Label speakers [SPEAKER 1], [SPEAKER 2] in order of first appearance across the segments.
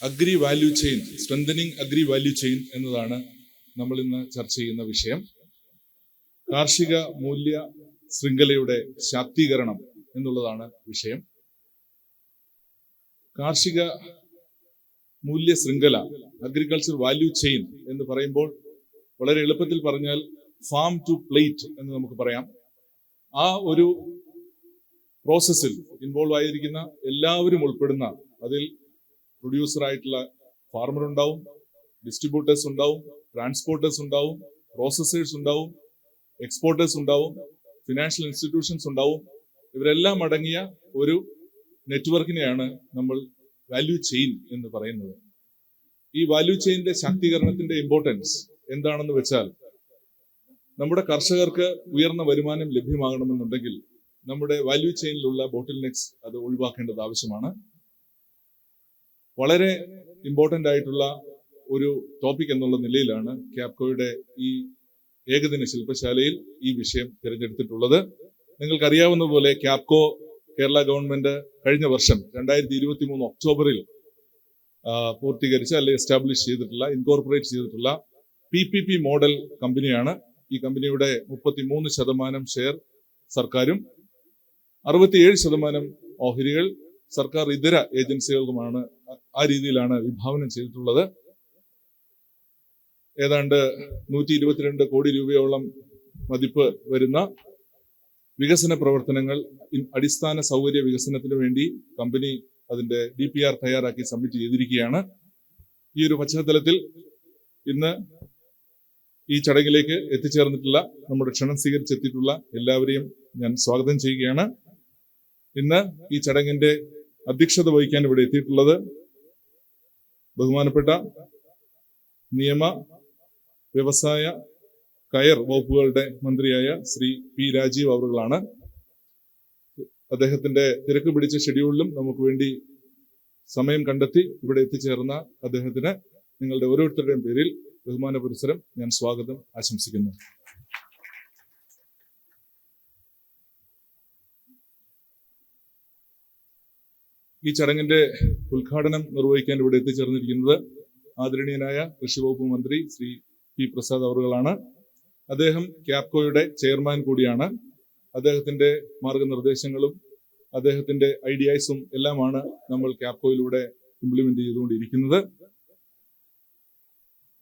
[SPEAKER 1] Agri value chain, strengthening agri value chain എന്നതാണ് നമ്മൾ ഇന്ന് ചർച്ച ചെയ്യുന്ന വിഷയം. കാർഷിക മൂല്യ ശൃംഖലയുടെ ശാക്തീകരണം എന്നുള്ളതാണ് വിഷയം. കാർഷിക മൂല്യ ശൃംഖല, അഗ്രികൾച്ചർ വാല്യൂ ചെയിൻ എന്ന് പറയുമ്പോൾ വളരെ എളുപ്പത്തിൽ പറഞ്ഞാൽ ഫാം ടു പ്ലേറ്റ് എന്ന് നമുക്ക് പറയാം. ആ ഒരു പ്രോസസ്സിൽ ഇൻവോൾവ് ആയിരിക്കുന്ന എല്ലാവരും ഉൾപ്പെടുന്ന, അതിൽ പ്രൊഡ്യൂസർ ആയിട്ടുള്ള ഫാർമർ ഉണ്ടാവും, ഡിസ്ട്രിബ്യൂട്ടേഴ്സ് ഉണ്ടാവും, ട്രാൻസ്പോർട്ടേഴ്സ് ഉണ്ടാവും, പ്രോസസ്സേഴ്സ് ഉണ്ടാവും, എക്സ്പോർട്ടേഴ്സ് ഉണ്ടാവും, ഫിനാൻഷ്യൽ ഇൻസ്റ്റിറ്റ്യൂഷൻസ് ഉണ്ടാവും. ഇവരെല്ലാം അടങ്ങിയ ഒരു നെറ്റ്വർക്കിനെയാണ് നമ്മൾ വാല്യൂ ചെയിൻ എന്ന് പറയുന്നത്. ഈ വാല്യൂ ചെയിനിന്റെ ശാക്തീകരണത്തിന്റെ ഇമ്പോർട്ടൻസ് എന്താണെന്ന് വെച്ചാൽ, നമ്മുടെ കർഷകർക്ക് ഉയർന്ന വരുമാനം ലഭ്യമാകണമെന്നുണ്ടെങ്കിൽ നമ്മുടെ വാല്യൂ ചെയിനിലുള്ള ബോട്ടിൽ നെക്സ് അത് ഒഴിവാക്കേണ്ടത് ആവശ്യമാണ്. വളരെ ഇമ്പോർട്ടൻ്റ് ആയിട്ടുള്ള ഒരു ടോപ്പിക് എന്നുള്ള നിലയിലാണ് ക്യാപ്കോയുടെ ഈ ഏകദിന ശില്പശാലയിൽ ഈ വിഷയം തിരഞ്ഞെടുത്തിട്ടുള്ളത്. നിങ്ങൾക്കറിയാവുന്ന പോലെ ക്യാപ്കോ കേരള ഗവൺമെന്റ് കഴിഞ്ഞ വർഷം 2023 ഒക്ടോബറിൽ പൂർത്തീകരിച്ച അല്ലെങ്കിൽ എസ്റ്റാബ്ലിഷ് ചെയ്തിട്ടുള്ള, ഇൻകോർപ്പറേറ്റ് ചെയ്തിട്ടുള്ള PPP മോഡൽ കമ്പനിയാണ്. ഈ കമ്പനിയുടെ 33% ഷെയർ സർക്കാരും 67% ഓഹരികൾ സർക്കാർ ഇതര ഏജൻസികൾക്കുമാണ്. ആ രീതിയിലാണ് വിഭാവനം ചെയ്തിട്ടുള്ളത്. ഏതാണ്ട് 122 കോടി രൂപയോളം മതിപ്പ് വരുന്ന വികസന പ്രവർത്തനങ്ങൾ, അടിസ്ഥാന സൗകര്യ വികസനത്തിന് വേണ്ടി കമ്പനി അതിന്റെ DPR തയ്യാറാക്കി സബ്മിറ്റ് ചെയ്തിരിക്കുകയാണ്. ഈ ഒരു പശ്ചാത്തലത്തിൽ ഇന്ന് ഈ ചടങ്ങിലേക്ക് എത്തിച്ചേർന്നിട്ടുള്ള, നമ്മുടെ ക്ഷണം സ്വീകരിച്ചെത്തിയിട്ടുള്ള എല്ലാവരെയും ഞാൻ സ്വാഗതം ചെയ്യുകയാണ്. ഇന്ന് ഈ ചടങ്ങിന്റെ അധ്യക്ഷത വഹിക്കാൻ ഇവിടെ എത്തിയിട്ടുള്ളത് ബഹുമാനപ്പെട്ട നിയമ, വ്യവസായ, കയർ വകുപ്പുകളുടെ മന്ത്രിയായ ശ്രീ P. രാജീവ് അവറുകളാണ്. അദ്ദേഹത്തിന്റെ തിരക്ക് പിടിച്ച ഷെഡ്യൂളിലും നമുക്ക് വേണ്ടി സമയം കണ്ടെത്തി ഇവിടെ എത്തിച്ചേർന്ന അദ്ദേഹത്തിന് നിങ്ങളുടെ ഓരോരുത്തരുടെയും പേരിൽ ബഹുമാന പുരസ്സരം ഞാൻ സ്വാഗതം ആശംസിക്കുന്നു. ഈ ചടങ്ങിന്റെ ഉദ്ഘാടനം നിർവഹിക്കാൻ ഇവിടെ എത്തിച്ചേർന്നിരിക്കുന്നത് ആദരണീയനായ കൃഷി വകുപ്പ് മന്ത്രി ശ്രീ P. പ്രസാദ് അവറുകളാണ്. അദ്ദേഹം ക്യാപ്കോയുടെ ചെയർമാൻ കൂടിയാണ്. അദ്ദേഹത്തിന്റെ മാർഗനിർദ്ദേശങ്ങളും അദ്ദേഹത്തിന്റെ ഐഡിയാസും എല്ലാമാണ് നമ്മൾ ക്യാപ്കോയിലൂടെ ഇംപ്ലിമെന്റ് ചെയ്തുകൊണ്ടിരിക്കുന്നത്.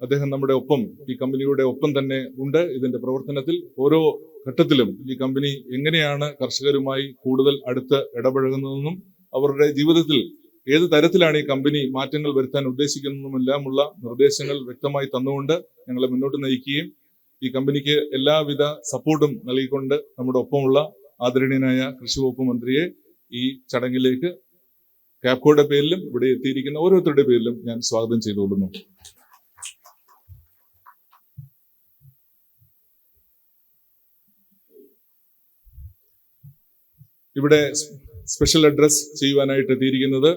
[SPEAKER 1] അദ്ദേഹം നമ്മുടെ ഒപ്പം, ഈ കമ്പനിയുടെ ഒപ്പം തന്നെ ഉണ്ട്. ഇതിന്റെ പ്രവർത്തനത്തിൽ ഓരോ ഘട്ടത്തിലും ഈ കമ്പനി എങ്ങനെയാണ് കർഷകരുമായി കൂടുതൽ അടുത്ത് ഇടപഴകുന്നതെന്നും അവരുടെ ജീവിതത്തിൽ ഏത് തരത്തിലാണ് ഈ കമ്പനി മാറ്റങ്ങൾ വരുത്താൻ ഉദ്ദേശിക്കുന്നതുമെല്ലാമുള്ള നിർദ്ദേശങ്ങൾ വ്യക്തമായി തന്നുകൊണ്ട് ഞങ്ങളെ മുന്നോട്ട് നയിക്കുകയും ഈ കമ്പനിക്ക് എല്ലാവിധ സപ്പോർട്ടും നൽകിക്കൊണ്ട് നമ്മുടെ ഒപ്പമുള്ള ആദരണീയനായ കൃഷി വകുപ്പ് മന്ത്രിയെ ഈ ചടങ്ങിലേക്ക് ക്യാപ്കോയുടെ പേരിലും ഇവിടെ എത്തിയിരിക്കുന്ന ഓരോരുത്തരുടെ പേരിലും ഞാൻ സ്വാഗതം ചെയ്തുകൊള്ളുന്നു. ഇവിടെ സ്പെഷ്യൽ അഡ്രസ് ചെയ്യുവാനായിട്ട് എത്തിയിരിക്കുന്നത്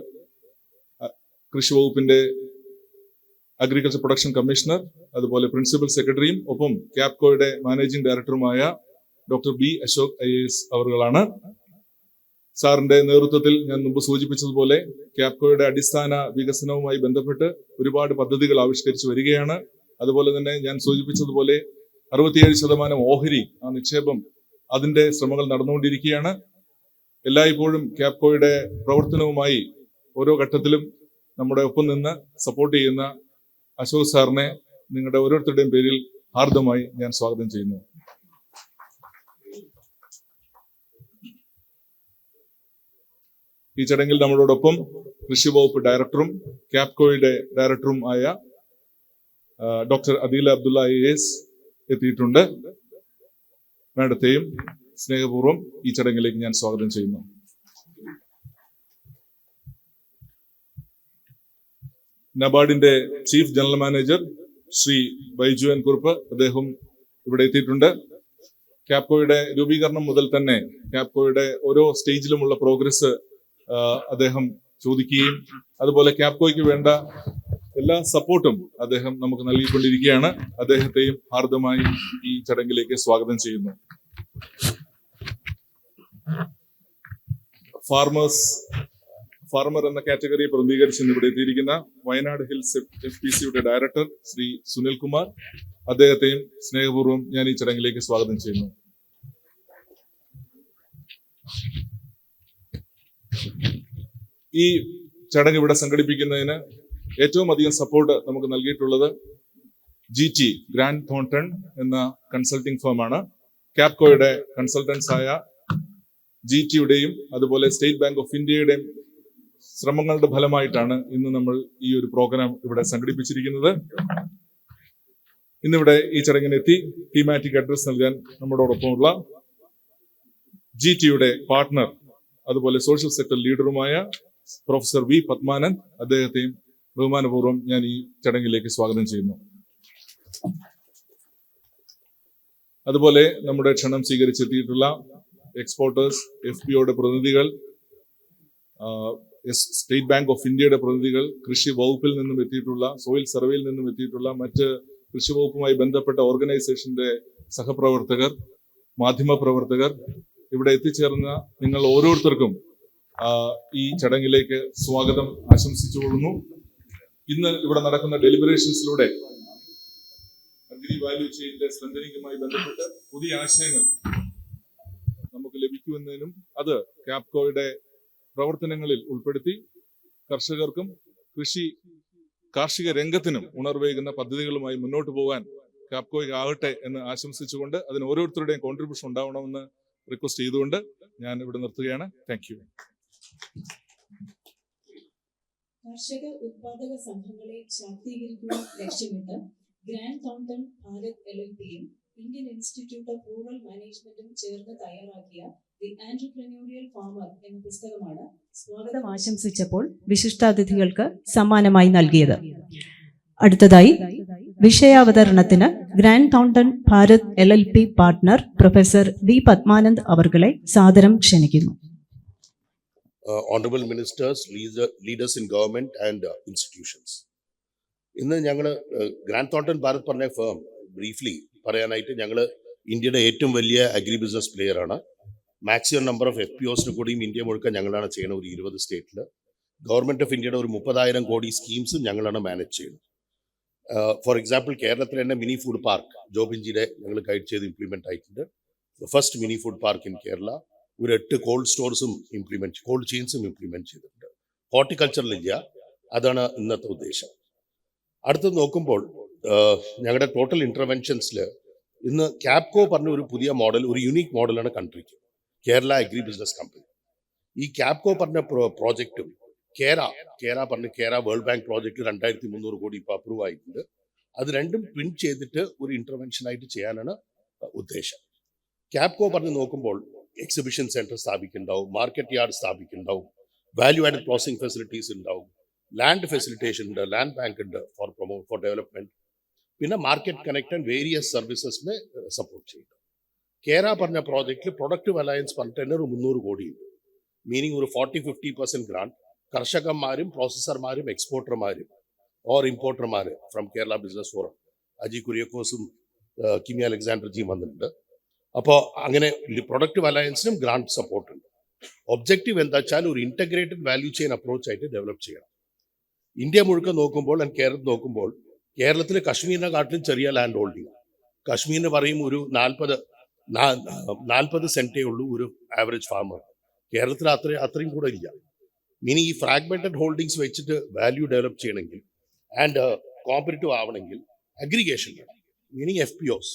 [SPEAKER 1] കൃഷി വകുപ്പിന്റെ അഗ്രികൾച്ചർ പ്രൊഡക്ഷൻ കമ്മീഷണർ, അതുപോലെ പ്രിൻസിപ്പൽ സെക്രട്ടറിയും ഒപ്പം ക്യാപ്കോയുടെ മാനേജിംഗ് ഡയറക്ടറുമായ ഡോക്ടർ B. അശോക് IAS അവറുകളാണ്. സാറിന്റെ നേതൃത്വത്തിൽ ഞാൻ മുമ്പ് സൂചിപ്പിച്ചതുപോലെ ക്യാപ്കോയുടെ അടിസ്ഥാന വികസനവുമായി ബന്ധപ്പെട്ട് ഒരുപാട് പദ്ധതികൾ ആവിഷ്കരിച്ചു വരികയാണ്. അതുപോലെ തന്നെ ഞാൻ സൂചിപ്പിച്ചതുപോലെ 67% ഓഹരി, ആ നിക്ഷേപം, അതിന്റെ ശ്രമങ്ങൾ നടന്നുകൊണ്ടിരിക്കുകയാണ്. എല്ലായ്പ്പോഴും ക്യാപ്കോയുടെ പ്രവർത്തനവുമായി ഓരോ ഘട്ടത്തിലും നമ്മുടെ ഒപ്പം നിന്ന് സപ്പോർട്ട് ചെയ്യുന്ന അശോക് സാറിനെ നിങ്ങളുടെ ഓരോരുത്തരുടെയും പേരിൽ ഹാർദമായി ഞാൻ സ്വാഗതം ചെയ്യുന്നു. ഈ ചടങ്ങിൽ നമ്മളോടൊപ്പം കൃഷി വകുപ്പ് ഡയറക്ടറും ക്യാപ്കോയുടെ ഡയറക്ടറും ആയ ഡോക്ടർ അദീല അബ്ദുള്ള IAS എത്തിയിട്ടുണ്ട്. മാഡത്തെയും സ്നേഹപൂർവ്വം ഈ ചടങ്ങിലേക്ക് ഞാൻ സ്വാഗതം ചെയ്യുന്നു. നബാർഡിന്റെ chief general manager Shri Baiju N. Kurup, അദ്ദേഹം ഇവിടെ എത്തിയിട്ടുണ്ട്. ക്യാപ്കോയുടെ രൂപീകരണം മുതൽ തന്നെ ക്യാപ്കോയുടെ ഓരോ സ്റ്റേജിലുമുള്ള പ്രോഗ്രസ് അദ്ദേഹം ചോദിക്കുകയും അതുപോലെ ക്യാപ്കോയ്ക്ക് വേണ്ട എല്ലാ സപ്പോർട്ടും അദ്ദേഹം നമുക്ക് നൽകിക്കൊണ്ടിരിക്കുകയാണ്. അദ്ദേഹത്തെയും ഹാർദമായി ഈ ചടങ്ങിലേക്ക് സ്വാഗതം ചെയ്യുന്നു. ഫാർമർ എന്ന കാറ്റഗറിയെ പ്രതിനിധീകരിച്ച് ഇന്ന് ഇവിടെ എത്തിയിരിക്കുന്ന വയനാട് ഹിൽസ് FPCയുടെ ഡയറക്ടർ ശ്രീ സുനിൽ കുമാർ, അദ്ദേഹത്തെയും സ്നേഹപൂർവ്വം ഞാൻ ഈ ചടങ്ങിലേക്ക് സ്വാഗതം ചെയ്യുന്നു. ഈ ചടങ്ങ് ഇവിടെ സംഘടിപ്പിക്കുന്നതിന് ഏറ്റവും അധികം സപ്പോർട്ട് നമുക്ക് നൽകിയിട്ടുള്ളത് GT ഗ്രാൻഡ് തോൺടൺ എന്ന കൺസൾട്ടിംഗ് ഫേമാണ്. ക്യാപ്കോയുടെ കൺസൾട്ടൻസ് ആയ GTയുടെയും അതുപോലെ സ്റ്റേറ്റ് ബാങ്ക് ഓഫ് ഇന്ത്യയുടെയും ശ്രമങ്ങളുടെ ഫലമായിട്ടാണ് ഇന്ന് നമ്മൾ ഈ ഒരു പ്രോഗ്രാം ഇവിടെ സംഘടിപ്പിച്ചിരിക്കുന്നത്. ഇന്നിവിടെ ഈ ചടങ്ങിനെത്തി തീമാറ്റിക് അഡ്രസ് നൽകാൻ നമ്മോടൊപ്പമുള്ള GTയുടെ പാർട്ട്ണർ അതുപോലെ social sector ലീഡറുമായ professor V. Padmanand, അദ്ദേഹത്തെയും ബഹുമാനപൂർവ്വം ഞാൻ ഈ ചടങ്ങിലേക്ക് സ്വാഗതം ചെയ്യുന്നു. അതുപോലെ നമ്മുടെ ക്ഷണം സ്വീകരിച്ചെത്തിയിട്ടുള്ള എക്സ്പോർട്ടേഴ്സ്, FPOയുടെ പ്രതിനിധികൾ, സ്റ്റേറ്റ് ബാങ്ക് ഓഫ് ഇന്ത്യയുടെ പ്രതിനിധികൾ, കൃഷി വകുപ്പിൽ നിന്നും എത്തിയിട്ടുള്ള, സോയിൽ സർവേയിൽ നിന്നും എത്തിയിട്ടുള്ള മറ്റ് കൃഷി വകുപ്പുമായി ബന്ധപ്പെട്ട ഓർഗനൈസേഷന്റെ സഹപ്രവർത്തകർ, മാധ്യമ പ്രവർത്തകർ, ഇവിടെ എത്തിച്ചേർന്ന നിങ്ങൾ ഓരോരുത്തർക്കും ഈ ചടങ്ങിലേക്ക് സ്വാഗതം ആശംസിച്ചുകൊള്ളുന്നു. ഇന്ന് ഇവിടെ നടക്കുന്ന ഡെലിബറേഷൻസിലൂടെ അഗ്രി വാല്യൂ ചെയിനിന്റെ സ്ട്രെങ്തനിങ്ങുമായി ബന്ധപ്പെട്ട് പുതിയ ആശയങ്ങൾ നമുക്ക് ലഭിക്കുമെന്നതിനും അത് ക്യാപ്കോയുടെ പ്രവർത്തനങ്ങളിൽ ഉൾപ്പെടുത്തി കർഷകർക്കും കാർഷിക രംഗത്തിനും ഉണർവേകുന്ന പദ്ധതികളുമായി മുന്നോട്ട് പോകാൻ ക്യാപ്കോയ്ക്ക് ആകട്ടെ എന്ന് ആശംസിച്ചുകൊണ്ട് അതിന് ഓരോരുത്തരുടെയും കോൺട്രിബ്യൂഷൻ ഉണ്ടാവണമെന്ന് റിക്വസ്റ്റ് ചെയ്തുകൊണ്ട് ഞാൻ ഇവിടെ നിർത്തുകയാണ്. Thank you.
[SPEAKER 2] കർഷക ഉത്പാദക സംഘങ്ങളെ ശാക്തീകരിക്കുക ലക്ഷ്യമിട്ട് ഗ്രാൻഡ് തോൺടൺ ഭാരത് LLPയും ഇന്ത്യൻ ഇൻസ്റ്റിറ്റ്യൂട്ട് ഓഫ് റൂറൽ മാനേജ്മെന്റും ചേർന്ന് തയ്യാറാക്കിയ ദി ആന്റർപ്രന്യൂറിയൽ ഫാമർ എന്ന പുസ്തകമാണ് സ്വാഗതം ആശംസിച്ചപ്പോൾ വിശിഷ്ടാതിഥികൾക്ക് സമ്മാനമായി നൽകിയത്. അടുത്തതായി വിഷയാവതരണത്തിന് Grant Thornton Bharat LLP partner professor V. Padmanand അവർകളെ സാദരം ക്ഷണിക്കുന്നു.
[SPEAKER 3] Honorable Ministers, leaders in government and institutions. ഇന്ന് ഞങ്ങൾ ഗ്രാൻഡ് തോൺടൺ ഭാരത് പറഞ്ഞ ഫേം ബ്രീഫ്ലി പറയാനായിട്ട് ഞങ്ങൾ ഇന്ത്യയുടെ ഏറ്റവും വലിയ അഗ്രി ബിസിനസ് പ്ലെയർ ആണ്. മാക്സിമം നമ്പർ ഓഫ് FPOസിന് കൂടിയും ഇന്ത്യ മുഴുക്ക ഞങ്ങളാണ് ചെയ്യുന്നത്. ഒരു 20 സ്റ്റേറ്റിൽ ഗവൺമെന്റ് ഓഫ് ഇന്ത്യയുടെ ഒരു 30,000 കോടി സ്കീംസും ഞങ്ങളാണ് മാനേജ് ചെയ്യുന്നത്. ഫോർ എക്സാമ്പിൾ കേരളത്തിൽ തന്നെ മിനി ഫുഡ് പാർക്ക് ജോബിൻജിയുടെ ഞങ്ങൾ ഗൈഡ് ചെയ്ത് ഇംപ്ലിമെന്റ് ആയിട്ടുണ്ട്. First mini food park in Kerala. ഒരു 8 കോൾഡ് സ്റ്റോർസും കോൾഡ് ചെയിൻസും ഇംപ്ലിമെന്റ് ചെയ്തിട്ടുണ്ട്. ഹോർട്ടിക്കൾച്ചറിലില്ല. അതാണ് ഇന്നത്തെ ഉദ്ദേശം. അടുത്ത് നോക്കുമ്പോൾ ഞങ്ങളുടെ ടോട്ടൽ ഇന്റർവെൻഷൻസിൽ ഇന്ന് ക്യാപ്കോ പറഞ്ഞ ഒരു പുതിയ മോഡൽ, ഒരു യുണീക്ക് മോഡലാണ് കൺട്രിക്ക്, കേരള അഗ്രി ബിസിനസ് കമ്പനി. ഈ ക്യാപ്കോ പറഞ്ഞ പ്രോജക്റ്റും കേര വേൾഡ് ബാങ്ക് പ്രോജക്റ്റ് 2,300 കോടി ഇപ്പോൾ അപ്രൂവ് ആയിട്ടുണ്ട്. അത് രണ്ടും പ്രിന്റ് ചെയ്തിട്ട് ഒരു ഇന്റർവെൻഷൻ ആയിട്ട് ചെയ്യാനാണ് ഉദ്ദേശം. ക്യാപ്കോ പറഞ്ഞ് നോക്കുമ്പോൾ എക്സിബിഷൻ സെന്റർ സ്ഥാപിക്കുന്നുണ്ടാവും, മാർക്കറ്റ് യാർഡ് സ്ഥാപിക്കുന്നുണ്ടാവും, വാല്യൂ ആഡഡ് പ്രോസസിംഗ് ഫെസിലിറ്റീസ് ഉണ്ടാവും, ലാൻഡ് ഫെസിലിറ്റേഷൻ ഉണ്ട്, ലാൻഡ് ബാങ്ക് ഉണ്ട് ഫോർ ഡെവലപ്മെന്റ്, പിന്നെ മാർക്കറ്റ് കണക്ട് ആൻഡ് വേരിയസ് സർവീസസിനെ സപ്പോർട്ട് ചെയ്യുന്നു. കേര പറഞ്ഞ പ്രോജക്റ്റിൽ പ്രൊഡക്റ്റീവ് അലയൻസ് പറഞ്ഞിട്ട് തന്നെ ഒരു 300 കോടി ഉണ്ട്. മീനിങ് ഒരു 40-50% ഗ്രാന്റ് കർഷകന്മാരും പ്രോസസർമാരും എക്സ്പോർട്ടർമാരും ഓർ ഇമ്പോർട്ടർമാർ from Kerala business forum Aji കുര്യക്കോസും കിമി അലക്സാണ്ടർജിയും വന്നിട്ടുണ്ട്. അപ്പോൾ അങ്ങനെ പ്രൊഡക്റ്റീവ് അലയൻസിനും ഗ്രാന്റ് സപ്പോർട്ട് ഉണ്ട്. ഒബ്ജക്റ്റീവ് എന്താ വെച്ചാൽ ഒരു ഇന്റഗ്രേറ്റഡ് വാല്യൂ ചെയിൻ അപ്രോച്ച് ആയിട്ട് ഡെവലപ്പ് ചെയ്യണം. ഇന്ത്യ മുഴുക്ക നോക്കുമ്പോൾ ആൻഡ് കേരളത്തിൽ നോക്കുമ്പോൾ കേരളത്തിൽ കശ്മീരിനെ കാട്ടിലും ചെറിയ ലാൻഡ് ഹോൾഡിംഗ്. കശ്മീരിന് പറയും ഒരു 40 സെന്റേ ഉള്ളൂ ഒരു ആവറേജ് ഫാർമർ. കേരളത്തിൽ അത്രയും കൂടെ ഇല്ല. മീനിങ് ഈ ഫ്രാഗ്മെന്റഡ് ഹോൾഡിങ്സ് വെച്ചിട്ട് വാല്യൂ ഡെവലപ്പ് ചെയ്യണമെങ്കിൽ ആൻഡ് കോമ്പറ്റീവ് ആവണമെങ്കിൽ അഗ്രിഗേഷൻ വേണം, മീനിങ് FPOs.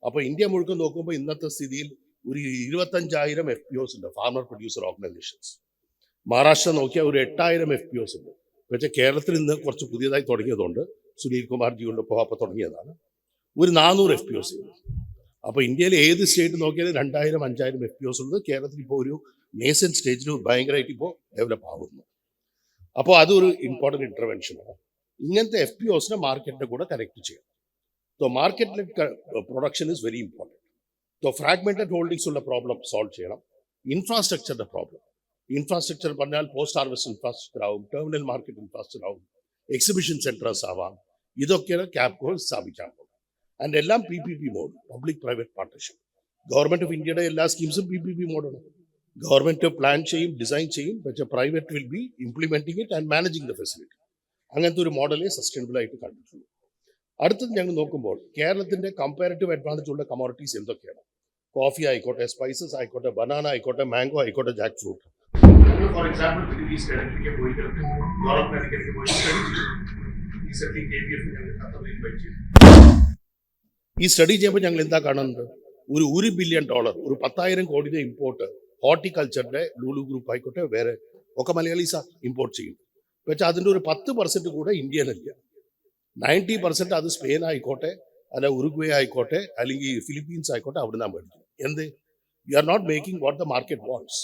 [SPEAKER 3] അപ്പോൾ ഇന്ത്യ മുഴുക്കം നോക്കുമ്പോൾ ഇന്നത്തെ സ്ഥിതിയിൽ ഒരു 25,000 FPOs ഉണ്ട്, ഫാർമർ പ്രൊഡ്യൂസർ ഓർഗനൈസേഷൻസ്. മഹാരാഷ്ട്ര നോക്കിയാൽ ഒരു 8,000 FPOs ഉണ്ട്. പക്ഷേ കേരളത്തിൽ ഇന്ന് കുറച്ച് പുതിയതായി തുടങ്ങിയതുകൊണ്ട് സുനിൽ കുമാർജി കൊണ്ട് അപ്പോൾ തുടങ്ങിയതാണ്. ഒരു 400 FPOs ഉണ്ട്. അപ്പോൾ ഇന്ത്യയിൽ ഏത് സ്റ്റേറ്റ് നോക്കിയാലും 2,000-5,000 FPOs ഉള്ളത്. കേരളത്തിൽ ഇപ്പോൾ ഒരു നേസൻ സ്റ്റേജിൽ ഭയങ്കരമായിട്ട് ഇപ്പോൾ ഡെവലപ്പ് ആകുന്നു. അപ്പോൾ അതൊരു ഇമ്പോർട്ടൻറ്റ് ഇൻ്റർവെൻഷനാണ്. ഇങ്ങനത്തെ FPOസിനെ മാർക്കറ്റിൻ്റെ കൂടെ കണക്ട് ചെയ്യണം. So market-led production is very important. So fragmented holdings ഉള്ള പ്രോബ്ലം സോൾവ് ചെയ്യണം. ഇൻഫ്രാസ്ട്രക്ചറിന്റെ പ്രോബ്ലം, ഇൻഫ്രാസ്ട്രക്ചർ പറഞ്ഞാൽ പോസ്റ്റ് ഹാർവസ്റ്റ് ഇൻഫ്രാസ്ട്രക്ചർ ആവും, ടെർമിനൽ മാർക്കറ്റ് ഇൻഫ്രാസ്ട്രക്ചർ ആവും, എക്സിബിഷൻ സെന്റേഴ്സ് ആവാം. ഇതൊക്കെയാണ് ക്യാപ്കോ സ്ഥാപിക്കാൻ പോകുന്നത്. ആൻഡ് എല്ലാം PPP mode, public private partnership. Government of ഇന്ത്യയുടെ എല്ലാ സ്കീംസും PPP മോഡാണ്. ഗവൺമെന്റ് പ്ലാൻ ചെയ്യും, ഡിസൈൻ ചെയ്യും, പക്ഷേ private will be implementing it and managing the facility. അങ്ങനത്തെ ഒരു മോഡലേ സസ്റ്റൈനബിൾ ആയിട്ട് കണ്ടിട്ടുള്ളൂ. അടുത്തത് ഞങ്ങൾ നോക്കുമ്പോൾ കേരളത്തിന്റെ കമ്പാരിറ്റീവ് അഡ്വാൻറ്റേജ് ഉള്ള കമോഡിറ്റീസ് എന്തൊക്കെയാണ്? കോഫി ആയിക്കോട്ടെ, സ്പൈസസ് ആയിക്കോട്ടെ, ബനാന ആയിക്കോട്ടെ, മാംഗോ ആയിക്കോട്ടെ, Jack fruit. For example middle east ഇടയ്ക്ക് പോയിട്ട് യൂറോപ്പ് ഇടയ്ക്ക് പോയിട്ട് സ്റ്റഡി ചെയ്തു. റീസെന്റ് KBF ഞങ്ങൾ ഖത്തറിൽ ഇൻവൈറ്റ് ചെയ്തു. ഈ സ്റ്റഡി ചെയ്യുമ്പോൾ ഞങ്ങൾ എന്താ കാണുന്നത്? $1 ബില്യൺ, ഒരു 10,000 കോടിയുടെ ഇമ്പോർട്ട് ഹോർട്ടിക്കൾച്ചറിന്റെ ലൂലു ഗ്രൂപ്പ് ആയിക്കോട്ടെ, വേറെ ഒക്കെ മലയാളീസ് ഇമ്പോർട്ട് ചെയ്യും. പക്ഷെ അതിൻ്റെ ഒരു 10% കൂടെ ഇന്ത്യയിലില്ല. 90% അത് സ്പെയിൻ ആയിക്കോട്ടെ, അല്ല ഉറുഗ്വേ ആയിക്കോട്ടെ, അല്ലെങ്കിൽ ഫിലിപ്പീൻസ് ആയിക്കോട്ടെ, അവിടെ നിന്നാണ് മേടിക്കുന്നത്. എന്ത്? You are not making what the market wants.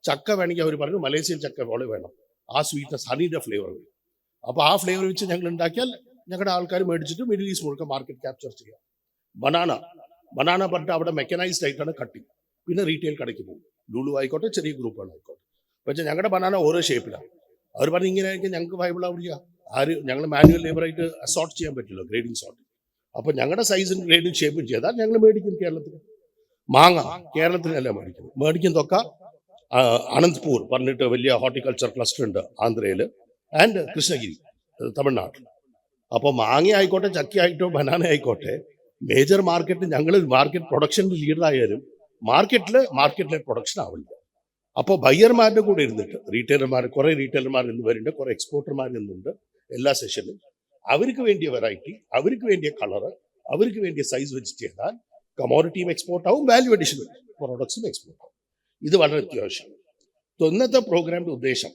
[SPEAKER 3] ചക്ക വേണമെങ്കിൽ അവർ പറഞ്ഞു മലേഷ്യൻ ചക്ക പോലെ വേണം, ആ സ്വീറ്റ്നസ്, ഹണിയുടെ ഫ്ലേവർ വേണം. അപ്പോൾ ആ ഫ്ലേവർ വെച്ച് ഞങ്ങൾ ഉണ്ടാക്കിയാൽ ഞങ്ങളുടെ ആൾക്കാർ മേടിച്ചിട്ട് മിഡിൽ ഈസ്റ്റ് മുഴുവൻ മാർക്കറ്റ് ക്യാപ്ചർ ചെയ്യാം. ബനാന പറഞ്ഞിട്ട് അവിടെ മെക്കനൈസ്ഡ് ആയിട്ടാണ് കട്ടിങ്, പിന്നെ റീറ്റെയിൽ കടയ്ക്ക് പോകും. ലുലു ആയിക്കോട്ടെ, ചെറിയ ഗ്രൂപ്പുകൾ ആയിക്കോട്ടെ. പക്ഷേ ഞങ്ങളുടെ ബനാന ഓരോ ഷേപ്പിലാണ്. അവർ പറഞ്ഞ് ഇങ്ങനെ ആയിരിക്കും ഞങ്ങൾക്ക് വൈബിൾ ആവില്ല. ഞങ്ങൾ മാനുവൽ ലേബറായിട്ട് അസോർട്ട് ചെയ്യാൻ പറ്റില്ല, ഗ്രേഡിങ് സോർട്ട്. അപ്പോൾ ഞങ്ങളുടെ സൈസും ഗ്രേഡിങ് ഷേപ്പും ചെയ്താൽ ഞങ്ങൾ മേടിക്കും. കേരളത്തിൽ മാങ്ങ കേരളത്തിനല്ല മേടിക്കുന്നതൊക്കെ അനന്ത്പൂർ പറഞ്ഞിട്ട് വലിയ ഹോർട്ടിക്കൾച്ചർ ക്ലസ്റ്റർ ഉണ്ട് ആന്ധ്രയിൽ, ആൻഡ് കൃഷ്ണഗിരി തമിഴ്നാട്ടിൽ. അപ്പോൾ മാങ്ങ ആയിക്കോട്ടെ, ചക്ക ആയിട്ടോ, ബനാന ആയിക്കോട്ടെ, മേജർ മാർക്കറ്റ് ഞങ്ങൾ മാർക്കറ്റ് പ്രൊഡക്ഷനിൽ ലീഡറായാലും മാർക്കറ്റിലെ പ്രൊഡക്ഷൻ ആവില്ല. അപ്പോൾ ബയ്യർമാരുടെ കൂടെ ഇരുന്നിട്ട് കുറേ റീറ്റെയിലർമാർ ഇന്ന് വരുന്നുണ്ട്, കുറേ എക്സ്പോർട്ടർമാർ ഇന്നുണ്ട് എല്ലാ സെഷനിലും. അവർക്ക് വേണ്ടിയ വെറൈറ്റി, അവർക്ക് വേണ്ടിയ കളറ്, അവർക്ക് വേണ്ടിയ സൈസ് വെച്ച് ചെയ്താൽ കമോഡിറ്റിയും എക്സ്പോർട്ട് ആവും, വാല്യൂ അഡീഷണൽ പ്രോഡക്ട്സും എക്സ്പോർട്ട് ആവും. ഇത് വളരെ അത്യാവശ്യമാണ്. ഇന്നത്തെ പ്രോഗ്രാമിന്റെ ഉദ്ദേശം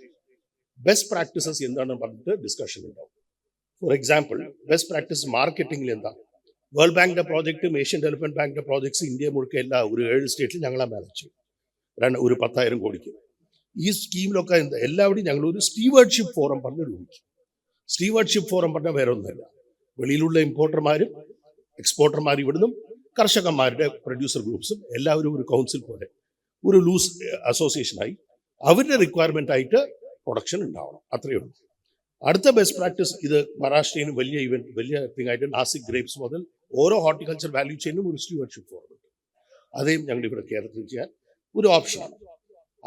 [SPEAKER 3] ബെസ്റ്റ് പ്രാക്ടീസസ് എന്താണെന്ന് പറഞ്ഞിട്ട് ഡിസ്കഷൻ ഉണ്ടാവും. ഫോർ എക്സാമ്പിൾ, ബെസ്റ്റ് പ്രാക്ടീസ് മാർക്കറ്റിംഗിൽ എന്താ? വേൾഡ് ബാങ്കിന്റെ പ്രോജക്റ്റും ഏഷ്യൻ ഡെവലപ്മെന്റ് ബാങ്കിന്റെ പ്രോജക്ട്സ് ഇന്ത്യ മുഴുക്ക എല്ലാ ഒരു 7 സ്റ്റേറ്റിൽ ഞങ്ങളാണ് മാനേജ് ചെയ്യും. ഒരു 10,000 കോടിക്ക്. ഈ സ്കീമിലൊക്കെ എല്ലാവരും ഞങ്ങൾ ഒരു സ്റ്റീവേർഡ്ഷിപ്പ് ഫോറം പറഞ്ഞ് രൂപിക്കും. സ്റ്റീവേർഡ്ഷിപ്പ് ഫോറം പറഞ്ഞാൽ വേറെ ഒന്നുമില്ല, വെളിയിലുള്ള ഇമ്പോർട്ടർമാരും എക്സ്പോർട്ടർമാരും ഇവിടുന്നും കർഷകന്മാരുടെ പ്രൊഡ്യൂസർ ഗ്രൂപ്പ്സും എല്ലാവരും ഒരു കൗൺസിൽ പോലെ ഒരു ലൂസ് അസോസിയേഷനായി അവരുടെ റിക്വയർമെന്റ് ആയിട്ട് പ്രൊഡക്ഷൻ ഉണ്ടാവണം. അത്രയേ ഉള്ളൂ. അടുത്ത ബെസ്റ്റ് പ്രാക്ടീസ്, ഇത് മഹാരാഷ്ട്രയിലും വലിയ തിങ് ആയിട്ട് നാസിക് ഗ്രേപ്സ് മുതൽ ഓരോ ഹോർട്ടിക്കൾച്ചർ വാല്യൂ ചെയിനും ഒരു സ്റ്റീവേർഡ്ഷിപ്പ് ഫോറം ഉണ്ട്. അതേയും ഞങ്ങൾ ഇവിടെ കേരളത്തിൽ ചെയ്യാൻ ഒരു ഓപ്ഷനാണ്.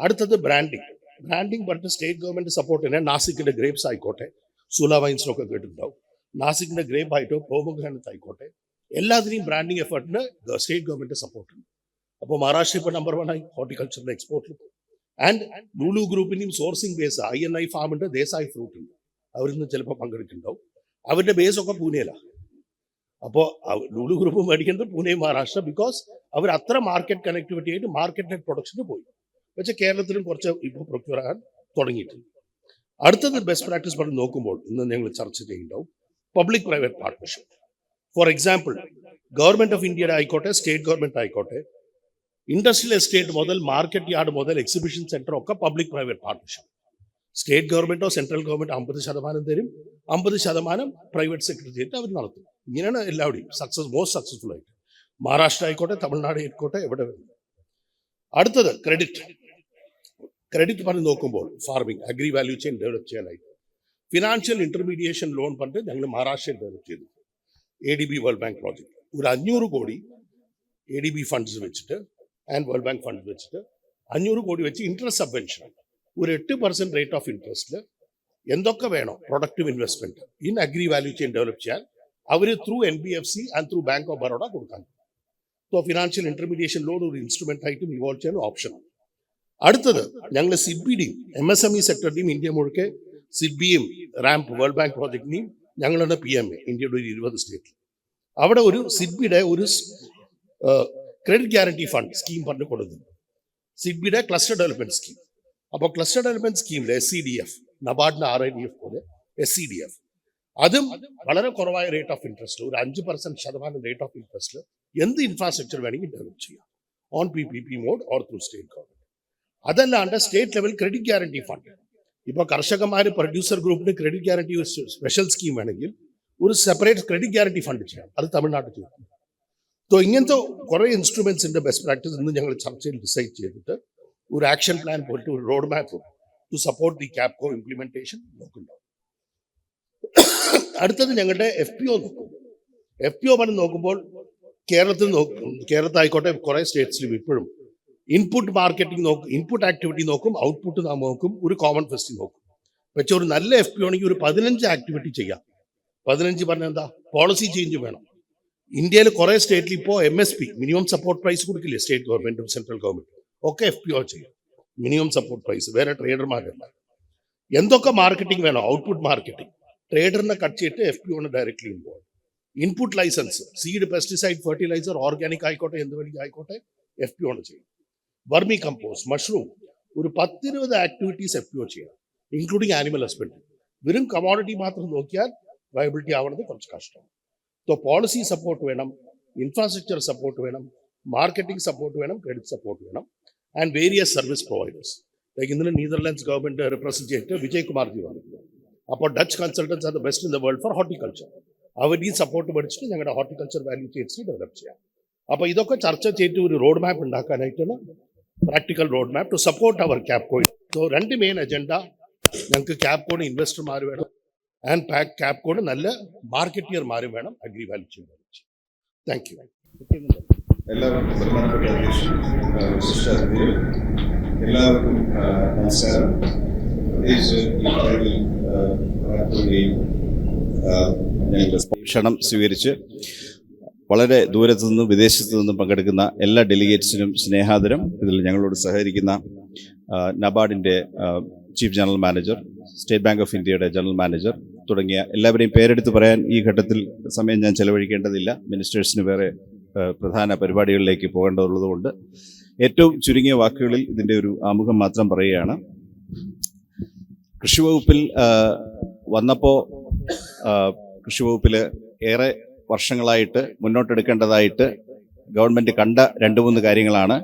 [SPEAKER 3] അടുത്തത് ബ്രാൻഡിങ് പറഞ്ഞിട്ട് സ്റ്റേറ്റ് ഗവൺമെന്റ് സപ്പോർട്ട് തന്നെ. നാസിക്കിന്റെ ഗ്രേപ്സ് ആയിക്കോട്ടെ, സുല വൈൻസിനൊക്കെ കേട്ടിട്ടുണ്ടാവും. നാസിക്കിന്റെ ഗ്രേപ്പ് ആയിട്ടോ പോമഗ്രാനറ്റ് ആയിക്കോട്ടെ, എല്ലാത്തിനെയും ബ്രാൻഡിങ് എഫേർട്ടിന് സ്റ്റേറ്റ് ഗവൺമെന്റ് സപ്പോർട്ട് ഉണ്ട്. അപ്പോൾ മഹാരാഷ്ട്ര ഇപ്പോൾ നമ്പർ 1 ആയി ഹോർട്ടിക്കൾച്ചറിന്റെ എക്സ്പോർട്ടിൽ. ആൻഡ് ലുലു ഗ്രൂപ്പിന്റെയും സോഴ്സിംഗ് ബേസ് INI ഫാമുണ്ട്, ദേശായി ഫ്രൂട്ട് ഉണ്ട്, അവരിന്ന് ചിലപ്പോൾ പങ്കെടുക്കുന്നുണ്ടാവും. അവരുടെ ബേസൊക്കെ പൂനെയിലാണ്. അപ്പോൾ ലുലു ഗ്രൂപ്പ് മേടിക്കുന്നത് പൂനെ, മഹാരാഷ്ട്ര, ബിക്കോസ് അവർ അത്ര മാർക്കറ്റ് കണക്ടിവിറ്റി ആയിട്ട് മാർക്കറ്റ് നെറ്റ് പ്രൊഡക്ഷന് പോയി. പക്ഷേ കേരളത്തിലും കുറച്ച് ഇപ്പോൾ പ്രൊക്യൂർ ആകാൻ തുടങ്ങിയിട്ടുണ്ട്. അടുത്തത് ബെസ്റ്റ് പ്രാക്ടീസ് പറഞ്ഞ് നോക്കുമ്പോൾ ഇന്ന് ഞങ്ങൾ ചർച്ച ചെയ്യുന്നുണ്ടാവും public private partnership. For example, government of ഇന്ത്യയുടെ ആയിക്കോട്ടെ, സ്റ്റേറ്റ് ഗവൺമെന്റ് ആയിക്കോട്ടെ, ഇൻഡസ്ട്രിയൽ എസ്റ്റേറ്റ് മുതൽ മാർക്കറ്റ് യാർഡ് മുതൽ എക്സിബിഷൻ സെന്റർ ഒക്കെ പബ്ലിക് പ്രൈവറ്റ് പാർട്ട്ണർഷിപ്പ്. സ്റ്റേറ്റ് ഗവൺമെന്റോ സെൻട്രൽ ഗവൺമെന്റ് 50% തരും, 50% പ്രൈവറ്റ് സെക്രട്ടേറിയറ്റ് അവർ നടത്തും. ഇങ്ങനെയാണ് എല്ലാവരുടെയും മോസ്റ്റ് സക്സസ്ഫുൾ ആയിട്ട്. മഹാരാഷ്ട്ര ആയിക്കോട്ടെ, തമിഴ്നാട് ആയിക്കോട്ടെ, എവിടെ വരുന്നത്. അടുത്തത് ക്രെഡിറ്റ് പറഞ്ഞ് നോക്കുമ്പോൾ farming, agri value chain develop ചെയ്യാനായിട്ട് ഫിനാൻഷ്യൽ ഇന്റർമീഡിയേഷൻ ലോൺ പറഞ്ഞിട്ട് ഞങ്ങൾ മഹാരാഷ്ട്രയിൽ ഡെവലപ്പ് ചെയ്തു. ADB വേൾഡ് ബാങ്ക് പ്രോജക്റ്റ് ഒരു 500 കോടി ADB ഫണ്ട്സ് വെച്ചിട്ട് ആൻഡ് വേൾഡ് ബാങ്ക് ഫണ്ട്സ് വെച്ചിട്ട് 500 കോടി വെച്ച് ഇൻട്രസ്റ്റ് സബ്വെൻഷൻ ഒരു 8% റേറ്റ് ഓഫ് ഇൻട്രസ്റ്റിൽ എന്തൊക്കെ വേണോ productive investment in agri value chain develop ചെയ്യാൻ അവർ through NBFC and through bank of Baroda കൊടുക്കാൻ. സോ ഫിനാൻഷ്യൽ ഇന്റർമീഡിയേഷൻ ലോൺ ഒരു ഇൻസ്ട്രുമെന്റ് ആയിട്ടും ഇവോൾവ് ചെയ്യാൻ ഓപ്ഷനാണ്. അടുത്തത് ഞങ്ങൾ സിഡ്ബിയുടെയും MSME സെക്ടറിന്റെയും ഇന്ത്യ മുഴുക്കെ സിഡ്ബിയും റാംപ് വേൾഡ് ബാങ്ക് പ്രോജക്റ്റിനെയും ഞങ്ങളുടെ PMA ഇന്ത്യയുടെ ഒരു 20 സ്റ്റേറ്റിൽ അവിടെ ഒരു സിഡ്ബിയുടെ ഒരു ക്രെഡിറ്റ് ഗ്യാരണ്ടി ഫണ്ട് സ്കീം പറഞ്ഞു കൊടുക്കുന്നു. സിഡ്ബിയുടെ ക്ലസ്റ്റർ ഡെവലപ്മെന്റ് സ്കീം. അപ്പോൾ ക്ലസ്റ്റർ ഡെവലപ്മെന്റ് സ്കീമിൽ SCDF, നബാർഡിന്റെ RIDF പോലെ SCDF, അതും വളരെ കുറവായ റേറ്റ് ഓഫ് ഇൻട്രസ്റ്റ്, ഒരു 5% റേറ്റ് ഓഫ് ഇൻട്രസ്റ്റിൽ എന്ത് ഇൻഫ്രാസ്ട്രക്ചർ വേണമെങ്കിൽ ഡെവലപ്പ് ചെയ്യാം on PPP mode or through state government. അതല്ലാണ്ട് state level credit guarantee fund, ഇപ്പോൾ കർഷകന്മാർ പ്രൊഡ്യൂസർ ഗ്രൂപ്പിന് ക്രെഡിറ്റ് ഗ്യാരണ്ടി സ്പെഷ്യൽ സ്കീം വേണമെങ്കിൽ ഒരു സെപ്പറേറ്റ് ക്രെഡിറ്റ് ഗ്യാരണ്ടി ഫണ്ട് ചെയ്യാം, അത് തമിഴ്നാട്ടിൽ ചെയ്യും. സോ ഇങ്ങനത്തെ കുറേ ഇൻസ്ട്രുമെന്റ്സിന്റെ ബെസ്റ്റ് പ്രാക്ടീസ് ഇന്ന് ഞങ്ങൾ ചർച്ചയിൽ ഡിസൈഡ് ചെയ്തിട്ട് ഒരു ആക്ഷൻ പ്ലാൻ പോയിട്ട് ഒരു road map to support the ക്യാപ്കോ ഇംപ്ലിമെന്റേഷൻ നോക്കുന്നുണ്ടാവും. അടുത്തത് ഞങ്ങളുടെ FPO നോക്കും. FPO പറഞ്ഞ് നോക്കുമ്പോൾ കേരളത്തിൽ ആയിക്കോട്ടെ കുറേ സ്റ്റേറ്റ്സിലും ഇപ്പോഴും ഇൻപുട്ട് മാർക്കറ്റിംഗ് നോക്കും, ഇൻപുട്ട് ആക്ടിവിറ്റി നോക്കും, ഔട്ട്പുട്ട് നാം നോക്കും, ഒരു കോമൺ ഫെസ്റ്റ് നോക്കും. പക്ഷെ ഒരു നല്ല FPO ആണെങ്കിൽ ഒരു 15 ആക്ടിവിറ്റി ചെയ്യാം. 15 പറഞ്ഞാൽ എന്താ, പോളിസി ചേഞ്ച് വേണം. ഇന്ത്യയിൽ കുറേ സ്റ്റേറ്റിൽ ഇപ്പോൾ MSP മിനിമം സപ്പോർട്ട് പ്രൈസ് കൊടുക്കില്ലേ, സ്റ്റേറ്റ് ഗവൺമെന്റും സെൻട്രൽ ഗവൺമെന്റും ഒക്കെ FPO ചെയ്യും. മിനിമം സപ്പോർട്ട് പ്രൈസ് വേറെ ട്രേഡർമാരല്ല. എന്തൊക്കെ മാർക്കറ്റിംഗ് വേണം, ഔട്ട്പുട്ട് മാർക്കറ്റിംഗ്, ട്രേഡറിനെ കട്ട് ചെയ്തിട്ട് FPO directly involve. Input licence, seed, pesticide, fertiliser, organic ആയിക്കോട്ടെ, എന്ത് വേണമെങ്കിൽ ആയിക്കോട്ടെ, FPO ചെയ്യും. വർമി കമ്പോസ്റ്റ്, മഷ്റൂം, ഒരു 10-20 ആക്ടിവിറ്റീസ് FPO ചെയ്യണം, ഇൻക്ലൂഡിങ് ആനിമൽ ഹസ്ബൻഡറി. വെറും കമോഡിറ്റി മാത്രം നോക്കിയാൽ വയബിലിറ്റി ആവുന്നത് കുറച്ച് കഷ്ടമാണ്. സോ പോളിസി സപ്പോർട്ട് വേണം, ഇൻഫ്രാസ്ട്രക്ചർ സപ്പോർട്ട് വേണം, മാർക്കറ്റിംഗ് സപ്പോർട്ട് വേണം, ക്രെഡിറ്റ് സപ്പോർട്ട് വേണം, and various service providers. Like ഇന്നലെ നെതർലാൻഡ്സ് ഗവൺമെന്റ് റെപ്രസെന്റ് ചെയ്തിട്ട് വിജയ് കുമാർജി വന്നു. അപ്പോൾ Dutch consultants are the best in the world for horticulture. അവർ ഈ സപ്പോർട്ട് പഠിച്ചിട്ട് ഞങ്ങളുടെ ഹോർട്ടിക്കൾച്ചർ വാല്യൂ ചെയിൻസ് ഡെവലപ്പ് ചെയ്യാം. അപ്പോൾ ഇതൊക്കെ ചർച്ച ചെയ്തിട്ട് ഒരു റോഡ് മാപ്പ് ഉണ്ടാക്കാനായിട്ടാണ്, practical road map to support അവർ ക്യാപ്കോ. സോ 2 മെയിൻ അജണ്ട, ഞങ്ങൾക്ക് ക്യാപ്കോണ് ഇൻവെസ്റ്റർമാർ വേണം, ആൻഡ് ക്യാപ്കോണ് നല്ല മാർക്കറ്റിയർമാരും വേണം, agri value chain. Thank you.
[SPEAKER 4] എല്ലാവർക്കും ബഹുമാനപ്പെട്ട അധ്യക്ഷൻ, വിശിഷ്ടാതിഥികൾ, എല്ലാവർക്കും നമസ്കാരം. പ്രത്യേകിച്ച് ഈ പദവിയിൽ
[SPEAKER 5] ക്ഷണം സ്വീകരിച്ച് വളരെ ദൂരത്തു നിന്നും വിദേശത്തു നിന്നും പങ്കെടുക്കുന്ന എല്ലാ ഡെലിഗേറ്റ്സിനും സ്നേഹാദരം. ഇതിൽ ഞങ്ങളോട് സഹകരിക്കുന്ന നബാർഡിൻ്റെ chief general manager, state bank of ഇന്ത്യയുടെ ജനറൽ മാനേജർ തുടങ്ങിയ എല്ലാവരെയും പേരെടുത്ത് പറയാൻ ഈ ഘട്ടത്തിൽ സമയം ഞാൻ ചെലവഴിക്കേണ്ടതില്ല. മിനിസ്റ്റേഴ്സിന് വേറെ പ്രധാന പരിപാടികളിലേക്ക് പോകേണ്ടതുള്ളതുകൊണ്ട് ഏറ്റവും ചുരുങ്ങിയ വാക്കുകളിൽ ഇതിൻ്റെ ഒരു ആമുഖം മാത്രം പറയുകയാണ്. കൃഷി വകുപ്പിൽ വന്നപ്പോൾ കൃഷി വകുപ്പിൽ ഏറെ വർഷങ്ങളായിട്ട് മുന്നോട്ടെടുക്കേണ്ടതായിട്ട് ഗവൺമെൻറ് കണ്ട 2-3 കാര്യങ്ങളാണ്.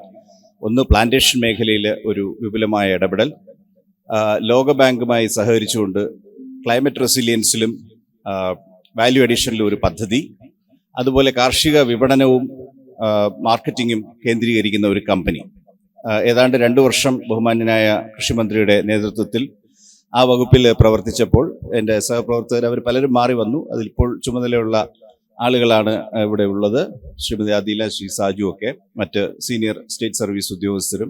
[SPEAKER 5] ഒന്ന്, പ്ലാന്റേഷൻ മേഖലയിൽ ഒരു വിപുലമായ ഇടപെടൽ, ലോകബാങ്കുമായി സഹകരിച്ചുകൊണ്ട് ക്ലൈമറ്റ് റെസിലിയൻസിലും വാല്യൂ അഡീഷനിലും ഒരു പദ്ധതി, അതുപോലെ കാർഷിക വിപണനവും മാർക്കറ്റിങ്ങും കേന്ദ്രീകരിക്കുന്ന ഒരു കമ്പനി. ഏതാണ്ട് 2 വർഷം ബഹുമാന്യനായ കൃഷിമന്ത്രിയുടെ നേതൃത്വത്തിൽ ആ വകുപ്പിൽ പ്രവർത്തിച്ചപ്പോൾ എൻ്റെ സഹപ്രവർത്തകർ അവർ പലരും മാറി വന്നു. അതിലിപ്പോൾ ചുമതലയുള്ള ആളുകളാണ് ഇവിടെ ഉള്ളത്. ശ്രീമതി അദീല, ശ്രീ സാജു ഒക്കെ മറ്റ് സീനിയർ സ്റ്റേറ്റ് സർവീസ് ഉദ്യോഗസ്ഥരും.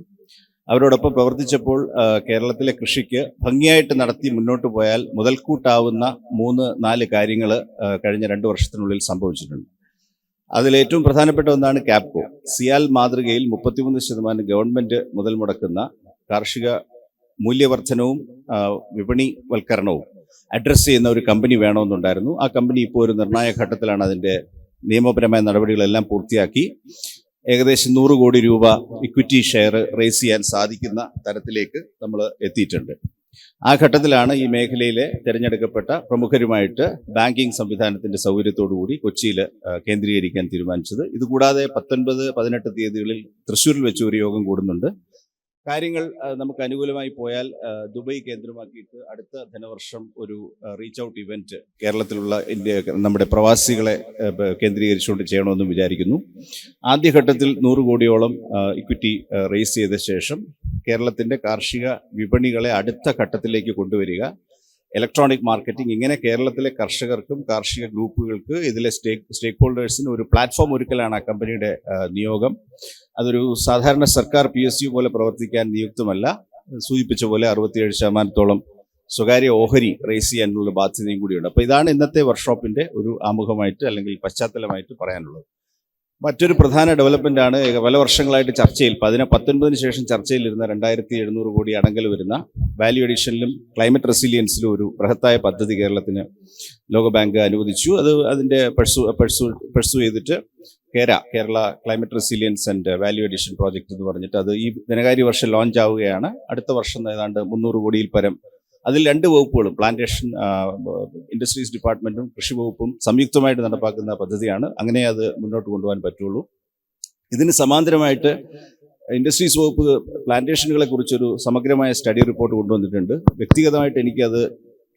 [SPEAKER 5] അവരോടൊപ്പം പ്രവർത്തിച്ചപ്പോൾ കേരളത്തിലെ കൃഷിക്ക് ഭംഗിയായിട്ട് നടത്തി മുന്നോട്ട് പോയാൽ മുതൽക്കൂട്ടാവുന്ന 3-4 കാര്യങ്ങൾ കഴിഞ്ഞ 2 വർഷത്തിനുള്ളിൽ സംഭവിച്ചിട്ടുണ്ട്. അതിലേറ്റവും പ്രധാനപ്പെട്ട ഒന്നാണ് ക്യാപ്കോ. സിയാൽ മാതൃകയിൽ 33% ഗവൺമെൻറ് മുതൽ മുടക്കുന്ന കാർഷിക മൂല്യവർദ്ധനവും വിപണിവൽക്കരണവും അഡ്രസ്സ് ചെയ്യുന്ന ഒരു കമ്പനി വേണമെന്നുണ്ടായിരുന്നു. ആ കമ്പനി ഇപ്പോൾ ഒരു നിർണായക ഘട്ടത്തിലാണ്. അതിൻ്റെ നിയമപരമായ നടപടികളെല്ലാം പൂർത്തിയാക്കി ഏകദേശം 100 കോടി രൂപ ഇക്വിറ്റി ഷെയർ റേസ് ചെയ്യാൻ സാധിക്കുന്ന തരത്തിലേക്ക് നമ്മൾ എത്തിയിട്ടുണ്ട്. ആ ഘട്ടത്തിലാണ് ഈ മേഖലയിലെ തിരഞ്ഞെടുക്കപ്പെട്ട പ്രമുഖരുമായിട്ട് ബാങ്കിങ് സംവിധാനത്തിൻ്റെ സൗകര്യത്തോടുകൂടി കൊച്ചിയിൽ കേന്ദ്രീകരിക്കാൻ തീരുമാനിച്ചത്. ഇതുകൂടാതെ 19-18 തീയതികളിൽ തൃശ്ശൂരിൽ വെച്ച് ഒരു യോഗം കൂടുന്നുണ്ട്. കാര്യങ്ങൾ നമുക്ക് അനുകൂലമായി പോയാൽ ദുബായ് കേന്ദ്രമാക്കിയിട്ട് അടുത്ത ധനവർഷം ഒരു റീച്ച് ഔട്ട് ഇവൻറ്റ് കേരളത്തിലുള്ള നമ്മുടെ പ്രവാസികളെ കേന്ദ്രീകരിച്ചുകൊണ്ട് ചെയ്യണമെന്നും വിചാരിക്കുന്നു. ആദ്യഘട്ടത്തിൽ 100 കോടിയോളം ഇക്വിറ്റി റേസ് ചെയ്ത ശേഷം കേരളത്തിൻ്റെ കാർഷിക വിപണികളെ അടുത്ത ഘട്ടത്തിലേക്ക് കൊണ്ടുവരിക, ഇലക്ട്രോണിക് മാർക്കറ്റിംഗ്, ഇങ്ങനെ കേരളത്തിലെ കർഷകർക്കും കാർഷിക ഗ്രൂപ്പുകൾക്ക് ഇതിലെ സ്റ്റേക്ക് ഹോൾഡേഴ്സിന് ഒരു പ്ലാറ്റ്ഫോം ഒരുക്കലാണ് ആ കമ്പനിയുടെ നിയോഗം. അതൊരു സാധാരണ സർക്കാർ PSU പോലെ പ്രവർത്തിക്കാൻ നിയുക്തമല്ല. സൂചിപ്പിച്ച പോലെ 67% സ്വകാര്യ ഓഹരി റേസ് ചെയ്യാനുള്ള ബാധ്യതയും കൂടിയുണ്ട്. അപ്പോൾ ഇതാണ് ഇന്നത്തെ വർക്ക്ഷോപ്പിൻ്റെ ഒരു ആമുഖമായിട്ട് അല്ലെങ്കിൽ പശ്ചാത്തലമായിട്ട് പറയാനുള്ളത്. മറ്റൊരു പ്രധാന ഡെവലപ്മെൻ്റ് ആണ് പല വർഷങ്ങളായിട്ട് ചർച്ചയിൽ 19 ശേഷം ചർച്ചയിലിരുന്ന 2700 കോടി അടങ്കൽ വരുന്ന വാല്യൂ അഡീഷനിലും ക്ലൈമറ്റ് റെസിലിയൻസിലും ഒരു ബൃഹത്തായ പദ്ധതി കേരളത്തിന് ലോകബാങ്ക് അനുവദിച്ചു. അതിൻ്റെ പെർസൂ ചെയ്തിട്ട് Kerala climate resilience and value addition project എന്ന് പറഞ്ഞിട്ട് അത് ഈ ധനകാര്യ വർഷം ലോഞ്ച് ആവുകയാണ്. അടുത്ത വർഷം ഏതാണ്ട് 300 കോടിയിൽ പരം. അതിൽ 2 വകുപ്പുകളും, പ്ലാന്റേഷൻ ഇൻഡസ്ട്രീസ് ഡിപ്പാർട്ട്മെൻറ്റും കൃഷി വകുപ്പും സംയുക്തമായിട്ട് നടപ്പാക്കുന്ന പദ്ധതിയാണ്. അങ്ങനെ അത് മുന്നോട്ട് കൊണ്ടുപോകാൻ പറ്റുള്ളൂ. ഇതിന് സമാന്തരമായിട്ട് ഇൻഡസ്ട്രീസ് വകുപ്പ് പ്ലാന്റേഷനുകളെ കുറിച്ചൊരു സമഗ്രമായ സ്റ്റഡി റിപ്പോർട്ട് കൊണ്ടുവന്നിട്ടുണ്ട്. വ്യക്തിഗതമായിട്ട് എനിക്കത്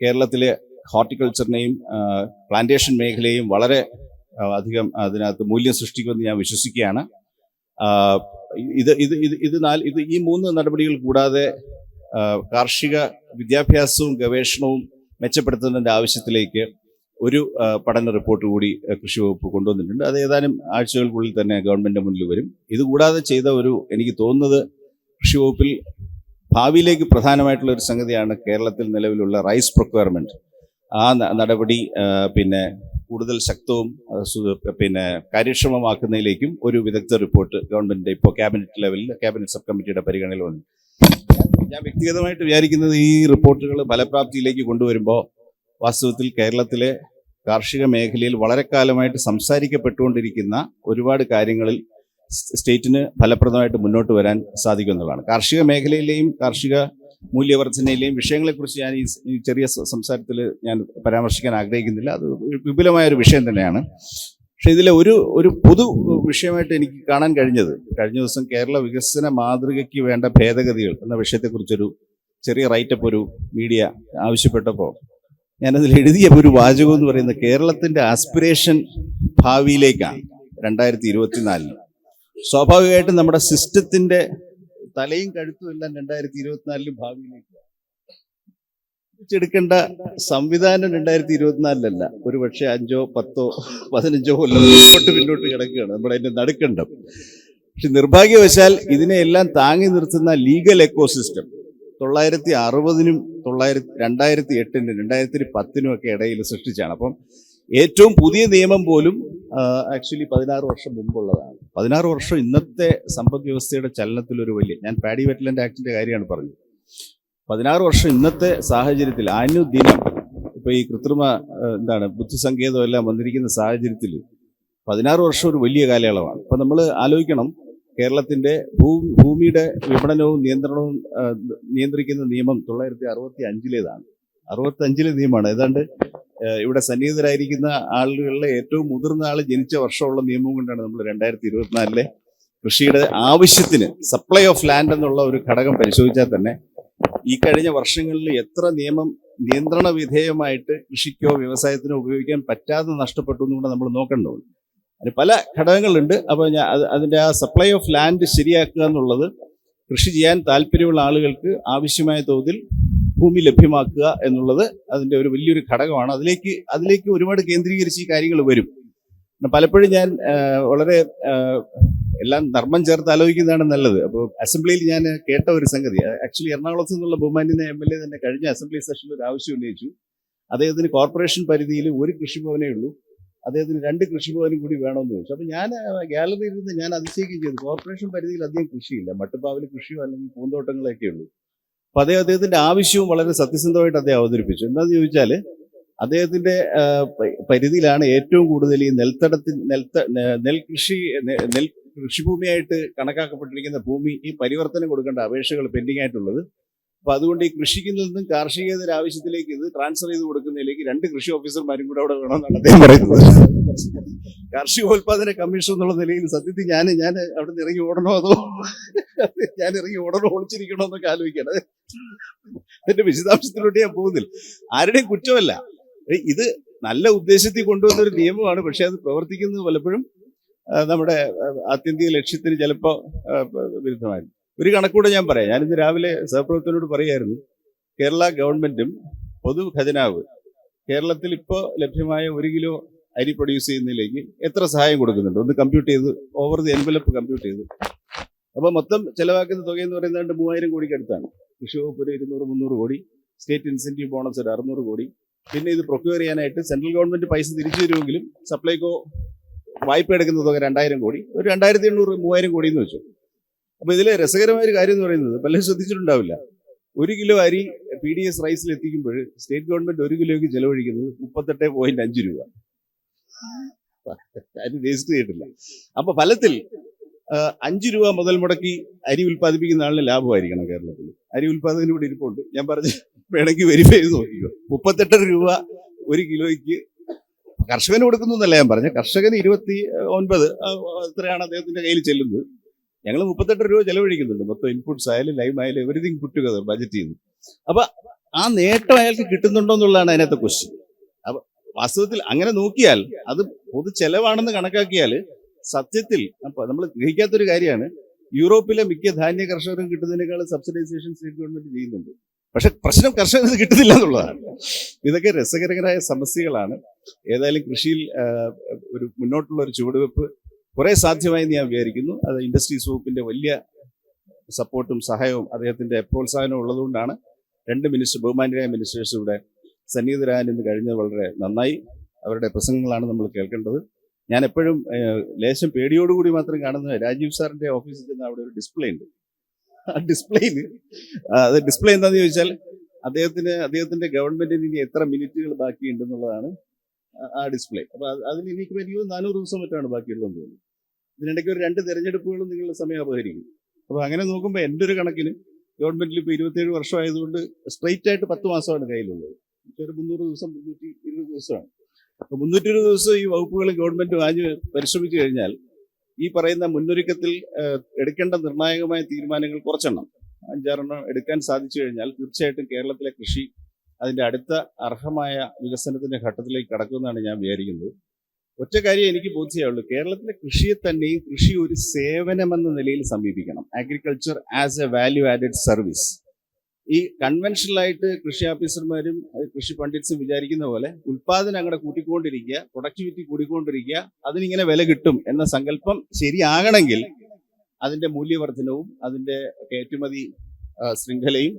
[SPEAKER 5] കേരളത്തിലെ ഹോർട്ടിക്കൾച്ചറിനെയും പ്ലാന്റേഷൻ മേഖലയെയും വളരെ അധികം അതിനകത്ത് മൂല്യം സൃഷ്ടിക്കുമെന്ന് ഞാൻ വിശ്വസിക്കുകയാണ്. ഈ 3 നടപടികൾ കൂടാതെ കാർഷിക വിദ്യാഭ്യാസവും ഗവേഷണവും മെച്ചപ്പെടുത്തുന്നതിൻ്റെ ആവശ്യത്തിലേക്ക് ഒരു പഠന റിപ്പോർട്ട് കൂടി കൃഷി വകുപ്പ് കൊണ്ടുവന്നിട്ടുണ്ട്. അത് ഏതാനും ആഴ്ചകൾക്കുള്ളിൽ തന്നെ ഗവൺമെന്റിന്റെ മുന്നിൽ വരും. ഇതുകൂടാതെ ചെയ്ത എനിക്ക് തോന്നുന്നത് കൃഷി വകുപ്പിൽ ഭാവിയിലേക്ക് പ്രധാനമായിട്ടുള്ള ഒരു സംഗതിയാണ് കേരളത്തിൽ നിലവിലുള്ള റൈസ് പ്രൊക്വയർമെന്റ്. ആ നടപടി കൂടുതൽ ശക്തവും കാര്യക്ഷമമാക്കുന്നതിലേക്കും ഒരു വിദഗ്ധ റിപ്പോർട്ട് ഗവൺമെന്റിന്റെ ഇപ്പോൾ ക്യാബിനറ്റ് ലെവലിൽ ക്യാബിനറ്റ് സബ് കമ്മിറ്റിയുടെ പരിഗണനയിൽ വന്നു. ഞാൻ വ്യക്തിഗതമായിട്ട് വിചാരിക്കുന്നത് ഈ റിപ്പോർട്ടുകൾ ഫലപ്രാപ്തിയിലേക്ക് കൊണ്ടുവരുമ്പോൾ വാസ്തവത്തിൽ കേരളത്തിലെ കാർഷിക മേഖലയിൽ വളരെ കാലമായിട്ട് സംസാരിക്കപ്പെട്ടുകൊണ്ടിരിക്കുന്ന ഒരുപാട് കാര്യങ്ങളിൽ സ്റ്റേറ്റിന് ഫലപ്രദമായിട്ട് മുന്നോട്ട് വരാൻ സാധിക്കുമെന്നുള്ളതാണ്. കാർഷിക മേഖലയിലെയും കാർഷിക മൂല്യവർദ്ധനയിലെയും വിഷയങ്ങളെക്കുറിച്ച് ഞാൻ ഈ ചെറിയ സംസാരത്തിൽ ഞാൻ പരാമർശിക്കാൻ ആഗ്രഹിക്കുന്നില്ല. അത് വിപുലമായ ഒരു വിഷയം തന്നെയാണ്. പക്ഷെ ഇതിലെ ഒരു പൊതു വിഷയമായിട്ട് എനിക്ക് കാണാൻ കഴിഞ്ഞ ദിവസം കേരള വികസന മാതൃകയ്ക്ക് വേണ്ട ഭേദഗതികൾ എന്ന വിഷയത്തെക്കുറിച്ചൊരു ചെറിയ റൈറ്റപ്പ് ഒരു മീഡിയ ആവശ്യപ്പെട്ടപ്പോൾ ഞാനതിൽ എഴുതിയ ഒരു വാചകം എന്ന് പറയുന്നത് കേരളത്തിന്റെ ആസ്പിറേഷൻ ഭാവിയിലേക്കാണ് 2024. സ്വാഭാവികമായിട്ടും നമ്മുടെ സിസ്റ്റത്തിന്റെ തലയും കഴുത്തും എല്ലാം 2024 ഭാവിയിലേക്ക് എടുക്കേണ്ട സംവിധാനം 2024 ഒരു പക്ഷേ 5, 10, 15 കൊല്ലം പിന്നോട്ട് കിടക്കുകയാണ് നമ്മുടെ അതിന്റെ നടുക്കണ്ടം. പക്ഷെ നിർഭാഗ്യവശാൽ ഇതിനെയെല്ലാം താങ്ങി നിർത്തുന്ന ലീഗൽ എക്കോസിസ്റ്റം 1960-നും 2008-നും 2010-നും ഒക്കെ ഇടയിൽ സൃഷ്ടിച്ചാണ്. അപ്പം ഏറ്റവും പുതിയ നിയമം പോലും ആക്ച്വലി 16 വർഷം മുമ്പുള്ളതാണ്. 16 വർഷം ഇന്നത്തെ സമ്പദ് വ്യവസ്ഥയുടെ ചലനത്തിലൊരു ഞാൻ പാഡി വെറ്റ്ലൻഡ് ആക്ടിന്റെ കാര്യമാണ് പറഞ്ഞത്. 16 വർഷം ഇന്നത്തെ സാഹചര്യത്തിൽ അനുദിനം ഇപ്പൊ ഈ കൃത്രിമ ബുദ്ധിസങ്കേതം എല്ലാം വന്നിരിക്കുന്ന സാഹചര്യത്തിൽ 16 വർഷം ഒരു വലിയ കാലയളവാണ്. അപ്പൊ നമ്മൾ ആലോചിക്കണം, കേരളത്തിന്റെ ഭൂമിയുടെ വിപണനവും നിയന്ത്രണവും നിയന്ത്രിക്കുന്ന നിയമം 1965-ലേതാണ്. 65-ലെ നിയമമാണ്. ഏതാണ്ട് ഇവിടെ സന്നിഹിതരായിരിക്കുന്ന ആളുകളിലെ ഏറ്റവും മുതിർന്ന ആൾ ജനിച്ച വർഷമുള്ള നിയമം കൊണ്ടാണ് നമ്മൾ 2024-ലെ കൃഷിയുടെ ആവശ്യത്തിന് സപ്ലൈ ഓഫ് ലാൻഡ് എന്നുള്ള ഒരു ഘടകം പരിശോധിച്ചാൽ തന്നെ ഈ കഴിഞ്ഞ വർഷങ്ങളിൽ എത്ര നിയന്ത്രണ വിധേയമായിട്ട് കൃഷിക്കോ വ്യവസായത്തിനോ ഉപയോഗിക്കാൻ പറ്റാതെ നഷ്ടപ്പെട്ടു എന്നുകൂടെ നമ്മൾ നോക്കേണ്ടതുണ്ട്. അതിന് പല ഘടകങ്ങളുണ്ട്. അപ്പോൾ അതിൻ്റെ ആ സപ്ലൈ ഓഫ് ലാൻഡ് ശരിയാക്കുക എന്നുള്ളത് കൃഷി ചെയ്യാൻ താല്പര്യമുള്ള ആളുകൾക്ക് ആവശ്യമായ തോതിൽ ഭൂമി ലഭ്യമാക്കുക എന്നുള്ളത് അതിൻ്റെ ഒരു വലിയൊരു ഘടകമാണ്. അതിലേക്ക് ഒരുപാട് കേന്ദ്രീകരിച്ച് ഈ കാര്യങ്ങൾ വരും. പലപ്പോഴും ഞാൻ വളരെ എല്ലാം നർമ്മം ചേർത്ത് ആലോചിക്കുന്നതാണ് നല്ലത്. അപ്പോൾ അസംബ്ലിയിൽ ഞാൻ കേട്ട ഒരു സംഗതി, ആക്ച്വലി എറണാകുളത്ത് നിന്നുള്ള ബഹുമാന്യന MLA തന്നെ കഴിഞ്ഞ അസംബ്ലി സെഷനിൽ ഒരു ആവശ്യം ഉന്നയിച്ചു. അദ്ദേഹത്തിന് കോർപ്പറേഷൻ പരിധിയിൽ ഒരു കൃഷിഭവനേ ഉള്ളൂ, അദ്ദേഹത്തിന് 2 കൃഷിഭവനും കൂടി വേണമെന്ന് ചോദിച്ചു. അപ്പോൾ ഞാൻ ഗാലറിയിൽ ഇരുന്ന് ഞാൻ അതിശയിക്കുകയും ചെയ്തു. കോർപ്പറേഷൻ പരിധിയിൽ അധികം കൃഷിയില്ല, മട്ടുപ്പാവിൽ കൃഷിയോ അല്ലെങ്കിൽ പൂന്തോട്ടങ്ങളൊക്കെ ഉള്ളൂ. അപ്പോൾ അദ്ദേഹത്തിന്റെ ആവശ്യവും വളരെ സത്യസന്ധമായിട്ട് അദ്ദേഹം അവതരിപ്പിച്ചു. എന്താണെന്ന് ചോദിച്ചാൽ അദ്ദേഹത്തിന്റെ പരിധിയിലാണ് ഏറ്റവും കൂടുതൽ ഈ കൃഷിഭൂമിയായിട്ട് കണക്കാക്കപ്പെട്ടിരിക്കുന്ന ഭൂമി ഈ പരിവർത്തനം കൊടുക്കേണ്ട അപേക്ഷകൾ പെൻഡിംഗ് ആയിട്ടുള്ളത്. അപ്പൊ അതുകൊണ്ട് ഈ കൃഷിക്ക് നിന്നും കാർഷികേതര ആവശ്യത്തിലേക്ക് ഇത് ട്രാൻസ്ഫർ ചെയ്ത് കൊടുക്കുന്നതിലേക്ക് 2 കൃഷി ഓഫീസർമാരും കൂടെ അവിടെ വേണമെന്നാണ് അദ്ദേഹം പറയുന്നത്. കാർഷികോൽപാദന കമ്മീഷൻ എന്നുള്ള നിലയിൽ സത്യത്തിൽ ഞാൻ അവിടെ നിന്ന് ഇറങ്ങി ഓടണോ അതോ ഞാൻ ഇറങ്ങി ഓടണോ ഒളിച്ചിരിക്കണോ എന്നൊക്കെ ആലോചിക്കണം. അതിന്റെ വിശദാംശത്തിലോട്ട് ഞാൻ പോകുന്നില്ല. ആരുടെയും കുറ്റമല്ല, ഇത് നല്ല ഉദ്ദേശത്തിൽ കൊണ്ടുവന്ന ഒരു നിയമമാണ്. പക്ഷെ അത് പ്രവർത്തിക്കുന്നത് പലപ്പോഴും നമ്മുടെ ആത്യന്തിക ലക്ഷ്യത്തിന് ചിലപ്പോൾ വിരുദ്ധമായിരുന്നു. ഒരു കണക്കൂടെ ഞാൻ പറയാം. ഞാനിന്ന് രാവിലെ സഹപ്രവർത്തകനോട് പറയായിരുന്നു, കേരള ഗവൺമെന്റും പൊതു ഖജനാവ് കേരളത്തിൽ ഇപ്പോൾ ലഭ്യമായ 1 കിലോ അരി പ്രൊഡ്യൂസ് ചെയ്യുന്നതിലേക്ക് എത്ര സഹായം കൊടുക്കുന്നുണ്ട് ഒന്ന് കമ്പ്യൂട്ട് ചെയ്ത് ഓവർ ദി എൻവലപ്പ് കമ്പ്യൂട്ട് ചെയ്ത്. അപ്പോൾ മൊത്തം ചെലവാക്കുന്ന തുകയെന്ന് പറയുന്നത് 3000 കോടിക്ക് അടുത്താണ്. കൃഷി വകുപ്പ് 200-300 കോടി, സ്റ്റേറ്റ് ഇൻസെന്റീവ് ബോണസ് ഒരു 600 കോടി. പിന്നെ ഇത് പ്രൊക്യൂർ ചെയ്യാനായിട്ട് സെൻട്രൽ ഗവൺമെന്റ് പൈസ തിരിച്ചു തരുമെങ്കിലും സപ്ലൈകോ വായ്പ എടുക്കുന്ന തുക 2000 കോടി, ഒരു 2800-3000 കോടി എന്ന് വെച്ചു. അപ്പൊ ഇതിലെ രസകരമായ ഒരു കാര്യം എന്ന് പറയുന്നത് പലരും ശ്രദ്ധിച്ചിട്ടുണ്ടാവില്ല. 1 കിലോ അരി PDS റൈസിൽ എത്തിക്കുമ്പോൾ സ്റ്റേറ്റ് ഗവൺമെന്റ് 1 കിലോയ്ക്ക് ചെലവഴിക്കുന്നത് 38.5 രൂപ. അരി വേസ്റ്റ് ചെയ്തിട്ടില്ല. അപ്പൊ ഫലത്തിൽ 5 രൂപ മുതൽ മുടക്കി അരി ഉൽപ്പാദിപ്പിക്കുന്ന ആളിന് ലാഭമായിരിക്കണം. കേരളത്തിൽ അരി ഉൽപ്പാദകന് ഇവിടെ ഇരിപ്പുണ്ട്, ഞാൻ പറഞ്ഞ് വേണമെങ്കിൽ വെരിഫൈ ചെയ്ത് നോക്കിക്കോ. 38 രൂപ 1 കിലോയ്ക്ക് കർഷകന് കൊടുക്കുന്നു എന്നല്ല ഞാൻ പറഞ്ഞ, കർഷകന് 29 എത്രയാണ് അദ്ദേഹത്തിന്റെ കയ്യിൽ ചെല്ലുന്നത്. ഞങ്ങൾ 38 രൂപ ചെലവഴിക്കുന്നുണ്ട്. മൊത്തം ഇൻപുട്സ് ആയാലും ലൈം ആയാലും എവരിതിങ് പുട്ടുകഥ ബജറ്റ് ചെയ്യുന്നു. അപ്പൊ ആ നേട്ടം അയാൾക്ക് കിട്ടുന്നുണ്ടോ എന്നുള്ളതാണ് അതിനകത്തെ ക്വസ്റ്റ്യൻ. അപ്പൊ വാസ്തവത്തിൽ അങ്ങനെ നോക്കിയാൽ അത് പൊതു ചെലവാണെന്ന് കണക്കാക്കിയാൽ സത്യത്തിൽ അപ്പൊ നമ്മൾ ഗ്രഹിക്കാത്തൊരു കാര്യമാണ്, യൂറോപ്പിലെ മിക്ക ധാന്യ കർഷകരും കിട്ടുന്നതിനേക്കാൾ സബ്സിഡൈസേഷൻ സ്റ്റേറ്റ് ഗവൺമെന്റ് ചെയ്യുന്നുണ്ട്. പക്ഷെ പ്രശ്നം കർഷകർക്ക് കിട്ടുന്നില്ല എന്നുള്ളതാണ്. ഇതൊക്കെ രസകരമായ സമസ്യകളാണ്. ഏതായാലും കൃഷിയിൽ ഒരു മുന്നോട്ടുള്ള ഒരു ചുവടുവെപ്പ് കുറേ സാധ്യമായി ഞാൻ വിചാരിക്കുന്നു. അത് ഇൻഡസ്ട്രീസ് വകുപ്പിന്റെ വലിയ സപ്പോർട്ടും സഹായവും അദ്ദേഹത്തിന്റെ പ്രോത്സാഹനവും ഉള്ളതുകൊണ്ടാണ് ബഹുമാന്യരായ മിനിസ്റ്റേഴ്സ് ഇവിടെ സന്നിഹിതരാൻ ഇന്ന് കഴിഞ്ഞത് വളരെ നന്നായി. അവരുടെ പ്രസംഗങ്ങളാണ് നമ്മൾ കേൾക്കേണ്ടത്. ഞാൻ എപ്പോഴും ലേശം പേടിയോടുകൂടി മാത്രം കാണുന്നത് രാജീവ് സാറിന്റെ ഓഫീസിൽ ചെന്ന് അവിടെ ഒരു ഡിസ്പ്ലേ ഉണ്ട്. ആ ഡിസ്പ്ലേ എന്താണെന്ന് ചോദിച്ചാൽ അദ്ദേഹത്തിന്റെ ഗവൺമെന്റിന് ഇനി എത്ര മിനിറ്റുകൾ ബാക്കിയുണ്ടെന്നുള്ളതാണ് ആ ഡിസ്പ്ലേ. അപ്പൊ അതിന് എനിക്ക് 400 ദിവസം മറ്റാണ് ബാക്കിയുള്ളതെന്ന് തോന്നുന്നു. ഇതിനിടയ്ക്ക് ഒരു 2 തെരഞ്ഞെടുപ്പുകളും നിങ്ങളുടെ സമയം അപഹരിക്കും. അപ്പൊ അങ്ങനെ നോക്കുമ്പോൾ എൻ്റെ ഒരു കണക്കിന് ഗവൺമെന്റിൽ ഇപ്പോൾ 27 വർഷമായതുകൊണ്ട് സ്ട്രെയിറ്റ് ആയിട്ട് 10 മാസമാണ് കയ്യിലുള്ളത്. ഒരു 300 ദിവസം 320 ദിവസമാണ്. അപ്പൊ 320 ദിവസം ഈ വകുപ്പുകളും ഗവൺമെന്റ് പരിശ്രമിച്ചു കഴിഞ്ഞാൽ ഈ പറയുന്ന മുന്നൊരുക്കത്തിൽ എടുക്കേണ്ട നിർണായകമായ തീരുമാനങ്ങൾ കുറച്ചെണ്ണം 5-6 എടുക്കാൻ സാധിച്ചു കഴിഞ്ഞാൽ തീർച്ചയായിട്ടും കേരളത്തിലെ കൃഷി അതിന്റെ അടുത്ത അർഹമായ വികസനത്തിന്റെ ഘട്ടത്തിലേക്ക് കടക്കുമെന്നാണ് ഞാൻ വിചാരിക്കുന്നത്. ഒറ്റ കാര്യം എനിക്ക് ബോധ്യമുള്ളൂ, കേരളത്തിലെ കൃഷിയെ തന്നെയും കൃഷി ഒരു സേവനമെന്ന നിലയിൽ സമീപിക്കണം. Agriculture as a value added service. ഈ കൺവെൻഷനലായിട്ട് കൃഷി ഓഫീസർമാരും കൃഷി പണ്ഡിറ്റ്സും വിചാരിക്കുന്ന പോലെ ഉൽപാദനം അങ്ങോട്ട് കൂട്ടിക്കൊണ്ടിരിക്കുക, പ്രൊഡക്ടിവിറ്റി കൂടിക്കൊണ്ടിരിക്കുക, അതിനിങ്ങനെ വില കിട്ടും എന്ന സങ്കല്പം ശരിയാകണമെങ്കിൽ അതിന്റെ മൂല്യവർദ്ധനവും അതിന്റെ കയറ്റുമതി ശൃംഖലയും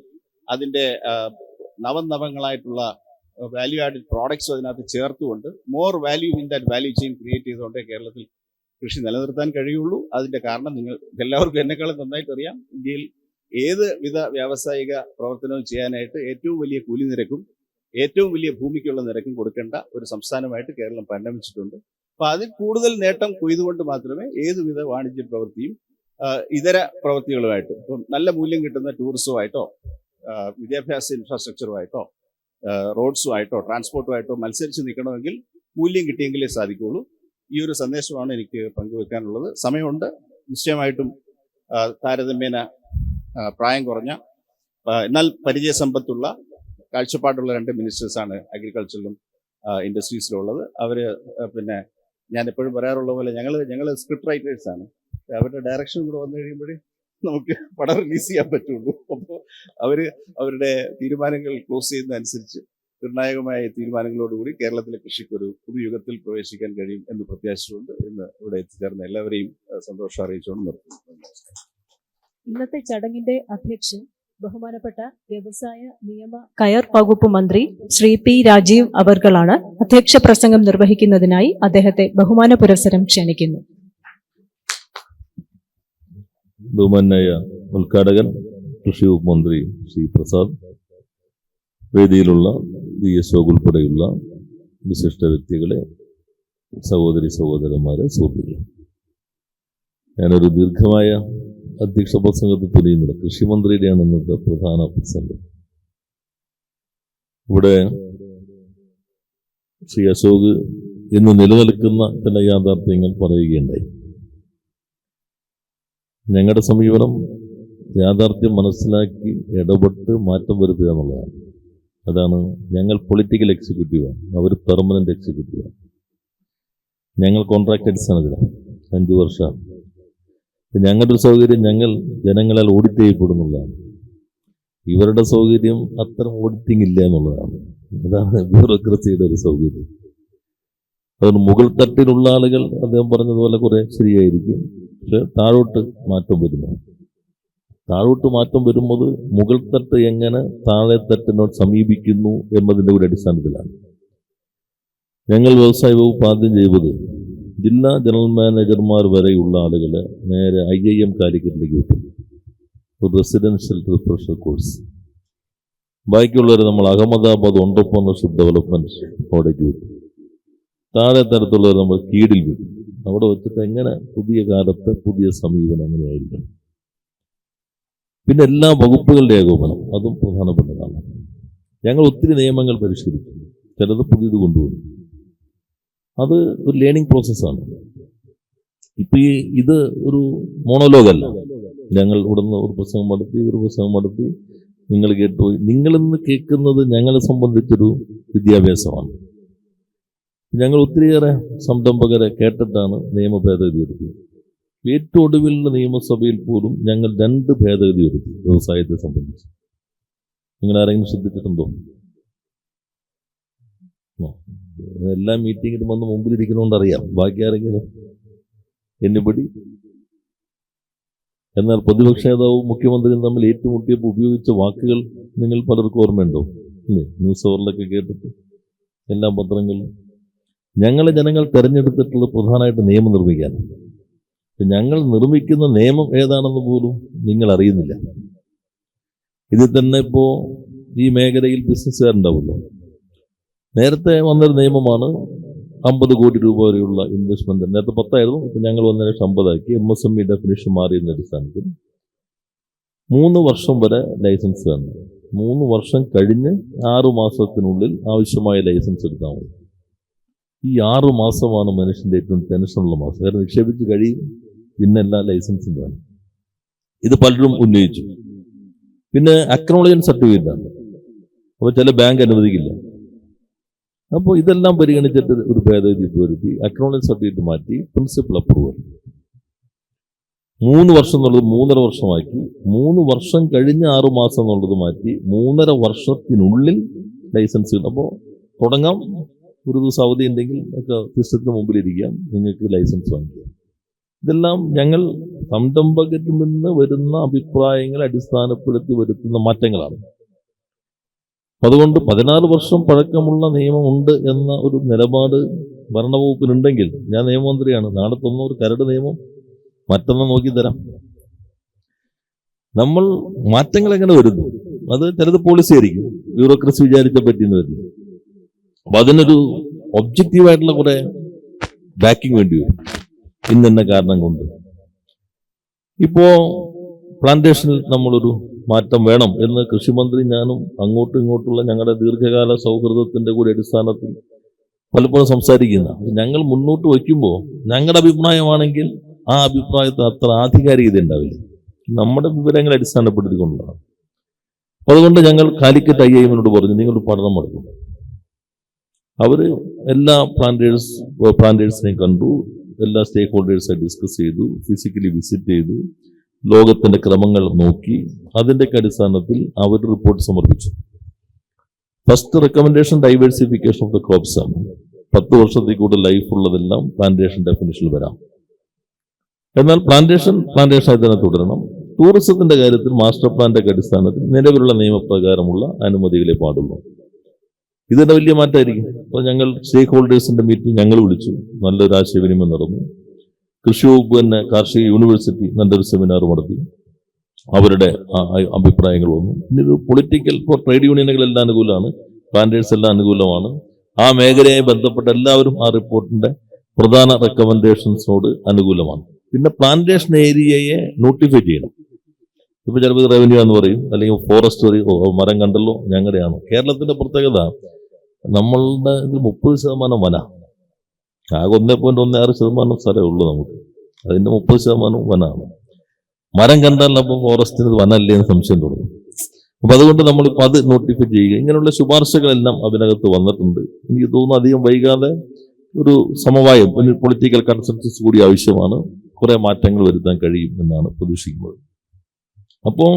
[SPEAKER 5] അതിന്റെ നവങ്ങളായിട്ടുള്ള വാല്യൂ ആഡഡ് പ്രോഡക്ട്സും അതിനകത്ത് ചേർത്തുകൊണ്ട് more value in that value chain create ചെയ്തുകൊണ്ടേ കേരളത്തിൽ കൃഷി നിലനിർത്താൻ കഴിയുള്ളൂ. അതിന്റെ കാരണം നിങ്ങൾക്ക് എല്ലാവർക്കും എന്നെക്കാളും നന്നായിട്ട് അറിയാം. ഇന്ത്യയിൽ ഏത് വിധ വ്യാവസായിക പ്രവർത്തനവും ചെയ്യാനായിട്ട് ഏറ്റവും വലിയ കൂലി നിരക്കും ഏറ്റവും വലിയ ഭൂമിക്കുള്ള നിരക്കും കൊടുക്കേണ്ട ഒരു സംസ്ഥാനമായിട്ട് കേരളം പരിണമിച്ചിട്ടുണ്ട്. അപ്പൊ അതിൽ കൂടുതൽ നേട്ടം കൊയ്തുകൊണ്ട് മാത്രമേ ഏതുവിധ വാണിജ്യ പ്രവൃത്തിയും ഇതര പ്രവൃത്തികളുമായിട്ട് ഇപ്പം നല്ല മൂല്യം കിട്ടുന്ന ടൂറിസവുമായിട്ടോ വിദ്യാഭ്യാസ ഇൻഫ്രാസ്ട്രക്ചറുമായിട്ടോ റോഡ്സുമായിട്ടോ ട്രാൻസ്പോർട്ടുമായിട്ടോ മത്സരിച്ച് നിൽക്കണമെങ്കിൽ മൂല്യം കിട്ടിയെങ്കിലേ സാധിക്കുള്ളൂ. ഈ ഒരു സന്ദേശമാണ് എനിക്ക് പങ്കുവെക്കാനുള്ളത്. സമയമുണ്ട്. നിശ്ചയമായിട്ടും താരതമ്യേന പ്രായം കുറഞ്ഞ എന്നാൽ പരിചയസമ്പത്തുള്ള കാഴ്ചപ്പാടുള്ള 2 മിനിസ്റ്റേഴ്സാണ് അഗ്രികൾച്ചറിലും ഇൻഡസ്ട്രീസിലും ഉള്ളത്. അവര് പിന്നെ ഞാൻ എപ്പോഴും പറയാറുള്ള പോലെ ഞങ്ങൾ സ്ക്രിപ്റ്റ് റൈറ്റേഴ്സാണ്. അവരുടെ ഡയറക്ഷൻ കൂടെ വന്നു കഴിയുമ്പോഴേ നമുക്ക് പടം റിലീസ് ചെയ്യാൻ പറ്റുള്ളൂ. അപ്പോൾ അവരുടെ തീരുമാനങ്ങൾ ക്ലോസ് ചെയ്യുന്നതനുസരിച്ച് നിർണായകമായ തീരുമാനങ്ങളോടുകൂടി കേരളത്തിലെ കൃഷിക്ക് ഒരു പുതുയുഗത്തിൽ പ്രവേശിക്കാൻ കഴിയും എന്ന് പ്രത്യാശിച്ചുകൊണ്ട് ഇന്ന് ഇവിടെ എത്തിച്ചേർന്ന എല്ലാവരെയും സന്തോഷം അറിയിച്ചുകൊണ്ട് നിർത്തുന്നു.
[SPEAKER 2] ഇന്നത്തെ ചടങ്ങിന്റെ അധ്യക്ഷൻ ബഹുമാനപ്പെട്ട വ്യവസായ നിയമ കയർ വകുപ്പ് മന്ത്രി ശ്രീ പി രാജീവ് അവർകളാണ്. അധ്യക്ഷ പ്രസംഗം നിർവഹിക്കുന്നതിനായി അദ്ദേഹത്തെ ബഹുമാന പുരസ്സരം ക്ഷണിക്കുന്നു.
[SPEAKER 6] ബഹുമാനായ ഉദ്ഘാടകൻ കൃഷി വകുപ്പ് മന്ത്രി ശ്രീ പ്രസാദ്, വേദിയിലുള്ള DSO ഉൾപ്പെടെയുള്ള വിശിഷ്ട വ്യക്തികളെ, സഹോദരന്മാരെ, സുഹൃത്തുക്കളെ, ഞാനൊരു ദീർഘമായ അധ്യക്ഷ പ്രസംഗത്തിൽ തെളിയുന്നില്ല. കൃഷിമന്ത്രിയുടെയാണ് ഇന്നത്തെ പ്രധാന പ്രസംഗം. ഇവിടെ ശ്രീ അശോക് ഇന്ന് നിലനിൽക്കുന്ന ചില യാഥാർത്ഥ്യങ്ങൾ പറയുകയുണ്ടായി. ഞങ്ങളുടെ സമീപനം യാഥാർത്ഥ്യം മനസ്സിലാക്കി ഇടപെട്ട് മാറ്റം വരുത്തുക എന്നുള്ളതാണ്. അതാണ് ഞങ്ങൾ പൊളിറ്റിക്കൽ എക്സിക്യൂട്ടീവാണ്, അവർ പെർമനന്റ് എക്സിക്യൂട്ടീവാണ്. ഞങ്ങൾ കോൺട്രാക്ട് അടിസ്ഥാനത്തിലാണ് 5 വർഷമാണ്. ഞങ്ങളുടെ സൗകര്യം ഞങ്ങൾ ജനങ്ങളാൽ ഓഡിറ്റ് ചെയ്യപ്പെടുന്നുള്ളതാണ്. ഇവരുടെ സൗകര്യം അത്തരം ഓഡിറ്റിംഗ് ഇല്ല എന്നുള്ളതാണ്. അതാണ് ബ്യൂറോക്രസിയുടെ ഒരു സൗകര്യം. അതുകൊണ്ട് മുകൾ തട്ടിലുള്ള ആളുകൾ അദ്ദേഹം പറഞ്ഞതുപോലെ കുറെ ശരിയായിരിക്കും, പക്ഷെ താഴോട്ട് മാറ്റം വരുന്നു. താഴോട്ട് മാറ്റം വരുന്നത് മുകൾ തട്ട് എങ്ങനെ താഴെ തട്ടിനോട് സമീപിക്കുന്നു എന്നതിൻ്റെ ഒരു അടിസ്ഥാനത്തിലാണ്. ഞങ്ങൾ വ്യവസായ വകുപ്പ് ആദ്യം ചെയ്തത് ജില്ലാ ജനറൽ മാനേജർമാർ വരെയുള്ള ആളുകളെ നേരെ IIM കാലിക്കറ്റിലേക്ക് വിട്ടു, ഒരു റെസിഡൻഷ്യൽ റിഫ്രഷർ കോഴ്സ്. ബാക്കിയുള്ളവരെ നമ്മൾ അഹമ്മദാബാദ് ഓൺട്രപ്രണർഷിപ്പ് ഡെവലപ്മെന്റ് അവിടേക്ക് വിട്ടു. താഴെ തരത്തുള്ളവർ നമ്മൾ കീഴിൽ വിട്ടു. അവിടെ വെച്ചിട്ട് എങ്ങനെ പുതിയ കാലത്ത് പുതിയ സമീപനം എങ്ങനെയായിരിക്കണം. പിന്നെ എല്ലാ വകുപ്പുകളുടെ ഏകോപനം, അതും പ്രധാനപ്പെട്ടതാണ്. ഞങ്ങൾ ഒത്തിരി നിയമങ്ങൾ പരിഷ്കരിച്ചു, ചിലത് പുതിയത് കൊണ്ടുവന്നു. അത് ഒരു ലേണിംഗ് പ്രോസസ്സാണ്. ഇപ്പൊ ഇത് ഒരു മോണോലോഗല്ല. ഞങ്ങൾ ഇവിടുന്ന് ഒരു പ്രസംഗം നടത്തി നിങ്ങൾ കേട്ടുപോയി. നിങ്ങളിന്ന് കേൾക്കുന്നത് ഞങ്ങളെ സംബന്ധിച്ചൊരു വിദ്യാഭ്യാസമാണ്. ഞങ്ങൾ ഒത്തിരിയേറെ സംരംഭകരെ കേട്ടിട്ടാണ് നിയമ ഭേദഗതി വരുത്തിയത്. ഏറ്റവും ഒടുവിലുള്ള നിയമസഭയിൽ പോലും ഞങ്ങൾ 2 ഭേദഗതി വരുത്തി വ്യവസായത്തെ സംബന്ധിച്ച്. നിങ്ങൾ ആരെങ്കിലും ശ്രദ്ധിച്ചിട്ടുണ്ടോ? എല്ലാ മീറ്റിങ്ങിലും വന്ന് മുമ്പിലിരിക്കണോണ്ട് അറിയാം. ബാക്കി ആരെങ്കിലും എനിബഡി? എന്നാൽ പ്രതിപക്ഷ നേതാവും മുഖ്യമന്ത്രിയും തമ്മിൽ ഏറ്റുമുട്ടിയപ്പോൾ ഉപയോഗിച്ച വാക്കുകൾ നിങ്ങൾ പലർക്കും ഓർമ്മയുണ്ടോ? ഇല്ലേ? ന്യൂസ് അവറിലൊക്കെ കേട്ടിട്ട് എല്ലാ പത്രങ്ങളിലും. ഞങ്ങളെ ജനങ്ങൾ തെരഞ്ഞെടുത്തിട്ടുള്ള പ്രധാനമായിട്ട് നിയമം നിർമ്മിക്കാൻ. ഞങ്ങൾ നിർമ്മിക്കുന്ന നിയമം ഏതാണെന്ന് പോലും നിങ്ങൾ അറിയുന്നില്ല. ഇതിൽ തന്നെ ഇപ്പോൾ ഈ മേഖലയിൽ ബിസിനസ്സുകാരുണ്ടാവുമല്ലോ. നേരത്തെ വന്നൊരു നിയമമാണ് 50 കോടി രൂപ വരെയുള്ള ഇൻവെസ്റ്റ്മെന്റ്. നേരത്തെ 10 ആയിരുന്നു, ഇപ്പം ഞങ്ങൾ വന്നതിന് 50 ആക്കി. MSME ഡെഫിനിഷൻ മാറിയതിന്റെ അടിസ്ഥാനത്തിൽ 3 വർഷം വരെ ലൈസൻസ് വേണം. 3 വർഷം കഴിഞ്ഞ് 6 മാസത്തിനുള്ളിൽ ആവശ്യമായ ലൈസൻസ് എടുത്താൽ മതി. ഈ 6 മാസമാണ് മനുഷ്യന്റെ ഏറ്റവും ടെൻഷനുള്ള മാസം. കാരണം നിക്ഷേപിച്ച് കഴിയും, പിന്നെ എല്ലാ ലൈസൻസും വേണം. ഇത് പലരും ഉന്നയിച്ചു. പിന്നെ അക്നോളജ്മെന്റ് സർട്ടിഫിക്കറ്റ് ആണ്. അപ്പോൾ ചില ബാങ്ക് അനുവദിക്കില്ല. അപ്പോൾ ഇതെല്ലാം പരിഗണിച്ചിട്ട് ഒരു ഭേദഗതി വരുത്തി അക്നോളജ്മെന്റ് സർട്ടിഫിക്കറ്റ് മാറ്റി പ്രിൻസിപ്പൽ അപ്രൂവൽ 3 വർഷം എന്നുള്ളത് 3.5 വർഷമാക്കി. 3 വർഷം കഴിഞ്ഞ് 6 മാസം എന്നുള്ളത് മാറ്റി 3.5 വർഷത്തിനുള്ളിൽ ലൈസൻസ്. അപ്പോൾ തുടങ്ങാം. ഒരു ദിവസം അവധി ഉണ്ടെങ്കിൽ ഒക്കെ സിസ്റ്റത്തിന് മുമ്പിലിരിക്കാം, നിങ്ങൾക്ക് ലൈസൻസ് വാങ്ങിക്കാം. ഇതെല്ലാം ഞങ്ങൾ സംരംഭകരിൽ നിന്ന് വരുന്ന അഭിപ്രായങ്ങളെ അടിസ്ഥാനപ്പെടുത്തി വരുത്തുന്ന മാറ്റങ്ങളാണ്. അതുകൊണ്ട് 16 വർഷം പഴക്കമുള്ള നിയമമുണ്ട് എന്ന ഒരു നിലപാട് ഭരണവകുപ്പിനുണ്ടെങ്കിൽ, ഞാൻ നിയമമന്ത്രിയാണ്, നാളെ തന്ന ഒരു കരട് നിയമം മറ്റൊന്ന് നോക്കി തരാം. നമ്മൾ മാറ്റങ്ങൾ എങ്ങനെ വരുന്നു? അത് ചിലത് പോളിസി ആയിരിക്കും, ബ്യൂറോക്രസി വിചാരിച്ച പറ്റിയെന്ന് വരില്ല. അപ്പൊ അതിനൊരു ഒബ്ജക്റ്റീവായിട്ടുള്ള കുറെ ബാക്കിംഗ് വേണ്ടി വരും. ഇന്ന കാരണം കൊണ്ട് ഇപ്പോ പ്ലാന്റേഷനിൽ നമ്മളൊരു മാറ്റം വേണം എന്ന് കൃഷിമന്ത്രി ഞാനും അങ്ങോട്ടും ഇങ്ങോട്ടുള്ള ഞങ്ങളുടെ ദീർഘകാല സൗഹൃദത്തിന്റെ കൂടി അടിസ്ഥാനത്തിൽ പലപ്പോഴും സംസാരിക്കുന്ന ഞങ്ങൾ മുന്നോട്ട് വയ്ക്കുമ്പോൾ ഞങ്ങളുടെ അഭിപ്രായമാണെങ്കിൽ ആ അഭിപ്രായത്തിൽ അത്ര ആധികാരികത ഉണ്ടാവില്ല. നമ്മുടെ വിവരങ്ങളെ അടിസ്ഥാനപ്പെടുത്തിക്കൊണ്ടാണ്. അപ്പൊ അതുകൊണ്ട് ഞങ്ങൾ കാലിക്കറ്റ് IIM പറഞ്ഞു, നിങ്ങളൊരു പഠനം നടത്തും. അവര് എല്ലാ പ്ലാന്റേഴ്സിനെയും കണ്ടു, എല്ലാ സ്റ്റേക്ക് ഹോൾഡേഴ്സായി ഡിസ്കസ് ചെയ്തു, ഫിസിക്കലി വിസിറ്റ് ചെയ്തു, ലോകത്തിന്റെ ക്രമങ്ങൾ നോക്കി, അതിൻ്റെയൊക്കെ അടിസ്ഥാനത്തിൽ അവർ റിപ്പോർട്ട് സമർപ്പിച്ചു. First recommendation diversification of the crops ആണ്. 10 വർഷത്തിൽ കൂടുതൽ ലൈഫ് ഉള്ളതെല്ലാം പ്ലാന്റേഷൻ ഡെഫിനിഷനിൽ വരാം. എന്നാൽ പ്ലാന്റേഷനായി തന്നെ തുടരണം. ടൂറിസത്തിന്റെ കാര്യത്തിൽ മാസ്റ്റർ പ്ലാന്റെ അടിസ്ഥാനത്തിൽ നിലവിലുള്ള നിയമപ്രകാരമുള്ള അനുമതികളെ പാടുള്ളൂ. ഇതിന്റെ വലിയ മാറ്റമായിരിക്കും. അപ്പോൾ ഞങ്ങൾ സ്റ്റേക്ക് ഹോൾഡേഴ്സിന്റെ മീറ്റിംഗ് ഞങ്ങൾ വിളിച്ചു, നല്ലൊരു ആശയവിനിമയം നടന്നു. കൃഷി വകുപ്പ് തന്നെ കാർഷിക യൂണിവേഴ്സിറ്റി നല്ലൊരു സെമിനാർ നടത്തി, അവരുടെ അഭിപ്രായങ്ങൾ വന്നു. ഇനി ഒരു പൊളിറ്റിക്കൽ, ഇപ്പോൾ ട്രേഡ് യൂണിയനുകളെല്ലാം അനുകൂലമാണ്, പ്ലാന്റേഴ്സ് എല്ലാം അനുകൂലമാണ്. ആ മേഖലയുമായി ബന്ധപ്പെട്ട എല്ലാവരും ആ റിപ്പോർട്ടിന്റെ പ്രധാന റെക്കമെൻഡേഷൻസിനോട് അനുകൂലമാണ്. പിന്നെ പ്ലാന്റേഷൻ ഏരിയയെ നോട്ടിഫൈ ചെയ്യണം. ഇപ്പൊ ചിലപ്പോൾ റവന്യൂ എന്ന് പറയും, അല്ലെങ്കിൽ ഫോറസ്റ്റ് പറയും, മരം കണ്ടല്ലോ ഞങ്ങളുടെയാണ്. കേരളത്തിന്റെ പ്രത്യേകത, നമ്മളുടെ ഇതിൽ 30% വന, ആകെ 1.16% സ്ഥലമേ ഉള്ളൂ നമുക്ക്. അതിന്റെ 30% വനാണ്. മരം കണ്ടാൽ അപ്പോൾ ഫോറസ്റ്റിന് വനല്ലേ എന്ന് സംശയം തുടങ്ങും. അപ്പൊ അതുകൊണ്ട് നമ്മളിപ്പോൾ അത് നോട്ടിഫൈ ചെയ്യുക. ഇങ്ങനെയുള്ള ശുപാർശകളെല്ലാം അതിനകത്ത് വന്നിട്ടുണ്ട്. എനിക്ക് തോന്നുന്നു അധികം വൈകാതെ ഒരു സമവായം, ഒരു പൊളിറ്റിക്കൽ കൺസെൻസസ് കൂടി ആവശ്യമാണ്. കുറെ മാറ്റങ്ങൾ വരുത്താൻ കഴിയും എന്നാണ് പ്രതീക്ഷിക്കുന്നത്. അപ്പോ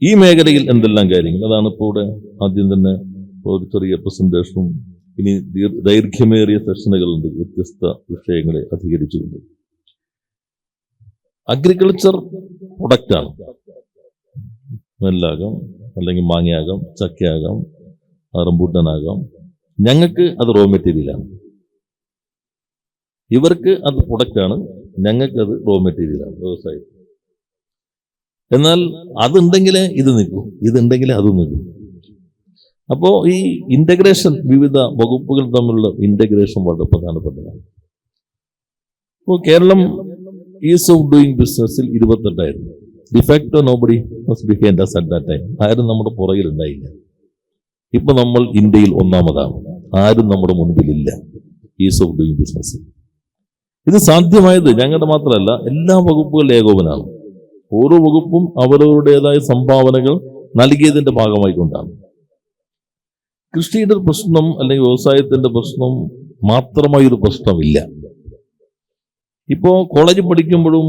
[SPEAKER 6] ഈ മേഖലയിൽ എന്തെല്ലാം കാര്യങ്ങൾ, അതാണ് ഇപ്പോൾ ഇവിടെ ആദ്യം തന്നെ ഒരു ചെറിയ പ്രസന്റേഷനും ഇനി ദൈർഘ്യമേറിയ സെഷനുകളുണ്ട് വ്യത്യസ്ത വിഷയങ്ങളെ അധികരിച്ചുകൊണ്ട്. അഗ്രികൾച്ചർ പ്രൊഡക്റ്റാണ്. നെല്ലാകാം, അല്ലെങ്കിൽ മാങ്ങയാകാം, ചക്കയാകാം, റംബൂട്ടാനാകാം. ഞങ്ങൾക്ക് അത് റോ മെറ്റീരിയലാണ്. ഇവർക്ക് അത് പ്രൊഡക്റ്റാണ്, ഞങ്ങൾക്ക് അത് റോ മെറ്റീരിയലാണ്, വ്യവസായം. എന്നാൽ അതുണ്ടെങ്കിലേ ഇത് നിൽക്കൂ, ഇതുണ്ടെങ്കിലേ അത് നിൽക്കൂ. അപ്പോ ഈ ഇന്റഗ്രേഷൻ, വിവിധ വകുപ്പുകൾ തമ്മിലുള്ള ഇന്റഗ്രേഷൻ വളരെ പ്രധാനപ്പെട്ടതാണ്. ഇപ്പോൾ കേരളം ഈസ് ഓഫ് ഡൂയിങ് ബിസിനസ്സിൽ 28ആയിരുന്നു. De facto nobody was behind us at that time. ആരും നമ്മുടെ പുറകിൽ ഉണ്ടായില്ല. ഇപ്പൊ നമ്മൾ ഇന്ത്യയിൽ 1ാമതാണ്. ആരും നമ്മുടെ മുൻപിലില്ല ഈസ് ഓഫ് ഡൂയിങ് ബിസിനസ്. ഇത് സാധ്യമായത് ഞങ്ങളുടെ മാത്രമല്ല, എല്ലാ വകുപ്പുകളുടെ ഏകോപനാണ്. ഓരോ വകുപ്പും അവരവരുടേതായ സംഭാവനകൾ നൽകിയതിന്റെ ഭാഗമായിക്കൊണ്ടാണ്. കൃഷിയുടെ പ്രശ്നം അല്ലെങ്കിൽ വ്യവസായത്തിന്റെ പ്രശ്നം മാത്രമായൊരു പ്രശ്നമില്ല. ഇപ്പോ കോളേജിൽ പഠിക്കുമ്പോഴും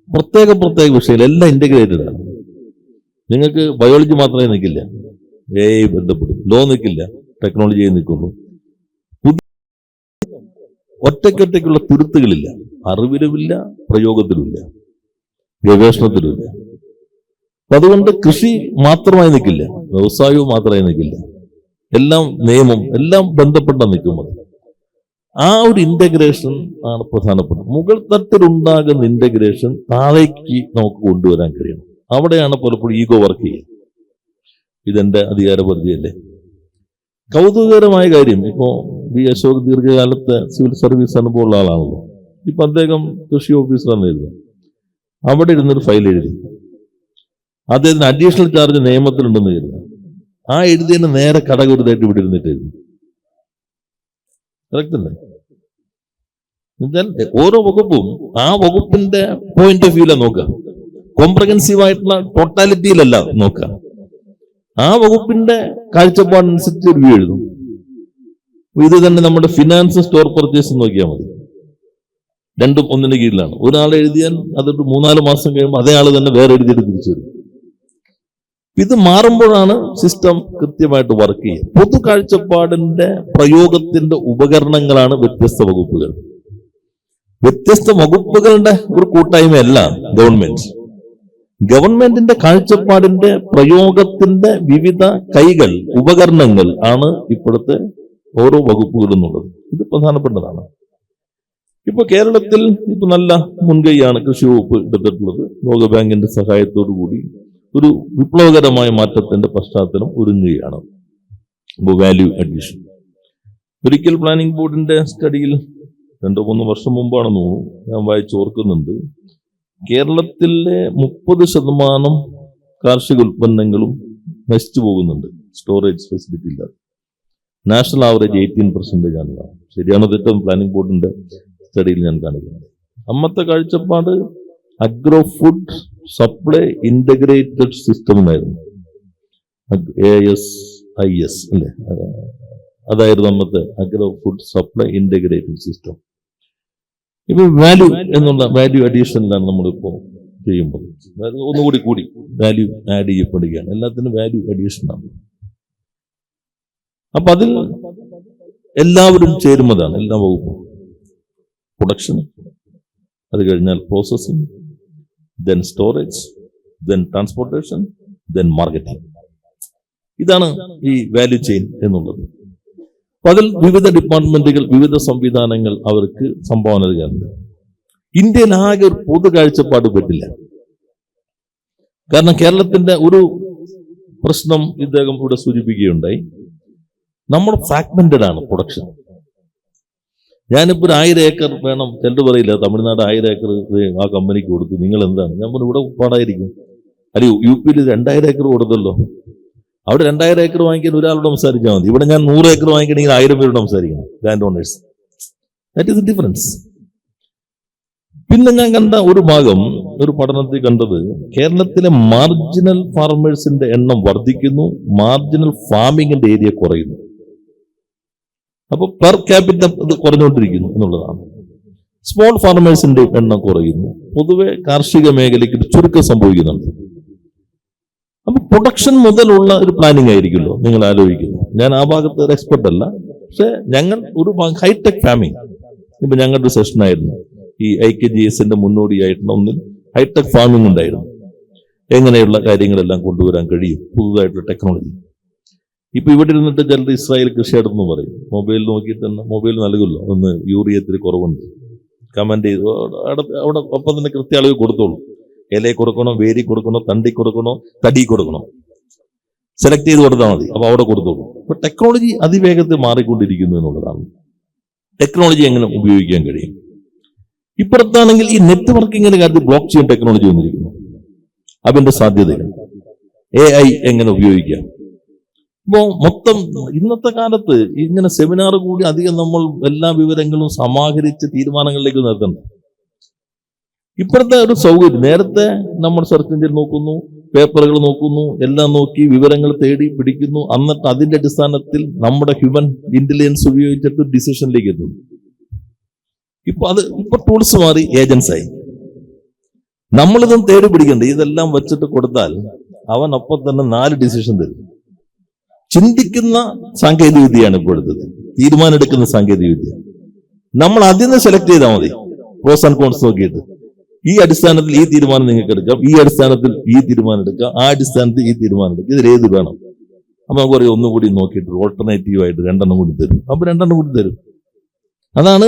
[SPEAKER 6] പ്രത്യേക വിഷയങ്ങൾ എല്ലാം ഇന്റഗ്രേറ്റഡ് ആണ്. നിങ്ങൾക്ക് ബയോളജി മാത്രമേ നിൽക്കില്ല, AI ബന്ധപ്പെടും, ലോ നിൽക്കില്ല, ടെക്നോളജിയെ നിൽക്കുന്നു. ഒറ്റയ്ക്കൊറ്റയ്ക്കുള്ള തുരുത്തുകളില്ല, അറിവിലുമില്ല, പ്രയോഗത്തിലുമില്ല, ഗവേഷണത്തിലുമില്ല. അപ്പൊ അതുകൊണ്ട് കൃഷി മാത്രമായി നിൽക്കില്ല, വ്യവസായവും മാത്രമായി നിൽക്കില്ല, എല്ലാം നിയമം എല്ലാം ബന്ധപ്പെട്ട നിൽക്കുന്നത്. ആ ഒരു ഇന്റഗ്രേഷൻ ആണ് പ്രധാനപ്പെട്ടത്. മുകൾ തട്ടിലുണ്ടാകുന്ന ഇന്റഗ്രേഷൻ താഴേക്ക് നമുക്ക് കൊണ്ടുവരാൻ കഴിയണം. അവിടെയാണ് പലപ്പോഴും ഈഗോ വർക്ക് ചെയ്യുക. ഇതെന്റെ അധികാരപരിധിയല്ലേ. കൗതുകകരമായ കാര്യം, ഇപ്പോ ബി അശോക് ദീർഘകാലത്തെ സിവിൽ സർവീസ് അനുഭവമുള്ള ആളാണല്ലോ. ഇപ്പൊ അദ്ദേഹം കൃഷി ഓഫീസറാണ് എഴുതുക. അവിടെ ഇരുന്നൊരു ഫയൽ എഴുതി, അദ്ദേഹത്തിന് അഡീഷണൽ ചാർജ് നിയമത്തിലുണ്ടെന്ന് കരുതുക. ആ എഴുതിയതിന് നേരെ കടകരുതായിട്ട് ഇവിടെ ഇരുന്നിട്ട് എഴുതി. കറക്റ്റ് അല്ലേ? ഓരോ വകുപ്പും ആ വകുപ്പിന്റെ പോയിന്റ് ഓഫ് വ്യൂല നോക്കുക, കോംപ്രഹെൻസീവ് ആയിട്ടുള്ള ടോട്ടാലിറ്റിയിലല്ല നോക്കുക. ആ വകുപ്പിന്റെ കാഴ്ചപ്പാടനുസരിച്ച് റിവ്യൂ എഴുതും. ഇത് തന്നെ നമ്മുടെ ഫിനാൻസ് സ്റ്റോർ പർച്ചേസ് നോക്കിയാൽ മതി. രണ്ടും ഒന്നിന് കീഴിലാണ്. ഒരാൾ എഴുതിയാൽ അതൊരു 3-4 മാസം കഴിയുമ്പോൾ അതേ ആൾ തന്നെ വേറെ എഴുതിയിട്ട് തിരിച്ചു വരും. ഇത് മാറുമ്പോഴാണ് സിസ്റ്റം കൃത്യമായിട്ട് വർക്ക് ചെയ്യുക. പൊതു കാഴ്ചപ്പാടിന്റെ പ്രയോഗത്തിന്റെ ഉപകരണങ്ങളാണ് വ്യത്യസ്ത വകുപ്പുകൾ. വ്യത്യസ്ത വകുപ്പുകളുടെ ഒരു കൂട്ടായ്മയല്ല ഗവൺമെന്റ്. ഗവൺമെന്റിന്റെ കാഴ്ചപ്പാടിന്റെ പ്രയോഗത്തിന്റെ വിവിധ കൈകൾ, ഉപകരണങ്ങൾ ആണ് ഇപ്പോഴത്തെ ഓരോ വകുപ്പുകളും എന്നുള്ളത്. ഇത് പ്രധാനപ്പെട്ടതാണ്. ഇപ്പൊ കേരളത്തിൽ ഇപ്പൊ നല്ല മുൻകൈയാണ് കൃഷി വകുപ്പ് എടുത്തിട്ടുള്ളത്. ലോകബാങ്കിന്റെ സഹായത്തോടു കൂടി ഒരു വിപ്ലവകരമായ മാറ്റത്തിന്റെ പശ്ചാത്തലം ഒരുങ്ങുകയാണ്. Value addition. ഒരിക്കൽ പ്ലാനിംഗ് ബോർഡിന്റെ സ്റ്റഡിയിൽ 2-3 വർഷം മുമ്പാണെന്ന് തോന്നുന്നു, ഞാൻ വായിച്ചോർക്കുന്നുണ്ട്, കേരളത്തിലെ 30% കാർഷിക ഉൽപ്പന്നങ്ങളും നശിച്ചു പോകുന്നുണ്ട് സ്റ്റോറേജ് ഫെസിലിറ്റി ഇല്ലാതെ. നാഷണൽ ആവറേജ് 18% ആണ്. ശരിയാണോ തെറ്റോ പ്ലാനിംഗ് ബോർഡിന്റെ സ്റ്റഡിയിൽ ഞാൻ കാണിക്കുന്നത്. അമ്മത്തെ കാഴ്ചപ്പാട് agro food supply integrated system എന്നായിരുന്നു, ASIS അല്ലെ, അതായിരുന്നു അന്നത്തെ agro food supply integrated system. ഇപ്പൊ വാല്യൂ എന്നുള്ള വാല്യൂ അഡീഷനിലാണ് നമ്മളിപ്പോ ചെയ്യുമ്പോൾ ഒന്നുകൂടി വാല്യൂ ആഡ് ചെയ്യപ്പെടുകയാണ്. എല്ലാത്തിനും വാല്യൂ അഡീഷൻ ആണ്. അപ്പൊ അതിൽ എല്ലാവരും ചേരുന്നതാണ്, എല്ലാ വകുപ്പും. പ്രൊഡക്ഷൻ, അത് കഴിഞ്ഞാൽ processing, then storage, then transportation, then marketing. ഇതാണ് ഈ വാല്യൂ ചെയിൻ എന്നുള്ളത്. അപ്പൊ അതിൽ വിവിധ ഡിപ്പാർട്ട്മെന്റുകൾ, വിവിധ സംവിധാനങ്ങൾ അവർക്ക് സംഭാവന നൽകാറുണ്ട്. ഇന്ത്യയിൽ ആകെ ഒരു പൊതു കാഴ്ചപ്പാട് പറ്റില്ല. കാരണം കേരളത്തിന്റെ ഒരു പ്രശ്നം ഇദ്ദേഹം ഇവിടെ സൂചിപ്പിക്കുകയുണ്ടായി, നമ്മൾ ഫ്രാഗ്മെന്റഡ് ആണ് പ്രൊഡക്ഷൻ. ഞാനിപ്പോ 1000 ഏക്കർ വേണം, ചിലർ പറയില്ല തമിഴ്നാട് 1000 ഏക്കർ ആ കമ്പനിക്ക് കൊടുത്തു, നിങ്ങൾ എന്താണ്? ഞാൻ പറഞ്ഞു ഇവിടെ പാടായിരിക്കും. അല്ലെ, UP 2000 ഏക്കർ കൊടുത്തല്ലോ, അവിടെ 2000 ഏക്കർ വാങ്ങിക്കാൻ ഒരാളോട് സംസാരിച്ചാൽ മതി. ഇവിടെ ഞാൻ 100 ഏക്കർ വാങ്ങിക്കണമെങ്കിൽ 1000 പേരോട് സംസാരിക്കണം, land owners. That is the difference. പിന്നെ ഞാൻ കണ്ട ഒരു ഭാഗം, ഒരു പഠനത്തിൽ കണ്ടത്, കേരളത്തിലെ മാർജിനൽ ഫാർമേഴ്സിന്റെ എണ്ണം വർദ്ധിക്കുന്നു, മാർജിനൽ ഫാമിങ്ങിന്റെ ഏരിയ കുറയുന്നു. അപ്പൊ പെർ ക്യാപിറ്റൽ ഇത് കുറഞ്ഞുകൊണ്ടിരിക്കുന്നു എന്നുള്ളതാണ്. സ്മോൾ ഫാർമേഴ്സിന്റെ എണ്ണം കുറയുന്നു. പൊതുവെ കാർഷിക മേഖലയ്ക്ക് ചുരുക്കം സംഭവിക്കുന്നുണ്ട്. അപ്പൊ പ്രൊഡക്ഷൻ മുതലുള്ള ഒരു പ്ലാനിങ് ആയിരിക്കുമല്ലോ നിങ്ങൾ ആലോചിക്കുന്നത്. ഞാൻ ആ ഭാഗത്ത് ഒരു എക്സ്പെർട്ട് അല്ല, പക്ഷെ ഞങ്ങൾ ഒരു ഹൈടെക് ഫാമിംഗ്, ഇപ്പൊ ഞങ്ങളുടെ ഒരു സെഷനായിരുന്നു ഈ IKGSന്റെ മുന്നോടിയായിട്ടുള്ള ഒന്നിൽ ഹൈടെക് ഫാമിംഗ് ഉണ്ടായിരുന്നു. എങ്ങനെയുള്ള കാര്യങ്ങളെല്ലാം കൊണ്ടുവരാൻ കഴിയും, പുതുതായിട്ടുള്ള ടെക്നോളജി. ഇപ്പൊ ഇവിടെ ഇരുന്നിട്ട് ചിലർ ഇസ്രായേൽ കൃഷി നടന്നു പറയും, മൊബൈൽ നോക്കിയിട്ട് തന്നെ മൊബൈൽ നൽകുമല്ലോ, ഒന്ന് യൂറിയ ഇത്തിരി കുറവുണ്ട്, കമന്റ് ചെയ്തു അവിടെ ഒപ്പം തന്നെ കൃത്യ അളവ് കൊടുത്തോളൂ. ഇല കൊടുക്കണോ, വേരി കൊടുക്കണോ, തണ്ടി കൊടുക്കണോ, തടി കൊടുക്കണോ, സെലക്ട് ചെയ്ത് കൊടുത്താൽ മതി. അപ്പൊ അവിടെ കൊടുത്തോളൂ. അപ്പൊ ടെക്നോളജി അതിവേഗത്തിൽ മാറിക്കൊണ്ടിരിക്കുന്നു എന്നുള്ളതാണ്. ടെക്നോളജി എങ്ങനെ ഉപയോഗിക്കാൻ കഴിയും? ഇപ്പുറത്താണെങ്കിൽ ഈ നെറ്റ്വർക്കിങ്ങിന്റെ കാര്യത്തിൽ ബ്ലോക്ക് ചെയിൻ ടെക്നോളജി വന്നിരിക്കുന്നു. അതിന്റെ സാധ്യതകൾ, AI എങ്ങനെ ഉപയോഗിക്കാം. ഇപ്പോ മൊത്തം ഇന്നത്തെ കാലത്ത് ഇങ്ങനെ സെമിനാർ കൂടി അധികം നമ്മൾ എല്ലാ വിവരങ്ങളും സമാഹരിച്ച് തീരുമാനങ്ങളിലേക്ക് നിർത്തണ്ട. ഇപ്പോഴത്തെ ഒരു സൗകര്യം, നേരത്തെ നമ്മൾ സെർച്ച് എഞ്ചിൻ നോക്കുന്നു, പേപ്പറുകൾ നോക്കുന്നു, എല്ലാം നോക്കി വിവരങ്ങൾ തേടി പിടിക്കുന്നു, എന്നിട്ട് അതിന്റെ അടിസ്ഥാനത്തിൽ നമ്മുടെ ഹ്യൂമൻ ഇന്റലിജൻസ് ഉപയോഗിച്ചിട്ട് ഡിസിഷനിലേക്ക് എത്തുന്നു. ഇപ്പൊ ടൂൾസ് മാറി, ഏജൻസ് ആയി. നമ്മളിതും തേടി പിടിക്കണ്ട, ഇതെല്ലാം വെച്ചിട്ട് കൊടുത്താൽ അവൻ അപ്പം തന്നെ 4 ഡിസിഷൻ തരും. ചിന്തിക്കുന്ന സാങ്കേതിക വിദ്യയാണ് ഇപ്പോഴത്തത്, തീരുമാനമെടുക്കുന്ന സാങ്കേതിക വിദ്യ. നമ്മൾ അതിൽ നിന്ന് സെലക്ട് ചെയ്താൽ മതി, പ്രോസ് ആൻഡ് കോൺസ് നോക്കിയിട്ട്. ഈ അടിസ്ഥാനത്തിൽ ഈ തീരുമാനം നിങ്ങൾക്ക് എടുക്കാം, ഈ അടിസ്ഥാനത്തിൽ ഈ തീരുമാനം എടുക്കാം, ആ അടിസ്ഥാനത്തിൽ ഈ തീരുമാനം എടുക്കാം, ഇതിലേത് വേണം. അപ്പൊ നമുക്ക് പറയും ഒന്നും കൂടി നോക്കിയിട്ട് ഓൾട്ടർനേറ്റീവായിട്ട് 2 കൂടി തരും. അപ്പൊ 2 കൂടി തരും. അതാണ്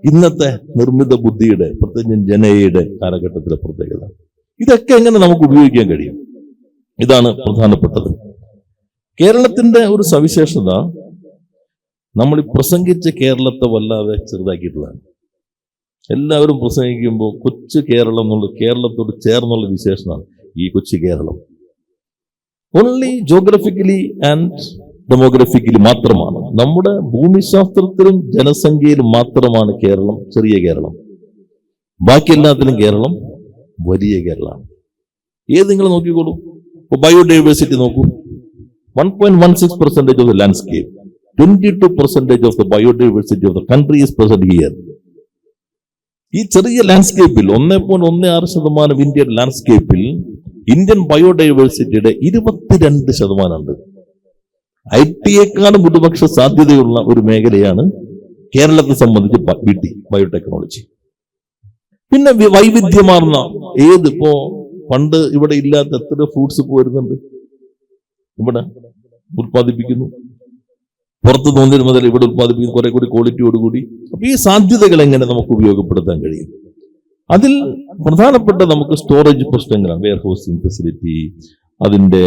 [SPEAKER 6] ഇന്നത്തെ നിർമ്മിത ബുദ്ധിയുടെ, പ്രത്യേകിച്ചും ജനയുടെ കാലഘട്ടത്തിലെ പ്രത്യേകത. ഇതൊക്കെ എങ്ങനെ നമുക്ക് ഉപയോഗിക്കാൻ കഴിയും? ഇതാണ് പ്രധാനപ്പെട്ടത്. കേരളത്തിന്റെ ഒരു സവിശേഷത, നമ്മൾ പ്രസംഗിച്ച കേരളത്തെ വല്ലാതെ ചെറുതാക്കിയിട്ടുള്ളതാണ്. എല്ലാവരും പ്രസംഗിക്കുമ്പോൾ കൊച്ചു കേരളം എന്നുള്ള, കേരളത്തോട് ചേർന്നുള്ള വിശേഷണമാണ് ഈ കൊച്ചു കേരളം. ഓൺലി ജോഗ്രഫിക്കലി ആൻഡ് ഡെമോഗ്രഫിക്കലി മാത്രമാണ്, നമ്മുടെ ഭൂമിശാസ്ത്രത്തിലും ജനസംഖ്യയിലും മാത്രമാണ് കേരളം ചെറിയ കേരളം. ബാക്കി എല്ലാത്തിലും കേരളം വലിയ കേരളമാണ്. ഏത് നിങ്ങൾ നോക്കിക്കോളൂ. ഇപ്പോൾ ബയോഡൈവേഴ്സിറ്റി നോക്കൂ. 1.16% of the landscape, 22% of the biodiversity of the country is present here. ഈ ചെറിയ ലാൻഡ്സ്കേപ്പിൽ 1.16% ഇന്ത്യൻ ലാൻഡ്സ്കേപ്പിൽ ഇന്ത്യൻ ബയോഡൈവേഴ്സിറ്റിയുടെ 22% ഉണ്ട്. IT-യേക്കാളും ഒരുപക്ഷ സാധ്യതയുള്ള ഒരു മേഖലയാണ് കേരളത്തെ സംബന്ധിച്ച് ബയോടെക്നോളജി. പിന്നെ വൈവിധ്യമാർന്ന ഇപ്പോ പണ്ട് ഇവിടെ ഇല്ലാത്ത എത്ര ഫ്രൂട്ട്സ് ഇപ്പോൾ വരുന്നുണ്ട്, ഇവിടെ ഉത്പാദിപ്പിക്കുന്നു. പുറത്ത് തോന്നിയത് മുതൽ ഇവിടെ ഉത്പാദിപ്പിക്കുന്നു, കുറെ കൂടി ക്വാളിറ്റിയോടുകൂടി. അപ്പൊ ഈ സാധ്യതകൾ എങ്ങനെ നമുക്ക് ഉപയോഗപ്പെടുത്താൻ കഴിയും? അതിൽ പ്രധാനപ്പെട്ട നമുക്ക് സ്റ്റോറേജ് പ്രശ്നങ്ങളാണ്, വെയർ ഹൗസിംഗ് ഫെസിലിറ്റി, അതിന്റെ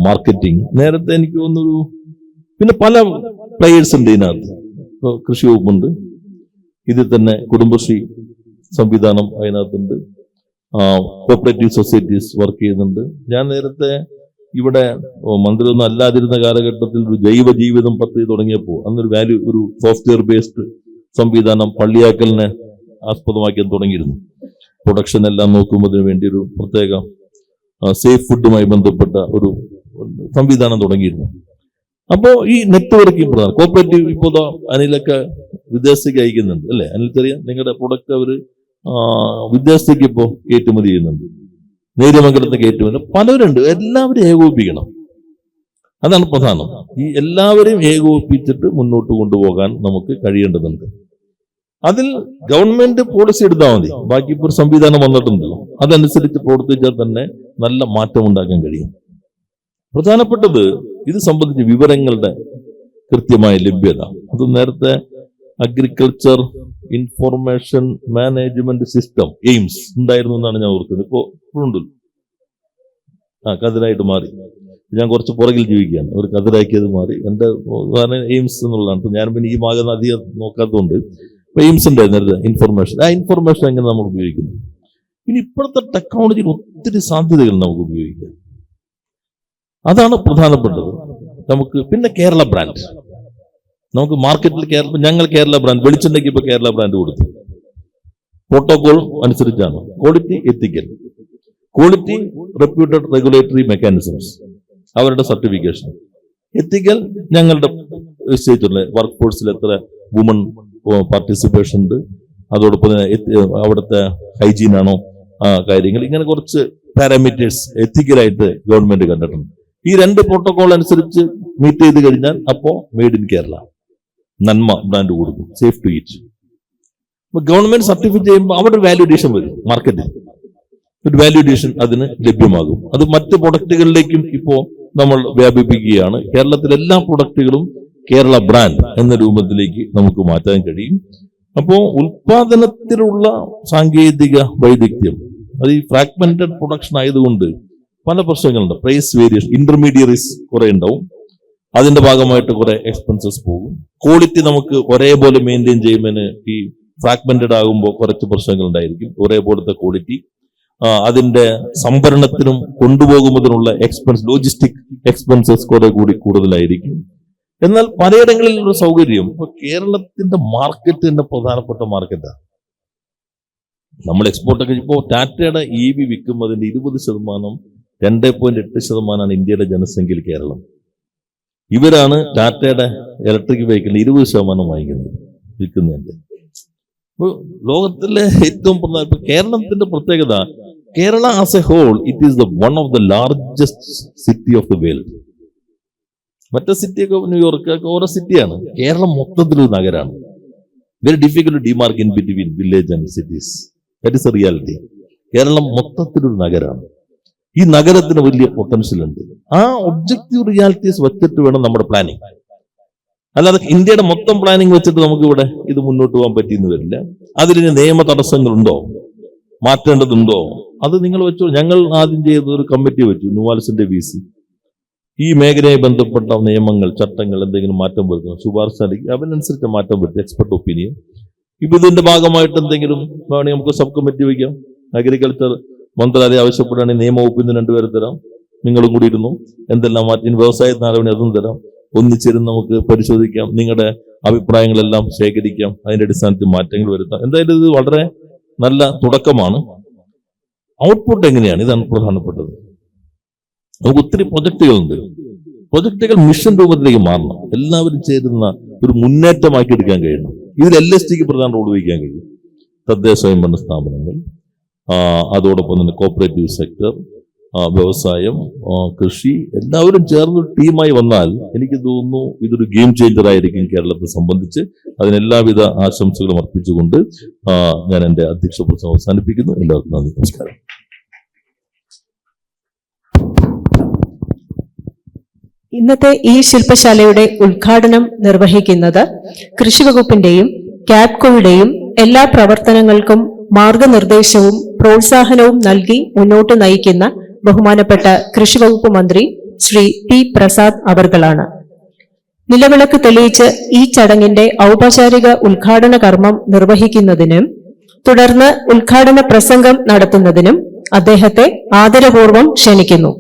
[SPEAKER 6] മാർക്കറ്റിംഗ്. നേരത്തെ എനിക്ക് തോന്നുന്നു പിന്നെ പല പ്ലേയേഴ്സ് ഉണ്ട് ഇതിനകത്ത്. കൃഷി വകുപ്പുണ്ട്, ഇതിൽ തന്നെ കുടുംബശ്രീ സംവിധാനം അതിനകത്തുണ്ട്, കോപ്പറേറ്റീവ് സൊസൈറ്റീസ് വർക്ക് ചെയ്യുന്നുണ്ട്. ഞാൻ നേരത്തെ ഇവിടെ മന്ത്രിയൊന്നും അല്ലാതിരുന്ന കാലഘട്ടത്തിൽ ഒരു ജൈവ ജീവിതം പദ്ധതി തുടങ്ങിയപ്പോൾ അന്നൊരു ഒരു സോഫ്റ്റ്വെയർ ബേസ്ഡ് സംവിധാനം പള്ളിയാക്കലിനെ ആസ്പദമാക്കിയാൻ തുടങ്ങിയിരുന്നു. പ്രൊഡക്ഷൻ എല്ലാം നോക്കുമ്പോൾ വേണ്ടി ഒരു പ്രത്യേക സേഫ് ഫുഡുമായി ബന്ധപ്പെട്ട ഒരു സംവിധാനം തുടങ്ങിയിരുന്നു. അപ്പോൾ ഈ നെറ്റ്വർക്കിംഗ് പ്രധാനം. കോപ്പറേറ്റീവ് ഇപ്പോൾ അനിലൊക്കെ വിദേശത്തേക്ക് അയക്കുന്നുണ്ട് അല്ലേ? അനിൽക്കറിയാം, നിങ്ങളുടെ പ്രൊഡക്റ്റ് അവർ വിദേശത്തേക്ക് ഇപ്പോൾ കയറ്റുമതി ചെയ്യുന്നുണ്ട്. നേര്യമംഗലത്തെ കയറ്റുമതി പലരുണ്ട്. എല്ലാവരും ഏകോപിപ്പിക്കണം, അതാണ് പ്രധാനം. ഈ എല്ലാവരെയും ഏകോപിപ്പിച്ചിട്ട് മുന്നോട്ട് കൊണ്ടുപോകാൻ നമുക്ക് കഴിയേണ്ടതുണ്ട്. അതിൽ ഗവൺമെന്റ് പോളിസി എടുത്താൽ മതി. ബാക്കി ഇപ്പോൾ ഒരു സംവിധാനം വന്നിട്ടുണ്ടല്ലോ, അതനുസരിച്ച് പ്രവർത്തിച്ചാൽ തന്നെ നല്ല മാറ്റം ഉണ്ടാക്കാൻ കഴിയും. പ്രധാനപ്പെട്ടത് ഇത് സംബന്ധിച്ച് വിവരങ്ങളുടെ കൃത്യമായ ലഭ്യത. അത് നേരത്തെ agriculture information management system AIMS ഉണ്ടായിരുന്നു എന്നാണ് ഞാൻ ഓർക്കുന്നത്. ഇപ്പോ ഉണ്ട്, കതിരായിട്ട് മാറി. ഞാൻ കുറച്ച് പുറകിൽ ജീവിക്കുകയാണ്, ഒരു കതിരാക്കിയത് മാറി. എൻ്റെ എയിംസ് എന്നുള്ളതാണ്. ഇപ്പൊ ഞാൻ പിന്നെ ഈ ഭാഗം അധികം നോക്കാത്തതുകൊണ്ട് എയിംസ് ഉണ്ടായിരുന്നു നേരത്തെ ഇൻഫർമേഷൻ. ആ ഇൻഫർമേഷൻ എങ്ങനെ നമ്മൾ ഉപയോഗിക്കുന്നു? ഇനി ഇപ്പോഴത്തെ ടെക്നോളജിയിൽ ഒത്തിരി സാധ്യതകൾ നമുക്ക് ഉപയോഗിക്കാം. അതാണ് പ്രധാനപ്പെട്ടത് നമുക്ക്. പിന്നെ കേരള ബ്രാൻഡ് നമുക്ക് മാർക്കറ്റിൽ ഞങ്ങൾ കേരള ബ്രാൻഡ്, വെളിച്ചെണ്ണയ്ക്ക് ഇപ്പൊ കേരള ബ്രാൻഡ് കൊടുത്തു. പ്രോട്ടോകോൾ അനുസരിച്ചാണ്. ക്വാളിറ്റി എത്തിക്കൽ, ക്വാളിറ്റി റെപ്യൂട്ടഡ് റെഗുലേറ്ററി മെക്കാനിസംസ്, അവരുടെ സർട്ടിഫിക്കേഷൻ. എത്തിക്കൽ ഞങ്ങളുടെ നിശ്ചയിച്ചിട്ടുള്ള വർക്ക് ഫോഴ്സിൽ എത്ര വുമൺ പാർട്ടിസിപ്പേഷൻ ഉണ്ട്, അതോടൊപ്പം അവിടുത്തെ ഹൈജീൻ ആണോ, കാര്യങ്ങൾ, ഇങ്ങനെ കുറച്ച് പാരാമീറ്റേഴ്സ് എത്തിക്കലായിട്ട് ഗവൺമെന്റ് കണ്ടിട്ടുണ്ട്. ഈ 2 പ്രോട്ടോകോൾ അനുസരിച്ച് മീറ്റ് ചെയ്ത് കഴിഞ്ഞാൽ അപ്പോ മെയ്ഡ് ഇൻ കേരള നന്മ ബ്രാൻഡ് കൊടുക്കും, സേഫ് ടു ഈറ്റ്. അപ്പൊ ഗവൺമെന്റ് സർട്ടിഫൈ ചെയ്യുമ്പോൾ അവിടെ ഒരു വാല്യൂഡേഷൻ വരും, മാർക്കറ്റിൽ ഒരു വാല്യൂഡേഷൻ അതിന് ലഭ്യമാകും. അത് മറ്റ് പ്രൊഡക്റ്റുകളിലേക്കും ഇപ്പോ നമ്മൾ വ്യാപിപ്പിക്കുകയാണ്. കേരളത്തിലെ എല്ലാ പ്രൊഡക്റ്റുകളും കേരള ബ്രാൻഡ് എന്ന രൂപത്തിലേക്ക് നമുക്ക് മാറ്റാൻ കഴിയും. അപ്പോ ഉൽപാദനത്തിലുള്ള സാങ്കേതിക വൈദഗ്ധ്യം, അത് ഈ ഫ്രാഗ്മെന്റഡ് പ്രൊഡക്ഷൻ ആയതുകൊണ്ട് പല പ്രശ്നങ്ങളുണ്ട്. പ്രൈസ് വേരിയേഷൻ, ഇന്റർമീഡിയറീസ് കുറെ ഉണ്ടാവും, അതിന്റെ ഭാഗമായിട്ട് കുറെ എക്സ്പെൻസസ് പോകും. ക്വാളിറ്റി നമുക്ക് ഒരേപോലെ മെയിൻറ്റെയിൻ ചെയ്യുന്നതിന് ഈ ഫ്രാഗ്മെന്റഡ് ആകുമ്പോൾ കുറച്ച് പ്രശ്നങ്ങൾ ഉണ്ടായിരിക്കും. ഒരേപോലത്തെ ക്വാളിറ്റി, അതിന്റെ സംഭരണത്തിനും കൊണ്ടുപോകുന്നതിനുള്ള എക്സ്പെൻസ്, ലോജിസ്റ്റിക് എക്സ്പെൻസസ് കുറെ കൂടി കൂടുതലായിരിക്കും. എന്നാൽ പലയിടങ്ങളിലുള്ള സൗകര്യം, ഇപ്പൊ കേരളത്തിന്റെ മാർക്കറ്റിന്റെ പ്രധാനപ്പെട്ട മാർക്കറ്റാണ്. നമ്മൾ എക്സ്പോർട്ടൊക്കെ ഇപ്പോൾ ടാറ്റയുടെ EV വിൽക്കുന്നതിന്റെ 20%, 2.8% ഇന്ത്യയുടെ ജനസംഖ്യയിൽ കേരളം. ഇവരാണ് ടാറ്റയുടെ ഇലക്ട്രിക് വെഹിക്കിളിന് 20% വാങ്ങിക്കുന്നത്, വിൽക്കുന്നതിന്റെ. ഇപ്പോൾ ലോകത്തിലെ ഏറ്റവും പ്രധാന കേരളത്തിന്റെ പ്രത്യേകത, Kerala as a whole it is one of the largest city of the world. മറ്റേ സിറ്റിയൊക്കെ ന്യൂയോർക്ക് ഒക്കെ ഓരോ സിറ്റിയാണ്. കേരളം മൊത്തത്തിലൊരു നഗരമാണ്. Very difficult to demark in between village and cities. That is a reality. കേരളം മൊത്തത്തിലൊരു നഗരമാണ്. ഈ നഗരത്തിന് വലിയ പൊട്ടൻഷ്യൽ ഉണ്ട്. ആ ഒബ്ജക്റ്റീവ് റിയാലിറ്റീസ് വെച്ചിട്ട് വേണം നമ്മുടെ പ്ലാനിങ്. അല്ലാതെ ഇന്ത്യയുടെ മൊത്തം പ്ലാനിങ് വെച്ചിട്ട് നമുക്ക് ഇവിടെ ഇത് മുന്നോട്ട് പോകാൻ പറ്റിയെന്ന് വരില്ല. അതിന് നിയമ തടസ്സങ്ങളുണ്ടോ, മാറ്റേണ്ടതുണ്ടോ, അത് നിങ്ങൾ വെച്ചോ. ഞങ്ങൾ ആദ്യം ചെയ്ത ഒരു കമ്മിറ്റി വെച്ചു, ന്യൂവാൽസിന്റെ VC. ഈ മേഖലയെ ബന്ധപ്പെട്ട നിയമങ്ങൾ, ചട്ടങ്ങൾ എന്തെങ്കിലും മാറ്റം വരുത്തണം, ശുപാർശ അതിനനുസരിച്ച് മാറ്റം വരുത്തും, എക്സ്പെർട്ട് ഒപ്പീനിയൻ. ഇപ്പൊ ഇതിന്റെ ഭാഗമായിട്ട് എന്തെങ്കിലും വേണമെങ്കിൽ നമുക്ക് സബ് കമ്മിറ്റി വയ്ക്കാം. അഗ്രികൾച്ചർ മന്ത്രാലയം ആവശ്യപ്പെടുകയാണെങ്കിൽ നിയമവകുപ്പിൽ നിന്ന് 2 പേരെ തരാം, നിങ്ങളും കൂടി ഇരുന്നു. എന്തെല്ലാം മാറ്റി വ്യവസായത്തിനാണെങ്കിൽ അതും തരാം. ഒന്നിച്ചിരുന്ന് നമുക്ക് പരിശോധിക്കാം, നിങ്ങളുടെ അഭിപ്രായങ്ങളെല്ലാം ശേഖരിക്കാം, അതിന്റെ അടിസ്ഥാനത്തിൽ മാറ്റങ്ങൾ വരുത്താം. എന്തായാലും ഇത് വളരെ നല്ല തുടക്കമാണ്. ഔട്ട്പുട്ട് എങ്ങനെയാണ്? ഇതാണ് പ്രധാനപ്പെട്ടത്. നമുക്ക് ഒത്തിരി പ്രൊജക്ടുകളുണ്ട്. പ്രൊജക്ടുകൾ മിഷൻ രൂപത്തിലേക്ക് മാറണം. എല്ലാവരും ചേരുന്ന ഒരു മുന്നേറ്റമാക്കി എടുക്കാൻ കഴിയണം. ഇതിൽ LSTക്ക് പ്രധാന റോൾ വഹിക്കാൻ കഴിയും. തദ്ദേശ സ്വയംഭരണ സ്ഥാപനങ്ങൾ, അതോടൊപ്പം തന്നെ കോപ്പറേറ്റീവ് സെക്ടർ, വ്യവസായം, കൃഷി, എല്ലാവരും ചേർന്ന് ടീമായി വന്നാൽ എനിക്ക് തോന്നുന്നു ഇതൊരു ഗെയിം ചേഞ്ചർ ആയിരിക്കും കേരളത്തെ സംബന്ധിച്ച്. അതിനെല്ലാവിധ ആശംസകളും അർപ്പിച്ചുകൊണ്ട് ഞാൻ എൻ്റെ അധ്യക്ഷ പ്രസംഗം അവസാനിപ്പിക്കുന്നു. എല്ലാവർക്കും നന്ദി, നമസ്കാരം.
[SPEAKER 2] ഇന്നത്തെ ഈ ശില്പശാലയുടെ ഉദ്ഘാടനം നിർവഹിക്കുന്നത് കൃഷിവകുപ്പിന്റെയും ക്യാപ്കോയുടെയും എല്ലാ പ്രവർത്തനങ്ങൾക്കും മാർഗനിർദ്ദേശവും പ്രോത്സാഹനവും നൽകി മുന്നോട്ട് നയിക്കുന്ന ബഹുമാനപ്പെട്ട കൃഷിവകുപ്പ് മന്ത്രി ശ്രീ P. പ്രസാദ് അവർകളാണ്. നിലവിളക്ക് തെളിയിച്ച് ഈ ചടങ്ങിന്റെ ഔപചാരിക ഉദ്ഘാടന കർമ്മം നിർവഹിക്കുന്നതിനും തുടർന്ന് ഉദ്ഘാടന പ്രസംഗം നടത്തുന്നതിനും അദ്ദേഹത്തെ ആദരപൂർവ്വം ക്ഷണിക്കുന്നു.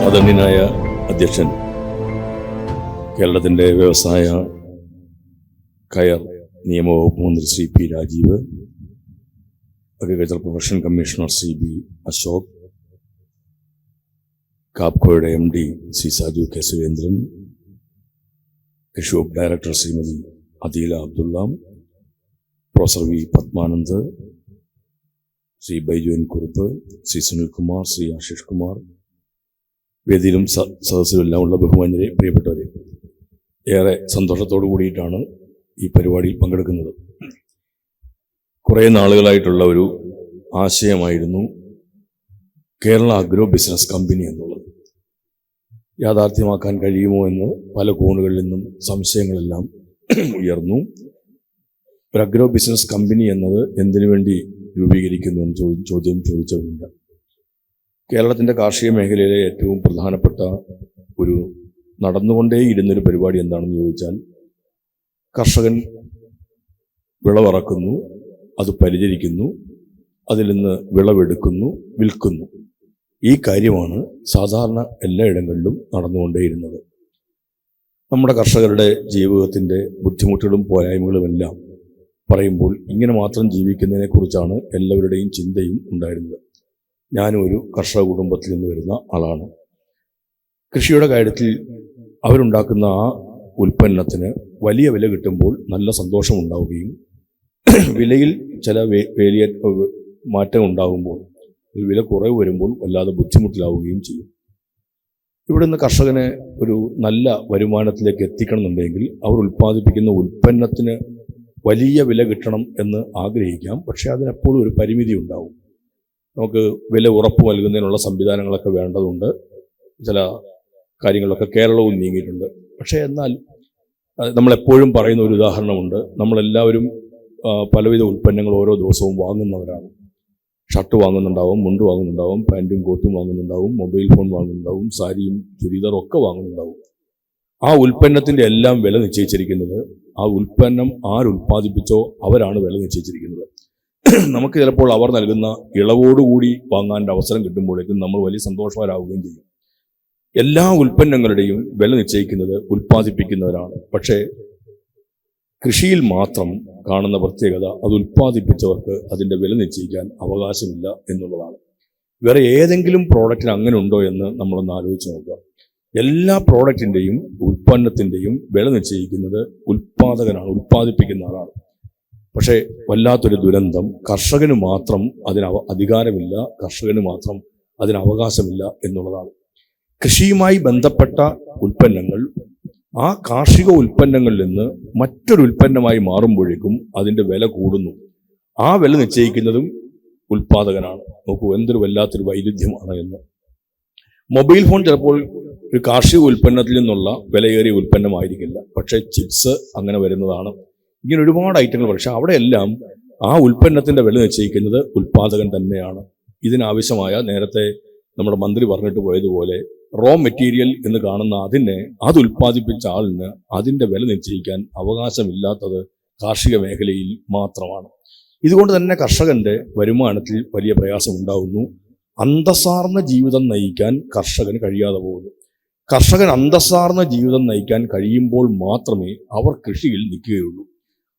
[SPEAKER 6] ആദരണീയനായ അധ്യക്ഷൻ, കേരളത്തിൻ്റെ വ്യവസായ കയർ നിയമവകുപ്പ് മന്ത്രി Shri P. Rajeev, agriculture profession commissioner Shri B. Ashok, കാപ്കോയുടെ MD ശ്രീ സാജു K. സുരേന്ദ്രൻ, കൃഷി വകുപ്പ് director Shrimati Adeela Abdullah, professor V. Padmanand, Shri Baiju N. Kurup, Shri Sunilkumar, Shri Ashish Kumar, വേദിയിലും സദസ്സിലുമെല്ലാം ഉള്ള ബഹുമാന്യരെ, പ്രിയപ്പെട്ടവരെ, ഏറെ സന്തോഷത്തോടു കൂടിയിട്ടാണ് ഈ പരിപാടിയിൽ പങ്കെടുക്കുന്നത്. കുറേ നാളുകളായിട്ടുള്ള ഒരു ആശയമായിരുന്നു കേരള അഗ്രോ ബിസിനസ് കമ്പനി എന്നുള്ളത്. യാഥാർത്ഥ്യമാക്കാൻ കഴിയുമോ എന്ന് പല കോണുകളിൽ നിന്നും സംശയങ്ങളെല്ലാം ഉയർന്നു. ഒരു അഗ്രോ ബിസിനസ് കമ്പനി എന്നത് എന്തിനു വേണ്ടി രൂപീകരിക്കുന്നു എന്ന് ചോദ്യം ചോദിച്ചവരുണ്ട്. കേരളത്തിൻ്റെ കാർഷിക മേഖലയിലെ ഏറ്റവും പ്രധാനപ്പെട്ട ഒരു നടന്നുകൊണ്ടേയിരുന്നൊരു പരിപാടി എന്താണെന്ന് ചോദിച്ചാൽ, കർഷകൻ വിളവിറക്കുന്നു, അത് പരിചരിക്കുന്നു,
[SPEAKER 7] അതിൽ നിന്ന് വിളവെടുക്കുന്നു, വിൽക്കുന്നു. ഈ കാര്യമാണ് സാധാരണ എല്ലായിടങ്ങളിലും നടന്നുകൊണ്ടേയിരുന്നത്. നമ്മുടെ കർഷകരുടെ ജീവിതത്തിൻ്റെ ബുദ്ധിമുട്ടുകളും പോരായ്മകളുമെല്ലാം പറയുമ്പോൾ ഇങ്ങനെ മാത്രം ജീവിക്കുന്നതിനെക്കുറിച്ചാണ് എല്ലാവരുടെയും ചിന്തയും ഉണ്ടായിരുന്നത്. ഞാനും ഒരു കർഷക കുടുംബത്തിൽ നിന്ന് വരുന്ന ആളാണ്. കൃഷിയുടെ കാര്യത്തിൽ അവരുണ്ടാക്കുന്ന ആ ഉൽപ്പന്നത്തിന് വലിയ വില കിട്ടുമ്പോൾ നല്ല സന്തോഷമുണ്ടാവുകയും വിലയിൽ ചില വലിയ മാറ്റം ഉണ്ടാകുമ്പോൾ വില കുറവ് വരുമ്പോൾ വല്ലാതെ ബുദ്ധിമുട്ടിലാവുകയും ചെയ്യും. ഇവിടുന്ന് കർഷകനെ ഒരു നല്ല വരുമാനത്തിലേക്ക് എത്തിക്കണമെന്നുണ്ടെങ്കിൽ അവർ ഉൽപ്പാദിപ്പിക്കുന്ന ഉൽപ്പന്നത്തിന് വലിയ വില കിട്ടണം എന്ന് ആഗ്രഹിക്കാം. പക്ഷേ അതിനെപ്പോഴും ഒരു പരിമിതി ഉണ്ടാവും. നമുക്ക് വില ഉറപ്പ് നൽകുന്നതിനുള്ള സംവിധാനങ്ങളൊക്കെ വേണ്ടതുണ്ട്. ചില കാര്യങ്ങളൊക്കെ കേരളവും നീങ്ങിയിട്ടുണ്ട്. പക്ഷേ എന്നാൽ നമ്മളെപ്പോഴും പറയുന്ന ഒരു ഉദാഹരണമുണ്ട്. നമ്മളെല്ലാവരും പലവിധ ഉൽപ്പന്നങ്ങൾ ഓരോ ദിവസവും വാങ്ങുന്നവരാണ്. ഷർട്ട് വാങ്ങുന്നുണ്ടാവും, മുണ്ട് വാങ്ങുന്നുണ്ടാവും, പാൻറ്റും കോട്ടും വാങ്ങുന്നുണ്ടാവും, മൊബൈൽ ഫോൺ വാങ്ങുന്നുണ്ടാവും, സാരിയും ചുരിദാറും ഒക്കെ വാങ്ങുന്നുണ്ടാവും. ആ ഉൽപ്പന്നത്തിൻ്റെ എല്ലാം വില നിശ്ചയിച്ചിരിക്കുന്നത് ആ ഉൽപ്പന്നം ആരുൽപ്പാദിപ്പിച്ചോ അവരാണ് വില നിശ്ചയിച്ചിരിക്കുന്നത്. നമുക്ക് ചിലപ്പോൾ അവർ നൽകുന്ന ഇളവോടുകൂടി വാങ്ങാൻ അവസരം കിട്ടുമ്പോഴേക്കും നമ്മൾ വലിയ സന്തോഷവാനാവുകയും ചെയ്യും. എല്ലാ ഉൽപ്പന്നങ്ങളുടെയും വില നിശ്ചയിക്കുന്നത് ഉൽപ്പാദിപ്പിക്കുന്നവരാണ്. പക്ഷേ കൃഷിയിൽ മാത്രം കാണുന്ന പ്രത്യേകത അത് ഉൽപ്പാദിപ്പിച്ചവർക്ക് അതിൻ്റെ വില നിശ്ചയിക്കാൻ അവകാശമില്ല എന്നുള്ളതാണ്. വേറെ ഏതെങ്കിലും പ്രോഡക്റ്റിന് അങ്ങനെ ഉണ്ടോ എന്ന് നമ്മളൊന്ന് ആലോചിച്ച് നോക്കുക. എല്ലാ പ്രോഡക്റ്റിൻ്റെയും ഉൽപ്പന്നത്തിൻ്റെയും വില നിശ്ചയിക്കുന്നത് ഉൽപ്പാദകനാണ്, ഉൽപ്പാദിപ്പിക്കുന്ന ആളാണ്. പക്ഷേ വല്ലാത്തൊരു ദുരന്തം, കർഷകന് മാത്രം അതിന് അധികാരമില്ല, കർഷകന് മാത്രം അതിന് അവകാശമില്ല എന്നുള്ളതാണ്. കൃഷിയുമായി ബന്ധപ്പെട്ട ഉൽപ്പന്നങ്ങൾ ആ കാർഷിക ഉൽപ്പന്നങ്ങളിൽ നിന്ന് മറ്റൊരു ഉൽപ്പന്നമായി മാറുമ്പോഴേക്കും അതിൻ്റെ വില കൂടുന്നു. ആ വില നിശ്ചയിക്കുന്നതും ഉൽപ്പാദകനാണ്. നോക്കൂ, എന്തൊരു വല്ലാത്തൊരു വൈരുദ്ധ്യമാണ് എന്ന്. മൊബൈൽ ഫോൺ ചിലപ്പോൾ ഒരു കാർഷിക ഉൽപ്പന്നത്തിൽ നിന്നുള്ള വിലയേറിയ ഉൽപ്പന്നമായിരിക്കില്ല, പക്ഷേ ചിപ്സ് അങ്ങനെ വരുന്നതാണ്. ഇങ്ങനെ ഒരുപാട് ഐറ്റങ്ങൾ. പക്ഷെ അവിടെയെല്ലാം ആ ഉൽപ്പന്നത്തിൻ്റെ വില നിശ്ചയിക്കുന്നത് ഉൽപ്പാദകൻ തന്നെയാണ്. ഇതിനാവശ്യമായ, നേരത്തെ നമ്മുടെ മന്ത്രി പറഞ്ഞിട്ട് പോയതുപോലെ, റോ മെറ്റീരിയൽ എന്ന് കാണുന്ന അതിനെ അത് ഉൽപ്പാദിപ്പിച്ച ആളിന് അതിൻ്റെ വില നിശ്ചയിക്കാൻ അവകാശമില്ലാത്തത് കാർഷിക മേഖലയിൽ മാത്രമാണ്. ഇതുകൊണ്ട് തന്നെ കർഷകന്റെ വരുമാനത്തിൽ വലിയ പ്രയാസം ഉണ്ടാകുന്നു. അന്തസ്സാർന്ന ജീവിതം നയിക്കാൻ കർഷകന് കഴിയാതെ പോകുന്നു. കർഷകൻ അന്തസ്സാർന്ന ജീവിതം നയിക്കാൻ കഴിയുമ്പോൾ മാത്രമേ അവർ കൃഷിയിൽ നിൽക്കുകയുള്ളൂ.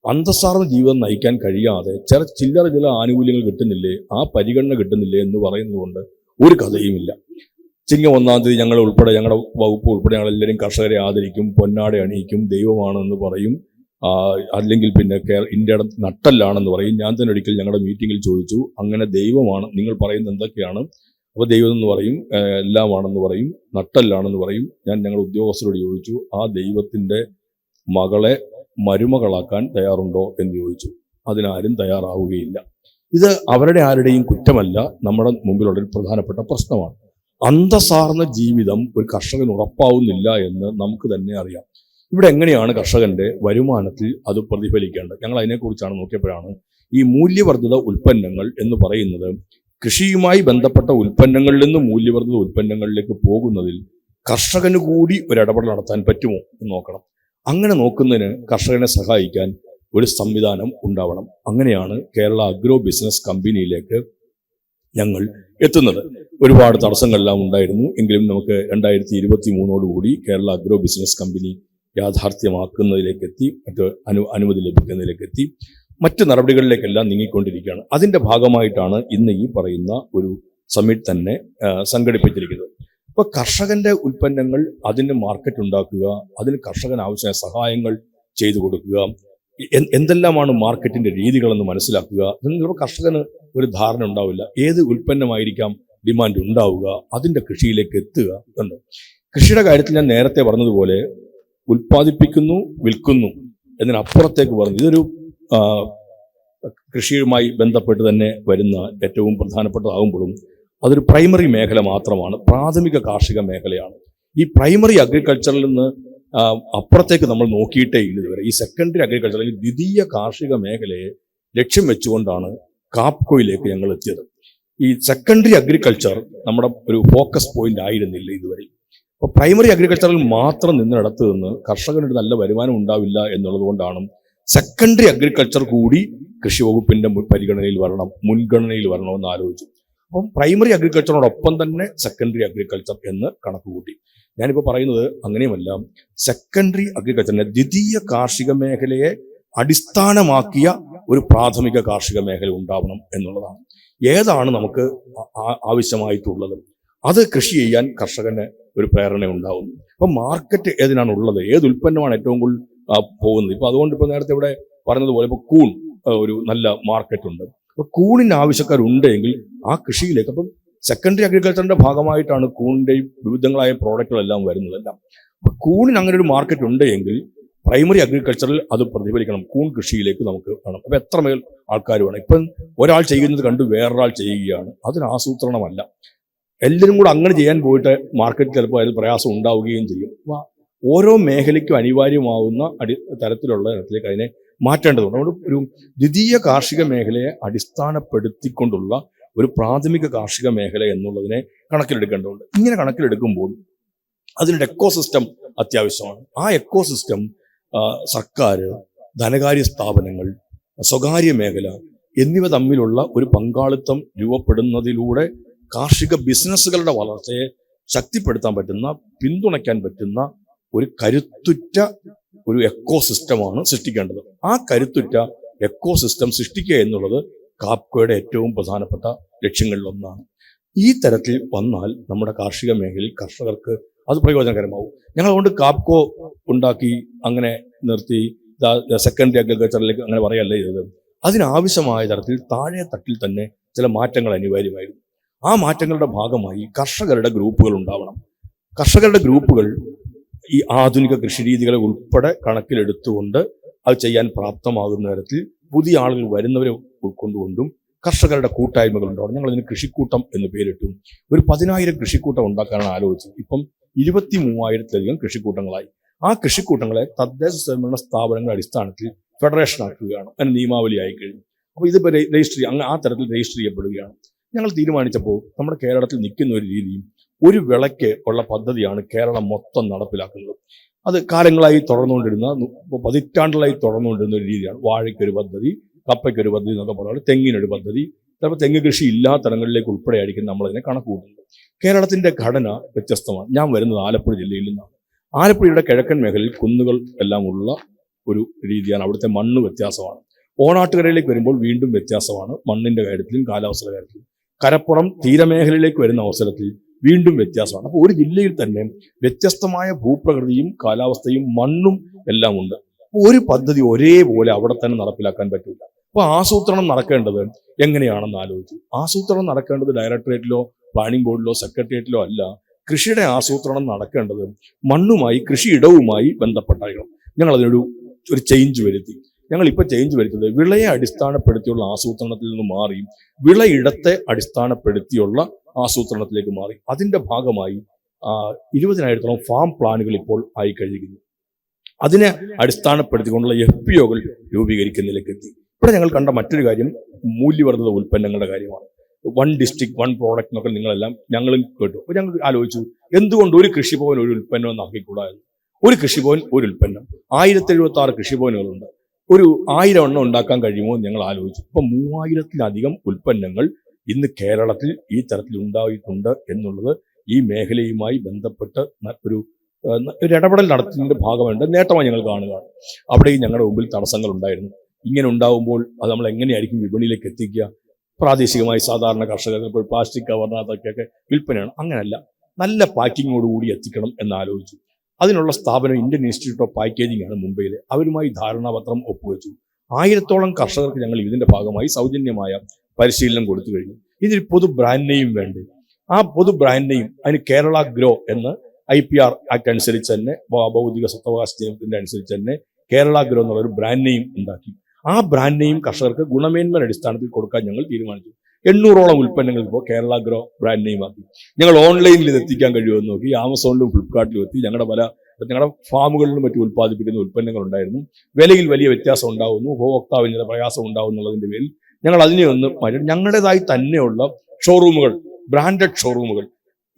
[SPEAKER 7] അന്തസ്സാർന്ന ജീവിതം നയിക്കാൻ കഴിയാതെ ചില ആനുകൂല്യങ്ങൾ കിട്ടുന്നില്ലേ, ആ പരിഗണന കിട്ടുന്നില്ലേ എന്ന് പറയുന്നതുകൊണ്ട് ഒരു കഥയുമില്ല. ചിങ്ങം 1-ാം തീയതി ഞങ്ങളുടെ വകുപ്പ് ഉൾപ്പെടെ ഞങ്ങളെല്ലാവരും കർഷകരെ ആദരിക്കും, പൊന്നാട അണിയിക്കും, ദൈവമാണെന്ന് പറയും, അല്ലെങ്കിൽ പിന്നെ ഇന്ത്യയുടെ നട്ടല്ലാണെന്ന് പറയും. ഞാൻ തന്നെ ഒരിക്കൽ ഞങ്ങളുടെ മീറ്റിങ്ങിൽ ചോദിച്ചു, അങ്ങനെ ദൈവമാണ് നിങ്ങൾ പറയുന്നത് എന്തൊക്കെയാണ്? അപ്പോൾ ദൈവം എന്ന് പറയും, എല്ലാമാണെന്ന് പറയും, നട്ടല്ലാണെന്ന് പറയും. ഞാൻ ഞങ്ങളുടെ ഉദ്യോഗസ്ഥരോട് ചോദിച്ചു, ആ ദൈവത്തിൻ്റെ മകളെ മരുമകളാക്കാൻ തയ്യാറുണ്ടോ എന്ന് ചോദിച്ചു. അതിനാരും തയ്യാറാവുകയില്ല. ഇത് അവരുടെ ആരുടെയും കുറ്റമല്ല, നമ്മുടെ മുമ്പിലുള്ളൊരു പ്രധാനപ്പെട്ട പ്രശ്നമാണ്. അന്തസ്സാർന്ന ജീവിതം ഒരു കർഷകന് ഉറപ്പാവുന്നില്ല എന്ന് നമുക്ക് തന്നെ അറിയാം. ഇവിടെ എങ്ങനെയാണ് കർഷകന്റെ വരുമാനത്തിൽ അത് പ്രതിഫലിക്കേണ്ടത്? ഞങ്ങൾ അതിനെക്കുറിച്ചാണ് നോക്കിയപ്പോഴാണ് ഈ മൂല്യവർദ്ധിത ഉൽപ്പന്നങ്ങൾ എന്ന് പറയുന്നത് കൃഷിയുമായി ബന്ധപ്പെട്ട ഉൽപ്പന്നങ്ങളിൽ നിന്ന് മൂല്യവർദ്ധിത ഉൽപ്പന്നങ്ങളിലേക്ക് പോകുന്നതിൽ കർഷകന് കൂടി ഒരു ഇടപെടൽ നടത്താൻ പറ്റുമോ എന്ന് നോക്കണം. അങ്ങനെ നോക്കുന്നതിന് കർഷകനെ സഹായിക്കാൻ ഒരു സംവിധാനം ഉണ്ടാവണം. അങ്ങനെയാണ് കേരള അഗ്രോ ബിസിനസ് കമ്പനിയിലേക്ക് ഞങ്ങൾ എത്തുന്നത്. ഒരുപാട് തടസ്സങ്ങളെല്ലാം ഉണ്ടായിരുന്നു. എങ്കിലും നമുക്ക് 2023 കേരള അഗ്രോ ബിസിനസ് കമ്പനി യാഥാർത്ഥ്യമാക്കുന്നതിലേക്ക് എത്തി, മറ്റ് അനുമതി ലഭിക്കുന്നതിലേക്ക് എത്തി, മറ്റ് നടപടികളിലേക്കെല്ലാം നീങ്ങിക്കൊണ്ടിരിക്കുകയാണ്. അതിൻ്റെ ഭാഗമായിട്ടാണ് ഇന്ന് ഈ പറയുന്ന ഒരു സമ്മിറ്റ് തന്നെ സംഘടിപ്പിച്ചിരിക്കുന്നത്. അപ്പോൾ കർഷകന്റെ ഉൽപ്പന്നങ്ങൾ, അതിന് മാർക്കറ്റ് ഉണ്ടാക്കുക, അതിന് കർഷകന് ആവശ്യമായ സഹായങ്ങൾ ചെയ്തു കൊടുക്കുക, എന്തെല്ലാമാണ് മാർക്കറ്റിന്റെ രീതികളെന്ന് മനസ്സിലാക്കുക. ചിലപ്പോൾ കർഷകന് ഒരു ധാരണ ഉണ്ടാവില്ല, ഏത് ഉൽപ്പന്നമായിരിക്കാം ഡിമാൻഡ് ഉണ്ടാവുക, അതിൻ്റെ കൃഷിയിലേക്ക് എത്തുക എന്ന്. കൃഷിയുടെ കാര്യത്തിൽ ഞാൻ നേരത്തെ പറഞ്ഞതുപോലെ ഉൽപ്പാദിപ്പിക്കുന്നു, വിൽക്കുന്നു എന്നതിനപ്പുറത്തേക്ക് പറഞ്ഞു. ഇതൊരു കൃഷിയുമായി ബന്ധപ്പെട്ട് തന്നെ വരുന്ന ഏറ്റവും പ്രധാനപ്പെട്ടതാകുമ്പോഴും അതൊരു പ്രൈമറി മേഖല മാത്രമാണ്, പ്രാഥമിക കാർഷിക മേഖലയാണ്. ഈ പ്രൈമറി അഗ്രികൾച്ചറിൽ നിന്ന് അപ്പുറത്തേക്ക് നമ്മൾ നോക്കിയിട്ടേ ഇല്ല ഇതുവരെ. ഈ സെക്കൻഡറി അഗ്രികൾച്ചർ അല്ലെങ്കിൽ ദ്വിതീയ കാർഷിക മേഖലയെ ലക്ഷ്യം വെച്ചുകൊണ്ടാണ് കാപ്കോയിലേക്ക് ഞങ്ങൾ എത്തിയത്. ഈ സെക്കൻഡറി അഗ്രികൾച്ചർ നമ്മുടെ ഒരു ഫോക്കസ് പോയിന്റ് ആയിരുന്നില്ല ഇതുവരെ. അപ്പോൾ പ്രൈമറി അഗ്രികൾച്ചറിൽ മാത്രം നിന്നിടത്ത് നിന്ന് കർഷകനൊരു നല്ല വരുമാനം ഉണ്ടാവില്ല എന്നുള്ളത് കൊണ്ടാണ് സെക്കൻഡറി അഗ്രികൾച്ചർ കൂടി കൃഷി വകുപ്പിന്റെ പരിഗണനയിൽ വരണം, മുൻഗണനയിൽ വരണമെന്ന് ആലോചിച്ചു. അപ്പം പ്രൈമറി അഗ്രികൾച്ചറിനോടൊപ്പം തന്നെ സെക്കൻഡറി അഗ്രികൾച്ചർ എന്ന് കണക്ക് കൂട്ടി. ഞാനിപ്പോൾ പറയുന്നത് അങ്ങനെയുമല്ല, സെക്കൻഡറി അഗ്രികൾച്ചറിനെ ദ്വിതീയ കാർഷിക മേഖലയെ അടിസ്ഥാനമാക്കിയ ഒരു പ്രാഥമിക കാർഷിക മേഖല ഉണ്ടാവണം എന്നുള്ളതാണ്. ഏതാണ് നമുക്ക് ആവശ്യമായിട്ടുള്ളത് അത് കൃഷി ചെയ്യാൻ കർഷകന് ഒരു പ്രേരണ ഉണ്ടാവുന്നു. അപ്പം മാർക്കറ്റ് ഏതിനാണ് ഉള്ളത്, ഏത് ഉൽപ്പന്നമാണ് ഏറ്റവും കൂടുതൽ പോകുന്നത്. ഇപ്പൊ അതുകൊണ്ട് ഇപ്പൊ നേരത്തെ ഇവിടെ പറഞ്ഞതുപോലെ ഇപ്പൊ കൂൺ ഒരു നല്ല മാർക്കറ്റ് ഉണ്ട്. അപ്പൊ കൂണിന് ആവശ്യക്കാരുണ്ടെങ്കിൽ ആ കൃഷിയിലേക്ക്, അപ്പം സെക്കൻഡറി അഗ്രികൾച്ചറിന്റെ ഭാഗമായിട്ടാണ് കൂണിന്റെയും വിവിധങ്ങളായ പ്രോഡക്റ്റുകളെല്ലാം വരുന്നതെല്ലാം. അപ്പൊ കൂണിന് അങ്ങനെ ഒരു മാർക്കറ്റ് ഉണ്ടെങ്കിൽ പ്രൈമറി അഗ്രികൾച്ചറിൽ അത് പ്രതിഫലിക്കണം, കൂൺ കൃഷിയിലേക്ക് നമുക്ക് വേണം. അപ്പൊ എത്രമേൽ ആൾക്കാർ വേണം. ഇപ്പം ഒരാൾ ചെയ്യുന്നത് കണ്ട് വേറൊരാൾ ചെയ്യുകയാണ്, അതിന് ആസൂത്രണമല്ല. എല്ലാവരും കൂടെ അങ്ങനെ ചെയ്യാൻ പോയിട്ട് മാർക്കറ്റ് ചിലപ്പോൾ അതിൽ പ്രയാസം ഉണ്ടാവുകയും ചെയ്യും. അപ്പോൾ ഓരോ മേഖലയ്ക്കും അനിവാര്യമാവുന്ന തരത്തിലുള്ള ഇനത്തിലേക്ക് അതിനെ മാറ്റേണ്ടതുണ്ട്. അതുകൊണ്ട് ഒരു ദ്വിതീയ കാർഷിക മേഖലയെ അടിസ്ഥാനപ്പെടുത്തിക്കൊണ്ടുള്ള ഒരു പ്രാഥമിക കാർഷിക മേഖല എന്നുള്ളതിനെ കണക്കിലെടുക്കേണ്ടതുണ്ട്. ഇങ്ങനെ കണക്കിലെടുക്കുമ്പോൾ അതിനൊരു എക്കോസിസ്റ്റം അത്യാവശ്യമാണ്. ആ എക്കോസിസ്റ്റം സർക്കാർ, ധനകാര്യ സ്ഥാപനങ്ങൾ, സ്വകാര്യ മേഖല എന്നിവ തമ്മിലുള്ള ഒരു പങ്കാളിത്തം രൂപപ്പെടുന്നതിലൂടെ കാർഷിക ബിസിനസ്സുകളുടെ വളർച്ചയെ ശക്തിപ്പെടുത്താൻ പറ്റുന്ന, പിന്തുണയ്ക്കാൻ പറ്റുന്ന ഒരു കരുത്തുറ്റ ഒരു എക്കോസിസ്റ്റമാണ് സൃഷ്ടിക്കേണ്ടത്. ആ കരുത്തുറ്റ എക്കോസിസ്റ്റം സൃഷ്ടിക്കുക എന്നുള്ളത് കാപ്കോയുടെ ഏറ്റവും പ്രധാനപ്പെട്ട ലക്ഷ്യങ്ങളിലൊന്നാണ്. ഈ തരത്തിൽ വന്നാൽ നമ്മുടെ കാർഷിക മേഖലയിൽ കർഷകർക്ക് അത് പ്രയോജനകരമാവും. ഞങ്ങൾ അതുകൊണ്ട് കാപ്കോ ഉണ്ടാക്കി അങ്ങനെ നിർത്തി സെക്കൻഡറി അഗ്രികൾച്ചറിലേക്ക് അങ്ങനെ പറയല്ല ചെയ്തത്. അതിനാവശ്യമായ തരത്തിൽ താഴെ തട്ടിൽ തന്നെ ചില മാറ്റങ്ങൾ അനിവാര്യമായിരുന്നു. ആ മാറ്റങ്ങളുടെ ഭാഗമായി കർഷകരുടെ ഗ്രൂപ്പുകൾ ഉണ്ടാവണം. കർഷകരുടെ ഗ്രൂപ്പുകൾ ഈ ആധുനിക കൃഷിരീതികളെ ഉൾപ്പെടെ കണക്കിലെടുത്തുകൊണ്ട് അത് ചെയ്യാൻ പ്രാപ്തമാകുന്ന തരത്തിൽ പുതിയ ആളുകൾ വരുന്നവരെ ഉൾക്കൊണ്ടുകൊണ്ടും കർഷകരുടെ കൂട്ടായ്മകൾ ഉണ്ടാവണം. ഞങ്ങൾ അതിന് കൃഷിക്കൂട്ടം എന്ന് പേരിട്ടു. ഒരു 10,000 കൃഷിക്കൂട്ടം ഉണ്ടാക്കാനാണ് ആലോചിച്ചത്. ഇപ്പം 23,000-ലധികം കൃഷിക്കൂട്ടങ്ങളായി. ആ കൃഷിക്കൂട്ടങ്ങളെ തദ്ദേശ സ്വയംഭരണ സ്ഥാപനങ്ങളുടെ അടിസ്ഥാനത്തിൽ ഫെഡറേഷൻ ആക്കുകയാണ്. അതിന് നിയമാവലി ആയി കഴിഞ്ഞു. അപ്പോൾ ഇതിപ്പോൾ രജിസ്റ്റർ ആ തരത്തിൽ രജിസ്റ്റർ ചെയ്യപ്പെടുകയാണ്. ഞങ്ങൾ തീരുമാനിച്ചപ്പോൾ നമ്മുടെ കേരളത്തിൽ നിൽക്കുന്ന ഒരു രീതിയും ഒരു വിളയ്ക്ക് ഉള്ള പദ്ധതിയാണ് കേരളം മൊത്തം നടപ്പിലാക്കുന്നത്. അത് കാലങ്ങളായി തുടർന്നുകൊണ്ടിരുന്ന, പതിറ്റാണ്ടുകളായി തുടർന്നുകൊണ്ടിരുന്ന ഒരു രീതിയാണ്. വാഴയ്ക്കൊരു പദ്ധതി, കപ്പയ്ക്കൊരു പദ്ധതി എന്നൊക്കെ പറഞ്ഞാൽ തെങ്ങിനൊരു പദ്ധതി, ചിലപ്പോൾ തെങ്ങ് കൃഷി ഇല്ലാത്തടങ്ങളിലേക്ക് ഉൾപ്പെടെ ആയിരിക്കും നമ്മളതിനെ കണക്ക് കൂട്ടുന്നത്. കേരളത്തിന്റെ ഘടന വ്യത്യസ്തമാണ്. ഞാൻ വരുന്നത് ആലപ്പുഴ ജില്ലയിൽ നിന്നാണ്. ആലപ്പുഴയുടെ കിഴക്കൻ മേഖലയിൽ കുന്നുകൾ എല്ലാം ഉള്ള ഒരു രീതിയാണ്. അവിടുത്തെ മണ്ണ് വ്യത്യാസമാണ്. ഓണാട്ടുകരയിലേക്ക് വരുമ്പോൾ വീണ്ടും വ്യത്യാസമാണ്, മണ്ണിന്റെ കാര്യത്തിലും കാലാവസ്ഥയുടെ കാര്യത്തിലും. കരപ്പുറം തീരമേഖലയിലേക്ക് വരുന്ന അവസരത്തിൽ വീണ്ടും വ്യത്യാസമാണ്. അപ്പോൾ ഒരു ജില്ലയിൽ തന്നെ വ്യത്യസ്തമായ ഭൂപ്രകൃതിയും കാലാവസ്ഥയും മണ്ണും എല്ലാം ഉണ്ട്. ഒരു പദ്ധതി ഒരേപോലെ അവിടെ തന്നെ നടപ്പിലാക്കാൻ പറ്റില്ല. അപ്പോൾ ആസൂത്രണം നടക്കേണ്ടത് എങ്ങനെയാണെന്ന് ആലോചിച്ചു. ആസൂത്രണം നടക്കേണ്ടത് ഡയറക്ടറേറ്റിലോ പ്ലാനിംഗ് ബോർഡിലോ സെക്രട്ടേറിയറ്റിലോ അല്ല. കൃഷിയുടെ ആസൂത്രണം നടക്കേണ്ടത് മണ്ണുമായി, കൃഷിയിടവുമായി ബന്ധപ്പെട്ടായിരിക്കണം. ഞങ്ങൾ അതിനൊരു ചേഞ്ച് വരുത്തി. ഞങ്ങളിപ്പോൾ ചേഞ്ച് വരുത്തിയത് വിളയെ അടിസ്ഥാനപ്പെടുത്തിയുള്ള ആസൂത്രണത്തിൽ നിന്ന് മാറി വിളയിടത്തെ അടിസ്ഥാനപ്പെടുത്തിയുള്ള ആസൂത്രണത്തിലേക്ക് മാറി. അതിന്റെ ഭാഗമായി 20,000-ഓളം ഫാം പ്ലാനുകൾ ഇപ്പോൾ ആയി കഴിയുന്നു. അതിനെ അടിസ്ഥാനപ്പെടുത്തിക്കൊണ്ടുള്ള FPOകൾ രൂപീകരിക്കുന്നതിലേക്ക് എത്തി. ഇവിടെ ഞങ്ങൾ കണ്ട മറ്റൊരു കാര്യം മൂല്യവർദ്ധിത ഉൽപ്പന്നങ്ങളുടെ കാര്യമാണ്. 1 ഡിസ്ട്രിക്ട് 1 പ്രോഡക്റ്റ് എന്നൊക്കെ നിങ്ങളെല്ലാം ഞങ്ങളും കേട്ടു. അപ്പോൾ ഞങ്ങൾ ആലോചിച്ചു, എന്തുകൊണ്ട് ഒരു കൃഷിഭവൻ ഒരു ഉൽപ്പന്നം എന്നാക്കിക്കൂടാ എന്ന്. ഒരു കൃഷിഭവൻ ഒരു ഉൽപ്പന്നം. 1076 കൃഷിഭവനുകളുണ്ട്. ഒരു 1000 എണ്ണം ഉണ്ടാക്കാൻ കഴിയുമോ എന്ന് ഞങ്ങൾ ആലോചിച്ചു. ഇപ്പം 3000-ലധികം ഉൽപ്പന്നങ്ങൾ ഇന്ന് കേരളത്തിൽ ഈ തരത്തിൽ ഉണ്ടായിട്ടുണ്ട് എന്നുള്ളത് ഈ മേഖലയുമായി ബന്ധപ്പെട്ട് ഒരു ഇടപെടൽ നടത്തുന്നതിന്റെ ഭാഗമായിട്ട് നേട്ടമായി ഞങ്ങൾ കാണുകയാണ്. അവിടെയും ഞങ്ങളുടെ മുമ്പിൽ തടസ്സങ്ങൾ ഉണ്ടായിരുന്നു. ഇങ്ങനെ ഉണ്ടാവുമ്പോൾ അത് നമ്മൾ എങ്ങനെയായിരിക്കും വിപണിയിലേക്ക് എത്തിക്കുക? പ്രാദേശികമായി സാധാരണ കർഷകർക്ക് ഇപ്പോൾ പ്ലാസ്റ്റിക് കവറിനകത്തൊക്കെ വിൽപ്പനയാണ്. അങ്ങനെയല്ല, നല്ല പാക്കിങ്ങോടുകൂടി എത്തിക്കണം എന്നാലോചിച്ചു. അതിനുള്ള സ്ഥാപനം ഇന്ത്യൻ ഇൻസ്റ്റിറ്റ്യൂട്ട് ഓഫ് പാക്കേജിംഗ് ആണ് മുംബൈയിൽ. അവരുമായി ധാരണാപത്രം ഒപ്പുവെച്ചു. 1000-ഓളം കർഷകർക്ക് ഞങ്ങൾ ഇതിന്റെ ഭാഗമായി സൗജന്യമായ പരിശീലനം കൊടുത്തു കഴിഞ്ഞു. ഇതിൽ പൊതു ബ്രാൻഡ് നെയിം വേണ്ടേ? ആ പൊതു ബ്രാൻഡ് നെയിം അതിന് കേരള ഗ്രോ എന്ന് IPR ആക്ട് അനുസരിച്ച് തന്നെ, ഭൗതിക സ്വത്തവകാശ നിയമത്തിന്റെ അനുസരിച്ച് തന്നെ കേരള ഗ്രോ എന്നുള്ള ഒരു ബ്രാൻഡ് നെയിം ഉണ്ടാക്കി. ആ ബ്രാൻഡ് നെയിം കർഷകർക്ക് ഗുണമേന്മ അടിസ്ഥാനത്തിൽ കൊടുക്കാൻ ഞങ്ങൾ തീരുമാനിച്ചു. 800-ഓളം ഉൽപ്പന്നങ്ങൾ ഇപ്പോൾ കേരള ഗ്രോ ബ്രാൻഡ് നെയിം ആക്കി. ഞങ്ങൾ ഓൺലൈനിൽ ഇത് എത്തിക്കാൻ കഴിയുമെന്ന് നോക്കി. ആമസോണിലും ഫ്ലിപ്കാർട്ടിലും എത്തി. ഞങ്ങളുടെ ഫാമുകളിലും മറ്റും ഉൽപ്പാദിപ്പിക്കുന്ന ഉൽപ്പന്നങ്ങൾ ഉണ്ടായിരുന്നു. വിലയിൽ വലിയ വ്യത്യാസം ഉണ്ടാകുന്നു, ഉപഭോക്താവിന് പ്രയാസം ഉണ്ടാകുന്നുള്ളതിന്റെ പേരിൽ ഞങ്ങൾ അതിനെ ഒന്ന് മാറ്റി ഞങ്ങളുടേതായി തന്നെയുള്ള ഷോറൂമുകൾ, ബ്രാൻഡഡ് ഷോറൂമുകൾ,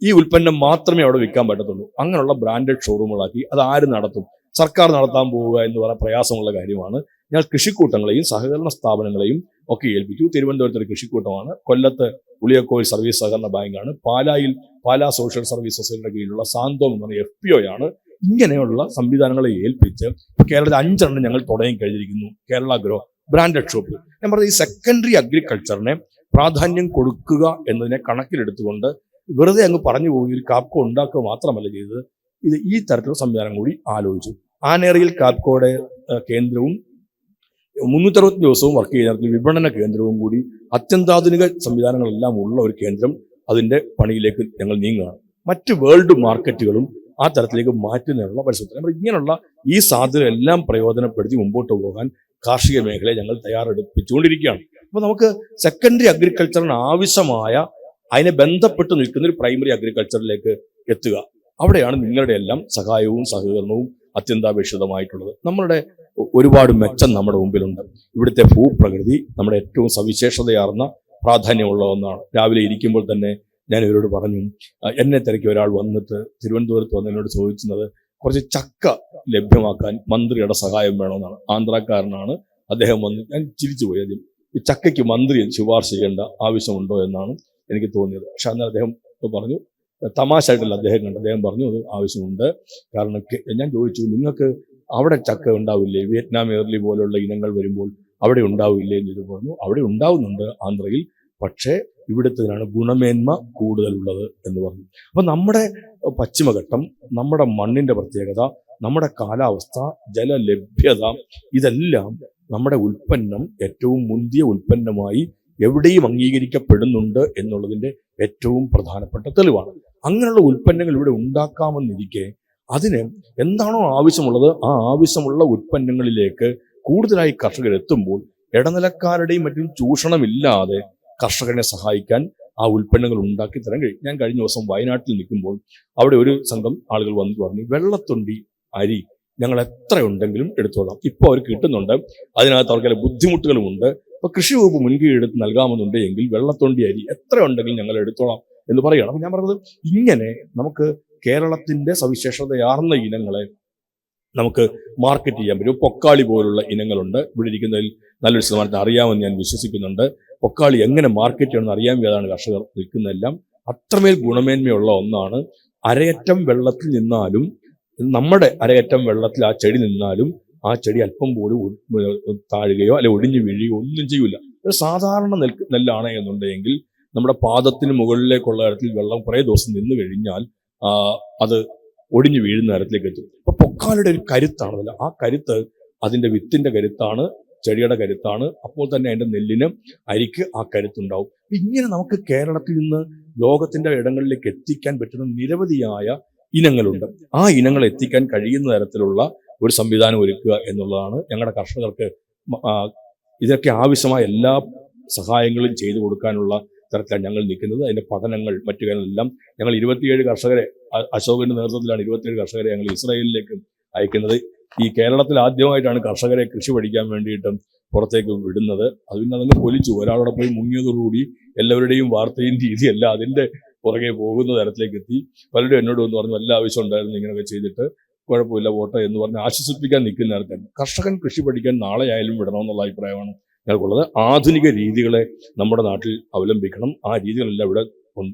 [SPEAKER 7] ഈ ഉൽപ്പന്നം മാത്രമേ അവിടെ വിൽക്കാൻ പറ്റത്തുള്ളൂ, അങ്ങനെയുള്ള ബ്രാൻഡഡ് ഷോറൂമുകളാക്കി. അത് ആര് നടത്തും? സർക്കാർ നടത്താൻ പോവുക എന്ന് പറയാൻ പ്രയാസമുള്ള കാര്യമാണ്. ഞങ്ങൾ കൃഷിക്കൂട്ടങ്ങളെയും സഹകരണ സ്ഥാപനങ്ങളെയും ഒക്കെ ഏൽപ്പിച്ചു. തിരുവനന്തപുരത്ത് ഒരു കൃഷിക്കൂട്ടമാണ്, കൊല്ലത്ത് ഉളിയക്കോയിൽ സർവീസ് സഹകരണ ബാങ്കാണ്, പാലായിൽ പാലാ സോഷ്യൽ സർവീസ് സൊസൈറ്റിയുടെ കീഴിലുള്ള സാന്തോം എന്ന് പറഞ്ഞ FPO ആണ്. ഇങ്ങനെയുള്ള സംവിധാനങ്ങളെ ഏൽപ്പിച്ച് കേരളത്തിൽ 5 എണ്ണം ഞങ്ങൾ തുടങ്ങി കഴിഞ്ഞിരിക്കുന്നു. Kerala grow branded shop. ഞാൻ പറഞ്ഞത് ഈ സെക്കൻഡറി അഗ്രികൾച്ചറിനെ പ്രാധാന്യം കൊടുക്കുക എന്നതിനെ കണക്കിലെടുത്തുകൊണ്ട് വെറുതെ അങ്ങ് പറഞ്ഞു പോയി ഒരു കാപ്കോ ഉണ്ടാക്കുക മാത്രമല്ല ചെയ്തത്, ഇത് ഈ തരത്തിലുള്ള സംവിധാനം കൂടി ആലോചിച്ചു. ആനേറിയിൽ കാപ്കോയുടെ കേന്ദ്രവും 365 ദിവസവും വർക്ക് ചെയ്യുന്ന വിപണന കേന്ദ്രവും കൂടി അത്യന്താധുനിക സംവിധാനങ്ങളെല്ലാം ഉള്ള ഒരു കേന്ദ്രം, അതിന്റെ പണിയിലേക്ക് ഞങ്ങൾ നീങ്ങുകയാണ്. മറ്റ് വേൾഡ് മാർക്കറ്റുകളും ആ തരത്തിലേക്ക് മാറ്റുന്നതിനുള്ള പരിശ്രമത്തിൽ ഇങ്ങനെയുള്ള ഈ സാധ്യത എല്ലാം പ്രയോജനപ്പെടുത്തി മുമ്പോട്ട് പോകാൻ കാർഷിക മേഖലയെ ഞങ്ങൾ തയ്യാറെടുപ്പിച്ചുകൊണ്ടിരിക്കുകയാണ്. അപ്പോൾ നമുക്ക് സെക്കൻഡറി അഗ്രികൾച്ചറിന് ആവശ്യമായ അതിനെ ബന്ധപ്പെട്ട് നിൽക്കുന്ന ഒരു പ്രൈമറി അഗ്രികൾച്ചറിലേക്ക് എത്തുക. അവിടെയാണ് നിങ്ങളുടെ എല്ലാം സഹായവും സഹകരണവും അത്യന്താപേക്ഷിതമായിട്ടുള്ളത്. നമ്മളുടെ ഒരുപാട് മെച്ചം നമ്മുടെ മുമ്പിലുണ്ട്. ഇവിടുത്തെ ഭൂപ്രകൃതി നമ്മുടെ ഏറ്റവും സവിശേഷതയാർന്ന പ്രാധാന്യമുള്ള ഒന്നാണ്. രാവിലെ ഇരിക്കുമ്പോൾ തന്നെ ഞാൻ ഇവരോട് പറഞ്ഞു, എന്നെ തിരക്കി ഒരാൾ വന്നിട്ട് തിരുവനന്തപുരത്ത് വന്ന് എന്നോട് ചോദിക്കുന്നത് കുറച്ച് ചക്ക ലഭ്യമാക്കാൻ മന്ത്രിയുടെ സഹായം വേണമെന്നാണ്. ആന്ധ്രാക്കാരനാണ് അദ്ദേഹം. വന്ന് ഞാൻ ചിരിച്ചു പോയി. ആദ്യം ഈ ചക്കയ്ക്ക് മന്ത്രി ശുപാർശ ചെയ്യേണ്ട ആവശ്യമുണ്ടോ എന്നാണ് എനിക്ക് തോന്നിയത്. പക്ഷെ അന്നേരം അദ്ദേഹം പറഞ്ഞു, തമാശയായിട്ടല്ല അദ്ദേഹം കണ്ടത്, അദ്ദേഹം പറഞ്ഞു അത് ആവശ്യമുണ്ട്. കാരണം ഞാൻ ചോദിച്ചു, നിങ്ങൾക്ക് അവിടെ ചക്ക ഉണ്ടാവില്ലേ? വിയറ്റ്നാം എയർലി പോലുള്ള ഇനങ്ങൾ വരുമ്പോൾ അവിടെ ഉണ്ടാവില്ലേ എന്ന് ചോദിച്ചു. പറഞ്ഞു അവിടെ ഉണ്ടാവുന്നുണ്ട് ആന്ധ്രയിൽ, പക്ഷേ ഇവിടുത്തതിനാണ് ഗുണമേന്മ കൂടുതലുള്ളത് എന്ന് പറഞ്ഞു. അപ്പം നമ്മുടെ പശ്ചിമഘട്ടം, നമ്മുടെ മണ്ണിന്റെ പ്രത്യേകത, നമ്മുടെ കാലാവസ്ഥ, ജലലഭ്യത, ഇതെല്ലാം നമ്മുടെ ഉൽപ്പന്നം ഏറ്റവും മുന്തിയ ഉൽപ്പന്നമായി എവിടെയും അംഗീകരിക്കപ്പെടുന്നുണ്ട് എന്നുള്ളതിന്റെ ഏറ്റവും പ്രധാനപ്പെട്ട തെളിവാണ്. അങ്ങനെയുള്ള ഉൽപ്പന്നങ്ങൾ ഇവിടെ ഉണ്ടാക്കാമെന്നിരിക്കെ അതിന് എന്താണോ ആവശ്യമുള്ളത് ആ ആവശ്യമുള്ള ഉൽപ്പന്നങ്ങളിലേക്ക് കൂടുതലായി കർഷകർ എത്തുമ്പോൾ ഇടനിലക്കാരുടെയും മറ്റും ചൂഷണമില്ലാതെ കർഷകനെ സഹായിക്കാൻ ആ ഉൽപ്പന്നങ്ങൾ ഉണ്ടാക്കി തരാൻ കഴിയും. ഞാൻ കഴിഞ്ഞ ദിവസം വയനാട്ടിൽ നിൽക്കുമ്പോൾ അവിടെ ഒരു സംഘം ആളുകൾ വന്നു പറഞ്ഞു, വെള്ളത്തൊണ്ടി അരി ഞങ്ങൾ എത്ര ഉണ്ടെങ്കിലും എടുത്തോളാം. ഇപ്പോൾ അവർ കിട്ടുന്നുണ്ട്, അതിനകത്ത് അവർക്ക് ബുദ്ധിമുട്ടുകളുമുണ്ട്. ഇപ്പൊ കൃഷി വകുപ്പ് മുൻകൈ എടുത്ത് നൽകാമെന്നുണ്ട് എങ്കിൽ വെള്ളത്തൊണ്ടി അരി എത്ര ഉണ്ടെങ്കിലും ഞങ്ങൾ എടുത്തോളാം എന്ന് പറയുകയാണ്. അപ്പൊ ഞാൻ പറഞ്ഞത്, ഇങ്ങനെ നമുക്ക് കേരളത്തിന്റെ സവിശേഷതയാർന്ന ഇനങ്ങളെ നമുക്ക് മാർക്കറ്റ് ചെയ്യാൻ പറ്റും. പൊക്കാളി പോലുള്ള ഇനങ്ങളുണ്ട്. ഇവിടെ ഇരിക്കുന്നതിൽ നല്ലൊരു ശതമാനത്തിന് അറിയാമെന്ന് ഞാൻ വിശ്വസിക്കുന്നുണ്ട്. പൊക്കാളി എങ്ങനെ മാർക്കറ്റ് ചെയ്യണമെന്ന് അറിയാൻ വയ്യാതാണ് കർഷകർ നിൽക്കുന്നതെല്ലാം. അത്രമേൽ ഗുണമേന്മയുള്ള ഒന്നാണ്. അരയറ്റം വെള്ളത്തിൽ നിന്നാലും, നമ്മുടെ അരയറ്റം വെള്ളത്തിൽ ആ ചെടി നിന്നാലും ആ ചെടി അല്പം പോലും താഴുകയോ അല്ലെ ഒടിഞ്ഞു വീഴുകയോ ഒന്നും ചെയ്യില്ല. ഒരു സാധാരണ നെല്ലാണ് എന്നുണ്ടെങ്കിൽ നമ്മുടെ പാദത്തിന് മുകളിലേക്കുള്ള തരത്തിൽ വെള്ളം കുറേ ദിവസം നിന്ന് കഴിഞ്ഞാൽ അത് ഒടിഞ്ഞു വീഴുന്ന തരത്തിലേക്ക് എത്തും. അപ്പൊ പൊക്കാളിയുടെ ഒരു കരുത്താണല്ലോ, ആ കരുത്ത് അതിന്റെ വിത്തിന്റെ കരുത്താണ്, ചെടിയുടെ കരുത്താണ്. അപ്പോൾ തന്നെ അതിന്റെ നെല്ലിന് അരിക്ക് ആ കരുത്തുണ്ടാവും. ഇങ്ങനെ നമുക്ക് കേരളത്തിൽ നിന്ന് ലോകത്തിന്റെ ഇടങ്ങളിലേക്ക് എത്തിക്കാൻ പറ്റുന്ന നിരവധിയായ ഇനങ്ങളുണ്ട്. ആ ഇനങ്ങൾ എത്തിക്കാൻ കഴിയുന്ന തരത്തിലുള്ള ഒരു സംവിധാനം ഒരുക്കുക എന്നുള്ളതാണ് ഞങ്ങളുടെ കർഷകർക്ക് ഇതൊക്കെ ആവശ്യമായ എല്ലാ സഹായങ്ങളും ചെയ്തു കൊടുക്കാനുള്ള തരത്തിലാണ് ഞങ്ങൾ നിൽക്കുന്നത്. അതിന്റെ പഠനങ്ങൾ മറ്റു കാര്യങ്ങളെല്ലാം ഞങ്ങൾ 27 കർഷകരെ, അശോകന്റെ നേതൃത്വത്തിലാണ് 27 കർഷകരെ ഞങ്ങൾ ഇസ്രായേലിലേക്ക് അയക്കുന്നത്. ഈ കേരളത്തിൽ ആദ്യമായിട്ടാണ് കർഷകരെ കൃഷി പഠിക്കാൻ വേണ്ടിയിട്ട് പുറത്തേക്ക് വിടുന്നത്. അത് പിന്നെ അതങ്ങ് പൊലിച്ചു. ഒരാളോടെ പോയി മുങ്ങിയതോടുകൂടി എല്ലാവരുടെയും വാർത്തയും രീതിയല്ല അതിന്റെ പുറകെ പോകുന്ന തരത്തിലേക്ക് എത്തി. പലരും എന്നോട് വന്ന് പറഞ്ഞു, എല്ലാ ആവശ്യം ഉണ്ടായിരുന്നു, ഇങ്ങനെയൊക്കെ ചെയ്തിട്ട് കുഴപ്പമില്ല വോട്ട് എന്ന് പറഞ്ഞ് ആശ്വസിപ്പിക്കാൻ നിൽക്കുന്ന നേരത്താണ്. കർഷകൻ കൃഷി പഠിക്കാൻ നാളെ ആയാലും വിടണമെന്നുള്ള അഭിപ്രായമാണ് ഞങ്ങൾക്കുള്ളത്. ആധുനിക രീതികളെ നമ്മുടെ നാട്ടിൽ അവലംബിക്കണം. ആ രീതികളെല്ലാം ഇവിടെ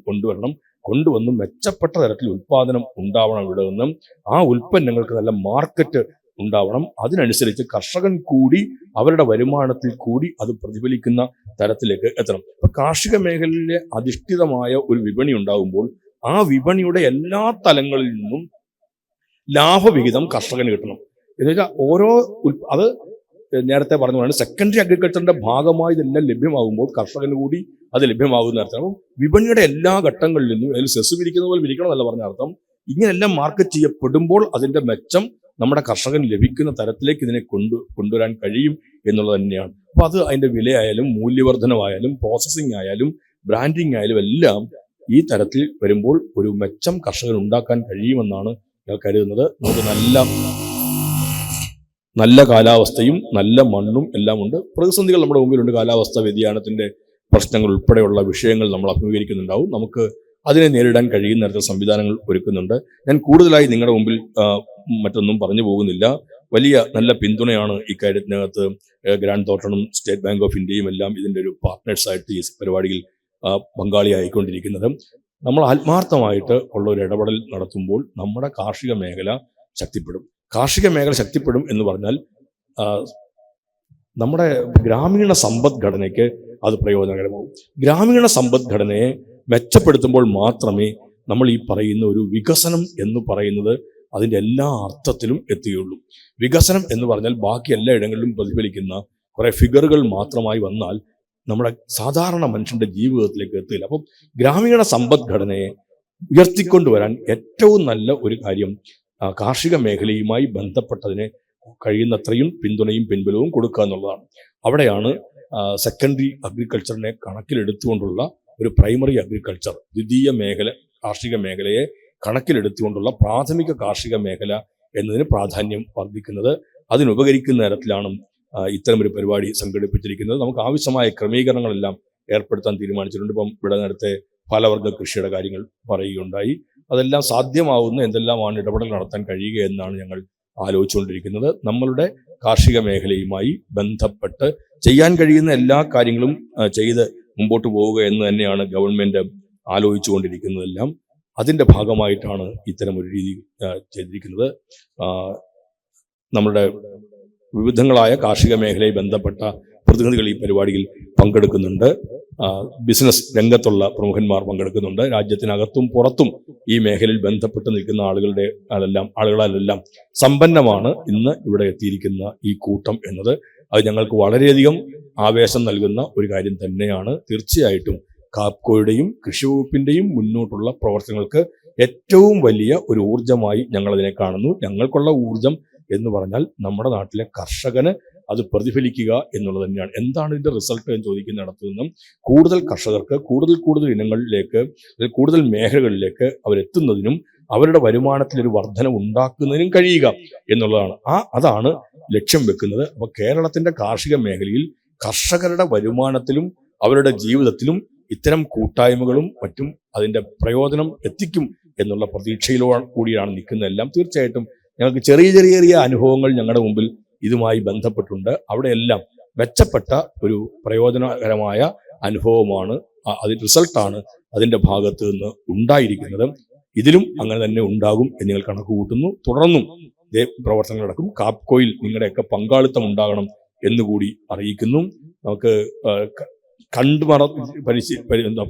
[SPEAKER 7] കൊണ്ടുവരണം. കൊണ്ടുവന്ന് മെച്ചപ്പെട്ട തരത്തിൽ ഉൽപ്പാദനം ഉണ്ടാവണം ഇവിടെ നിന്നും. ആ ഉൽപ്പന്നങ്ങൾക്ക് നല്ല മാർക്കറ്റ് ഉണ്ടാവണം. അതിനനുസരിച്ച് കർഷകൻ കൂടി അവരുടെ വരുമാനത്തിൽ കൂടി അത് പ്രതിഫലിക്കുന്ന തരത്തിലേക്ക് എത്തണം. ഇപ്പൊ കാർഷിക മേഖലയിലെ അധിഷ്ഠിതമായ ഒരു വിപണി ഉണ്ടാകുമ്പോൾ ആ വിപണിയുടെ എല്ലാ തലങ്ങളിൽ നിന്നും ലാഭവിഹിതം കർഷകന് കിട്ടണം. എന്ന് വെച്ചാൽ ഓരോ അത് നേരത്തെ പറഞ്ഞതാണ്, സെക്കൻഡറി അഗ്രികൾച്ചറിന്റെ ഭാഗമായി ഇതെല്ലാം ലഭ്യമാകുമ്പോൾ കർഷകന് കൂടി അത് ലഭ്യമാകുന്ന അർത്ഥം. അപ്പം വിപണിയുടെ എല്ലാ ഘട്ടങ്ങളിൽ നിന്നും അതിൽ സെസ് വിരിക്കുന്ന പോലെ വിരിക്കണം എന്നല്ല പറഞ്ഞ അർത്ഥം. ഇങ്ങനെല്ലാം മാർക്കറ്റ് ചെയ്യപ്പെടുമ്പോൾ അതിന്റെ മെച്ചം നമ്മുടെ കർഷകന് ലഭിക്കുന്ന തരത്തിലേക്ക് ഇതിനെ കൊണ്ടുവരാൻ കഴിയും എന്നുള്ളത് തന്നെയാണ്. അപ്പൊ അത് അതിന്റെ വിലയായാലും മൂല്യവർദ്ധനമായാലും പ്രോസസ്സിംഗ് ആയാലും ബ്രാൻഡിങ് ആയാലും എല്ലാം ഈ തരത്തിൽ വരുമ്പോൾ ഒരു മെച്ചം കർഷകന് ഉണ്ടാക്കാൻ കഴിയുമെന്നാണ് ഞാൻ കരുതുന്നത്. നമുക്ക് നല്ല കാലാവസ്ഥയും നല്ല മണ്ണും എല്ലാം ഉണ്ട്. പ്രതിസന്ധികൾ നമ്മുടെ മുമ്പിലുണ്ട്. കാലാവസ്ഥ വ്യതിയാനത്തിന്റെ പ്രശ്നങ്ങൾ ഉൾപ്പെടെയുള്ള വിഷയങ്ങൾ നമ്മൾ അഭിമുഖീകരിക്കുന്നുണ്ടാവും. നമുക്ക് അതിനെ നേരിടാൻ കഴിയുന്ന തരത്തിൽ സംവിധാനങ്ങൾ ഒരുക്കുന്നുണ്ട്. ഞാൻ കൂടുതലായി നിങ്ങളുടെ മുമ്പിൽ മറ്റൊന്നും പറഞ്ഞു പോകുന്നില്ല. വലിയ നല്ല പിന്തുണയാണ് ഇക്കാര്യത്തിനകത്ത് ഗ്രാൻഡ് തോട്ടണും സ്റ്റേറ്റ് ബാങ്ക് ഓഫ് ഇന്ത്യയും എല്ലാം ഇതിൻ്റെ ഒരു പാർട്ട്നേഴ്സായിട്ട് ഈ പരിപാടിയിൽ പങ്കാളിയായിക്കൊണ്ടിരിക്കുന്നത്. നമ്മൾ ആത്മാർത്ഥമായിട്ട് ഉള്ള ഒരു ഇടപെടൽ നടത്തുമ്പോൾ നമ്മുടെ കാർഷിക മേഖല ശക്തിപ്പെടും. കാർഷിക മേഖല ശക്തിപ്പെടും എന്ന് പറഞ്ഞാൽ നമ്മുടെ ഗ്രാമീണ സമ്പദ്ഘടനയ്ക്ക് അത് പ്രയോജനകരമാവും. ഗ്രാമീണ സമ്പദ്ഘടനയെ മെച്ചപ്പെടുത്തുമ്പോൾ മാത്രമേ നമ്മൾ ഈ പറയുന്ന ഒരു വികസനം എന്ന് പറയുന്നത് അതിൻ്റെ എല്ലാ അർത്ഥത്തിലും എത്തുകയുള്ളൂ. വികസനം എന്ന് പറഞ്ഞാൽ ബാക്കി എല്ലാ ഇടങ്ങളിലും പ്രതിഫലിക്കുന്ന കുറേ ഫിഗറുകൾ മാത്രമായി വന്നാൽ നമ്മുടെ സാധാരണ മനുഷ്യന്റെ ജീവിതത്തിലേക്ക് എത്തില്ല. അപ്പം ഗ്രാമീണ സമ്പദ്ഘടനയെ ഉയർത്തിക്കൊണ്ടുവരാൻ ഏറ്റവും നല്ല ഒരു കാര്യം കാർഷിക മേഖലയുമായി ബന്ധപ്പെട്ടതിനെ കഴിയുന്നത്രയും പിന്തുണയും പിൻബലവും കൊടുക്കുക എന്നുള്ളതാണ്. അവിടെയാണ് സെക്കൻഡറി അഗ്രികൾച്ചറിനെ കണക്കിലെടുത്തുകൊണ്ടുള്ള ഒരു പ്രൈമറി അഗ്രികൾച്ചർ, ദ്വിതീയ മേഖല കാർഷിക മേഖലയെ കണക്കിലെടുത്തുകൊണ്ടുള്ള പ്രാഥമിക കാർഷിക മേഖല എന്നതിന് പ്രാധാന്യം വർദ്ധിക്കുന്നത്. അതിനുപകരിക്കുന്ന തരത്തിലാണ് ഇത്തരമൊരു പരിപാടി സംഘടിപ്പിച്ചിരിക്കുന്നത്. നമുക്ക് ആവശ്യമായ ക്രമീകരണങ്ങളെല്ലാം ഏർപ്പെടുത്താൻ തീരുമാനിച്ചിട്ടുണ്ട്. ഇപ്പം ഇവിടെ നേരത്തെ ഫലവർഗ കൃഷിയുടെ കാര്യങ്ങൾ പറയുകയുണ്ടായി. അതെല്ലാം സാധ്യമാവുന്ന എന്തെല്ലാമാണ് ഇടപെടൽ നടത്താൻ കഴിയുക എന്നാണ് ഞങ്ങൾ ആലോചിച്ചുകൊണ്ടിരിക്കുന്നത്. നമ്മളുടെ കാർഷിക മേഖലയുമായി ബന്ധപ്പെട്ട് ചെയ്യാൻ കഴിയുന്ന എല്ലാ കാര്യങ്ങളും ചെയ്ത് മുമ്പോട്ട് പോവുക എന്ന് തന്നെയാണ് ഗവൺമെന്റ് ആലോചിച്ചുകൊണ്ടിരിക്കുന്നതെല്ലാം. അതിൻ്റെ ഭാഗമായിട്ടാണ് ഇത്തരമൊരു രീതി ചെയ്തിരിക്കുന്നത്. നമ്മുടെ വിവിധങ്ങളായ കാർഷിക മേഖലയെ ബന്ധപ്പെട്ട പ്രതിനിധികൾ ഈ പരിപാടിയിൽ പങ്കെടുക്കുന്നുണ്ട്. ബിസിനസ് രംഗത്തുള്ള പ്രമുഖന്മാർ പങ്കെടുക്കുന്നുണ്ട്. രാജ്യത്തിനകത്തും പുറത്തും ഈ മേഖലയിൽ ബന്ധപ്പെട്ട് നിൽക്കുന്ന ആളുകളെല്ലാം സമ്പന്നമാണ് ഇന്ന് ഇവിടെ എത്തിയിരിക്കുന്ന ഈ കൂട്ടം എന്നത്. അത് ഞങ്ങൾക്ക് വളരെയധികം ആവേശം നൽകുന്ന ഒരു കാര്യം തന്നെയാണ്. തീർച്ചയായിട്ടും കാപ്കോയുടെയും കൃഷി വകുപ്പിന്റെയും മുന്നോട്ടുള്ള പ്രവർത്തനങ്ങൾക്ക് ഏറ്റവും വലിയ ഒരു ഊർജമായി ഞങ്ങളതിനെ കാണുന്നു. ഞങ്ങൾക്കുള്ള ഊർജം എന്ന് പറഞ്ഞാൽ നമ്മുടെ നാട്ടിലെ കർഷകന് അത് പ്രതിഫലിക്കുക എന്നുള്ളത് തന്നെയാണ്. എന്താണ് ഇതിന്റെ റിസൾട്ട് എന്ന് ചോദിക്കുന്നിടത്തു നിന്നും കൂടുതൽ കർഷകർക്ക് കൂടുതൽ ഇനങ്ങളിലേക്ക്, കൂടുതൽ മേഖലകളിലേക്ക് അവരെത്തുന്നതിനും അവരുടെ വരുമാനത്തിലൊരു വർധന ഉണ്ടാക്കുന്നതിനും കഴിയുക എന്നുള്ളതാണ്. അതാണ് ലക്ഷ്യം വെക്കുന്നത്. അപ്പൊ കേരളത്തിന്റെ കാർഷിക മേഖലയിൽ കർഷകരുടെ വരുമാനത്തിലും അവരുടെ ജീവിതത്തിലും ഇത്തരം കൂട്ടായ്മകളും മറ്റും അതിന്റെ പ്രയോജനം എത്തിക്കും എന്നുള്ള പ്രതീക്ഷയിലോ കൂടിയാണ് നിൽക്കുന്നതെല്ലാം. തീർച്ചയായിട്ടും ഞങ്ങൾക്ക് ചെറിയ അനുഭവങ്ങൾ ഞങ്ങളുടെ മുമ്പിൽ ഇതുമായി ബന്ധപ്പെട്ടുണ്ട്. അവിടെയെല്ലാം മെച്ചപ്പെട്ട ഒരു പ്രയോജനകരമായ അനുഭവമാണ്, അതിന്റെ റിസൾട്ടാണ് അതിന്റെ ഭാഗത്ത് നിന്ന് ഉണ്ടായിരിക്കുന്നത്. ഇതിലും അങ്ങനെ തന്നെ ഉണ്ടാകും എന്ന് ഞങ്ങൾ കണക്ക് കൂട്ടുന്നു. തുടർന്നും ഇതേ പ്രവർത്തനങ്ങൾ നടക്കും. കാപ്കോയിൽ നിങ്ങളുടെയൊക്കെ പങ്കാളിത്തം ഉണ്ടാകണം എന്നുകൂടി അറിയിക്കുന്നു. നമുക്ക്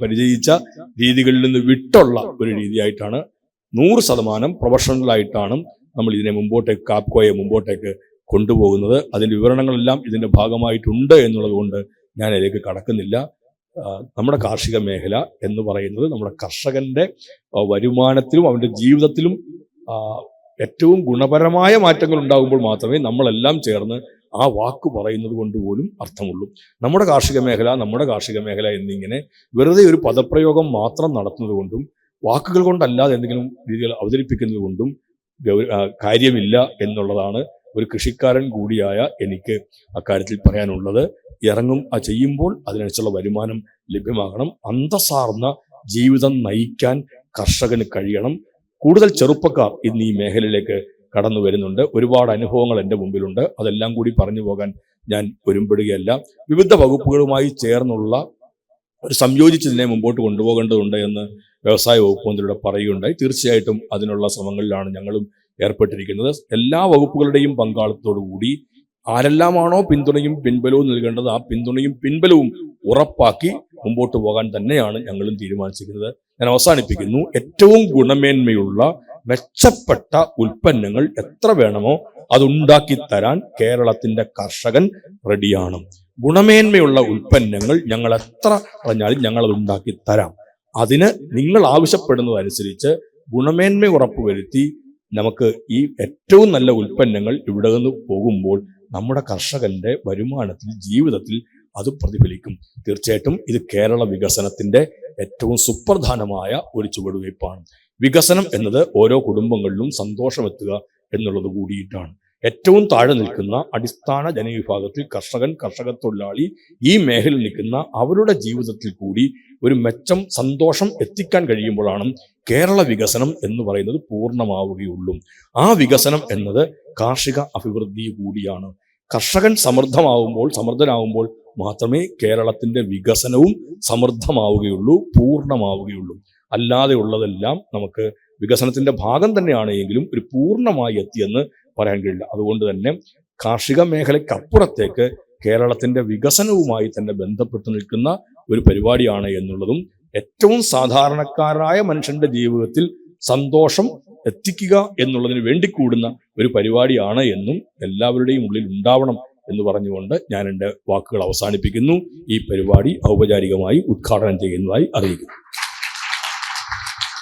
[SPEAKER 7] പരിചയിച്ച രീതികളിൽ നിന്ന് വിട്ടുള്ള ഒരു രീതിയായിട്ടാണ് 100% പ്രൊഫഷണലായിട്ടാണ് നമ്മൾ ഇതിനെ കാപ്കോയെ മുമ്പോട്ടേക്ക് കൊണ്ടുപോകുന്നത്. അതിന്റെ വിവരണങ്ങളെല്ലാം ഇതിന്റെ ഭാഗമായിട്ടുണ്ട് എന്നുള്ളത് കൊണ്ട് ഞാൻ അതിലേക്ക് കടക്കുന്നില്ല. നമ്മുടെ കാർഷിക മേഖല എന്ന് പറയുന്നത് നമ്മുടെ കർഷകന്റെ വരുമാനത്തിലും അവന്റെ ജീവിതത്തിലും ഏറ്റവും ഗുണപരമായ മാറ്റങ്ങൾ ഉണ്ടാകുമ്പോൾ മാത്രമേ നമ്മളെല്ലാം ചേർന്ന് ആ വാക്ക് പറയുന്നത് കൊണ്ട് പോലും അർത്ഥമുള്ളൂ. നമ്മുടെ കാർഷിക മേഖല എന്നിങ്ങനെ വെറുതെ ഒരു പദപ്രയോഗം മാത്രം നടത്തുന്നത് കൊണ്ടും വാക്കുകൾ കൊണ്ടല്ലാതെ എന്തെങ്കിലും രീതികൾ അവതരിപ്പിക്കുന്നത് കൊണ്ടും കാര്യമില്ല എന്നുള്ളതാണ് ഒരു കൃഷിക്കാരൻ കൂടിയായ എനിക്ക് അക്കാര്യത്തിൽ പറയാനുള്ളത്. ചെയ്യുമ്പോൾ അതിനനുസരിച്ചുള്ള വരുമാനം ലഭ്യമാകണം. അന്തസ്സാർന്ന ജീവിതം നയിക്കാൻ കർഷകന് കഴിയണം. കൂടുതൽ ചെറുപ്പക്കാർ ഇന്ന് ഈ മേഖലയിലേക്ക് കടന്നു വരുന്നുണ്ട്. ഒരുപാട് അനുഭവങ്ങൾ എൻ്റെ മുമ്പിലുണ്ട്. അതെല്ലാം കൂടി പറഞ്ഞു പോകാൻ ഞാൻ ഒരുമ്പെടുകയല്ല. വിവിധ വകുപ്പുകളുമായി ചേർന്നുള്ള ഒരു സംയോജിച്ചതിനെ മുമ്പോട്ട് കൊണ്ടുപോകേണ്ടതുണ്ട് എന്ന് വ്യവസായ വകുപ്പ് മന്ത്രിയുടെ പറയുകയുണ്ടായി. തീർച്ചയായിട്ടും അതിനുള്ള ശ്രമങ്ങളിലാണ് ഞങ്ങളും ഏർപ്പെട്ടിരിക്കുന്നത്. എല്ലാ വകുപ്പുകളുടെയും പങ്കാളിത്തത്തോടുകൂടി ആരെല്ലാമാണോ പിന്തുണയും പിൻബലവും നൽകേണ്ടത് ആ പിന്തുണയും പിൻബലവും ഉറപ്പാക്കി മുമ്പോട്ട് പോകാൻ തന്നെയാണ് ഞങ്ങളും തീരുമാനിച്ചിരിക്കുന്നത്. ഞാൻ അവസാനിപ്പിക്കുന്നു. ഏറ്റവും ഗുണമേന്മയുള്ള മെച്ചപ്പെട്ട ഉൽപ്പന്നങ്ങൾ എത്ര വേണമോ അതുണ്ടാക്കി തരാൻ കേരളത്തിന്റെ കർഷകൻ റെഡിയാണ്. ഗുണമേന്മയുള്ള ഉൽപ്പന്നങ്ങൾ ഞങ്ങൾ എത്ര പറഞ്ഞാലും ഞങ്ങൾ അത് ഉണ്ടാക്കി തരാം. അതിന് നിങ്ങൾ ആവശ്യപ്പെടുന്നതനുസരിച്ച് ഗുണമേന്മ ഉറപ്പുവരുത്തി നമുക്ക് ഈ ഏറ്റവും നല്ല ഉൽപ്പന്നങ്ങൾ ഇവിടെ നിന്ന് പോകുമ്പോൾ നമ്മുടെ കർഷകന്റെ വരുമാനത്തിൽ, ജീവിതത്തിൽ അത് പ്രതിഫലിക്കും. തീർച്ചയായിട്ടും ഇത് കേരള വികസനത്തിന്റെ ഏറ്റവും സുപ്രധാനമായ ഒരു ചുവടുവയ്പ്പാണ്. വികസനം എന്നത് ഓരോ കുടുംബങ്ങളിലും സന്തോഷമെത്തുക എന്നുള്ളത് കൂടിയിട്ടാണ്. ഏറ്റവും താഴെ നിൽക്കുന്ന അടിസ്ഥാന ജനവിഭാഗത്തിൽ കർഷകൻ, കർഷക തൊഴിലാളി, ഈ മേഖലയിൽ നിൽക്കുന്ന അവരുടെ ജീവിതത്തിൽ കൂടി ഒരു മെച്ചം, സന്തോഷം എത്തിക്കാൻ കഴിയുമ്പോഴാണ് കേരള വികസനം എന്ന് പറയുന്നത് പൂർണ്ണമാവുകയുള്ളൂ. ആ വികസനം എന്നത് കാർഷിക അഭിവൃദ്ധി കൂടിയാണ്. കർഷകൻ സമൃദ്ധനാവുമ്പോൾ മാത്രമേ കേരളത്തിന്റെ വികസനവും സമൃദ്ധമാവുകയുള്ളൂ, പൂർണ്ണമാവുകയുള്ളൂ. അല്ലാതെ ഉള്ളതെല്ലാം നമുക്ക് വികസനത്തിന്റെ ഭാഗം തന്നെയാണ് എങ്കിലും ഒരു പൂർണ്ണമായി എത്തിയെന്ന് പറയാൻ കഴിയില്ല. അതുകൊണ്ട് തന്നെ കാർഷിക മേഖലയ്ക്കപ്പുറത്തേക്ക് കേരളത്തിന്റെ വികസനവുമായി തന്നെ ബന്ധപ്പെട്ട് നിൽക്കുന്ന ഒരു പരിപാടിയാണ് എന്നുള്ളതും ഏറ്റവും സാധാരണക്കാരായ മനുഷ്യന്റെ ജീവിതത്തിൽ സന്തോഷം എത്തിക്കുക എന്നുള്ളതിന് വേണ്ടി കൂടുന്ന ഒരു പരിപാടിയാണ് എന്നും എല്ലാവരുടെയും ഉള്ളിൽ ഉണ്ടാവണം എന്ന് പറഞ്ഞുകൊണ്ട് ഞാൻ എൻ്റെ വാക്കുകൾ അവസാനിപ്പിക്കുന്നു. ഈ പരിപാടി ഔപചാരികമായി ഉദ്ഘാടനം ചെയ്യുന്നതായി അറിയിക്കുന്നു.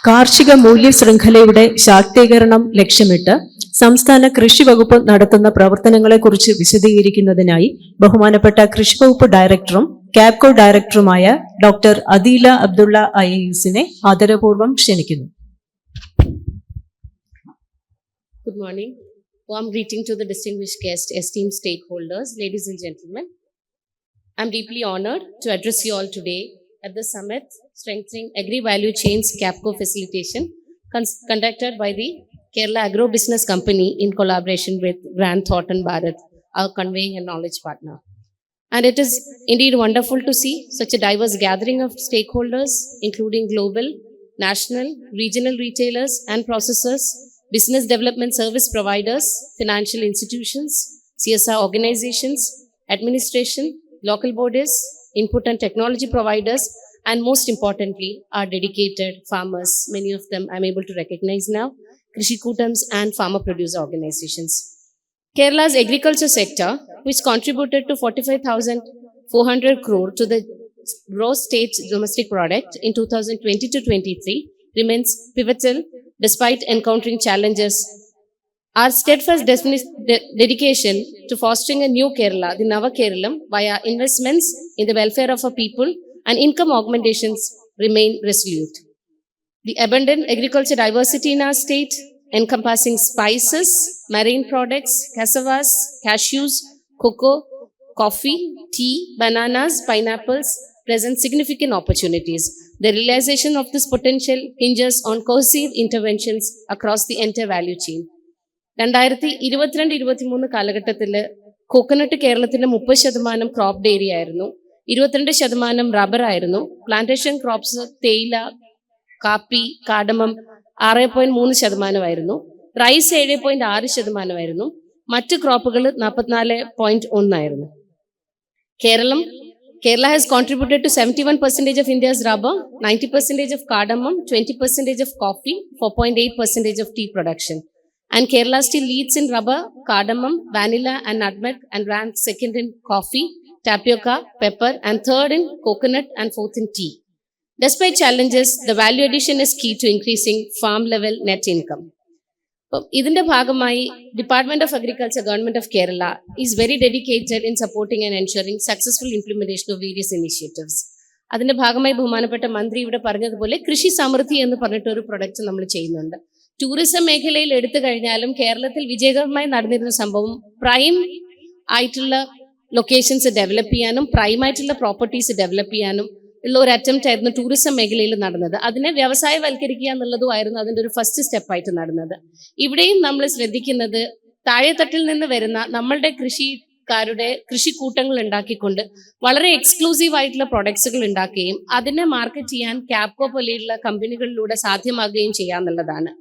[SPEAKER 2] കാർഷിക മൂല്യ ശൃംഖലയുടെ ശാക്തീകരണം ലക്ഷ്യമിട്ട് സംസ്ഥാന കൃഷി വകുപ്പ് നടത്തുന്ന പ്രവർത്തനങ്ങളെക്കുറിച്ച് വിശദീകരിക്കുന്നതിനായി ബഹുമാനപ്പെട്ട കൃഷി വകുപ്പ് ഡയറക്ടറും കാപ്കോ ഡയറക്ടറുമായ ഡോക്ടർ അദീല അബ്ദുള്ള IAS ആദരപൂർവ്വം ക്ഷണിക്കുന്നു.
[SPEAKER 8] Good morning. Warm greeting to the distinguished guests, esteemed stakeholders, ladies and gentlemen. I'm deeply honored to address you all today at the summit Strengthening Agri-Value Chains Capco Facilitation conducted by the Kerala Agro Business Company in collaboration with Grant Thornton Bharat, our conveying and knowledge partner. And it is indeed wonderful to see such a diverse gathering of stakeholders, including global, national, regional retailers and processors, business development service providers, financial institutions, CSR organizations, administration, local bodies, input and technology providers, and most importantly, our dedicated farmers, many of them I'm able to recognize now, Krishi Kutams and farmer producer organizations. Kerala's agriculture sector, which contributed to 45,400 crore to the gross state domestic product in 2020-23, remains pivotal despite encountering challenges. Our steadfast dedication to fostering a new Kerala, the Nava Keralam, via investments in the welfare of our people and income augmentations remain resolute. The abundant agriculture diversity in our state, encompassing spices, marine products, cassavas, cashews, cocoa, coffee, tea, bananas, pineapples, present significant opportunities. The realization of this potential hinges on cohesive interventions across the entire value chain. 2022-23 കാലഘട്ടത്തിൽ coconut കേരളത്തിന്റെ 30% cropped area ആയിരുന്നു. 22% rubber ആയിരുന്നു. Plantation crops തേയില, കാപ്പി, cardamom 6.3% rice 7.6% മറ്റ് ക്രോപ്പുകൾ 44.1 ആയിരുന്നു. Kerala has contributed to 71% of India's rubber, 90% of cardamom, 20% of coffee, 4.8% of tea production. And Kerala still leads in rubber, cardamom, vanilla and nutmeg, and ranks second in coffee, tapioca, pepper, and third in coconut and fourth in tea. Despite challenges, the value addition is key to increasing farm level net income. ഇതിന്റെ ഭാഗമായി department of agriculture government of Kerala is very dedicated in supporting and ensuring successful implementation of various initiatives. അതിന്റെ ഭാഗമായി ബഹുമാനപ്പെട്ട മന്ത്രി ഇവിടെ പറഞ്ഞതുപോലെ കൃഷി സമൃദ്ധി എന്ന് പറഞ്ഞിട്ട് ഒരു പ്രൊഡക്റ്റ് നമ്മൾ ചെയ്യുന്നുണ്ട്. ടൂറിസം മേഖലയിൽ എടുത്തു കഴിഞ്ഞാലും കേരളത്തിൽ വിജയകരമായി നടന്നിരുന്ന സംഭവം പ്രൈം ആയിട്ടുള്ള ലൊക്കേഷൻസ് ഡെവലപ്പ് ചെയ്യാനും പ്രൈം ആയിട്ടുള്ള പ്രോപ്പർട്ടീസ് ഡെവലപ്പ് ചെയ്യാനും ഉള്ള ഒരു അറ്റംപ്റ്റ് ആയിരുന്നു ടൂറിസം മേഖലയിൽ നടന്നത്. അതിനെ വ്യവസായവൽക്കരിക്കുക എന്നുള്ളതുമായിരുന്നു അതിൻ്റെ ഒരു ഫസ്റ്റ് സ്റ്റെപ്പായിട്ട് നടന്നത്. ഇവിടെയും നമ്മൾ ശ്രദ്ധിക്കുന്നത് താഴെത്തട്ടിൽ നിന്ന് വരുന്ന നമ്മളുടെ കൃഷിക്കാരുടെ കൃഷിക്കൂട്ടങ്ങൾ ഉണ്ടാക്കിക്കൊണ്ട് വളരെ എക്സ്ക്ലൂസീവ് ആയിട്ടുള്ള പ്രൊഡക്ട്സുകൾ ഉണ്ടാക്കുകയും അതിനെ മാർക്കറ്റ് ചെയ്യാൻ കാപ്കോ പോലെയുള്ള കമ്പനികളിലൂടെ സാധ്യമാകുകയും ചെയ്യാന്നുള്ളതാണ്.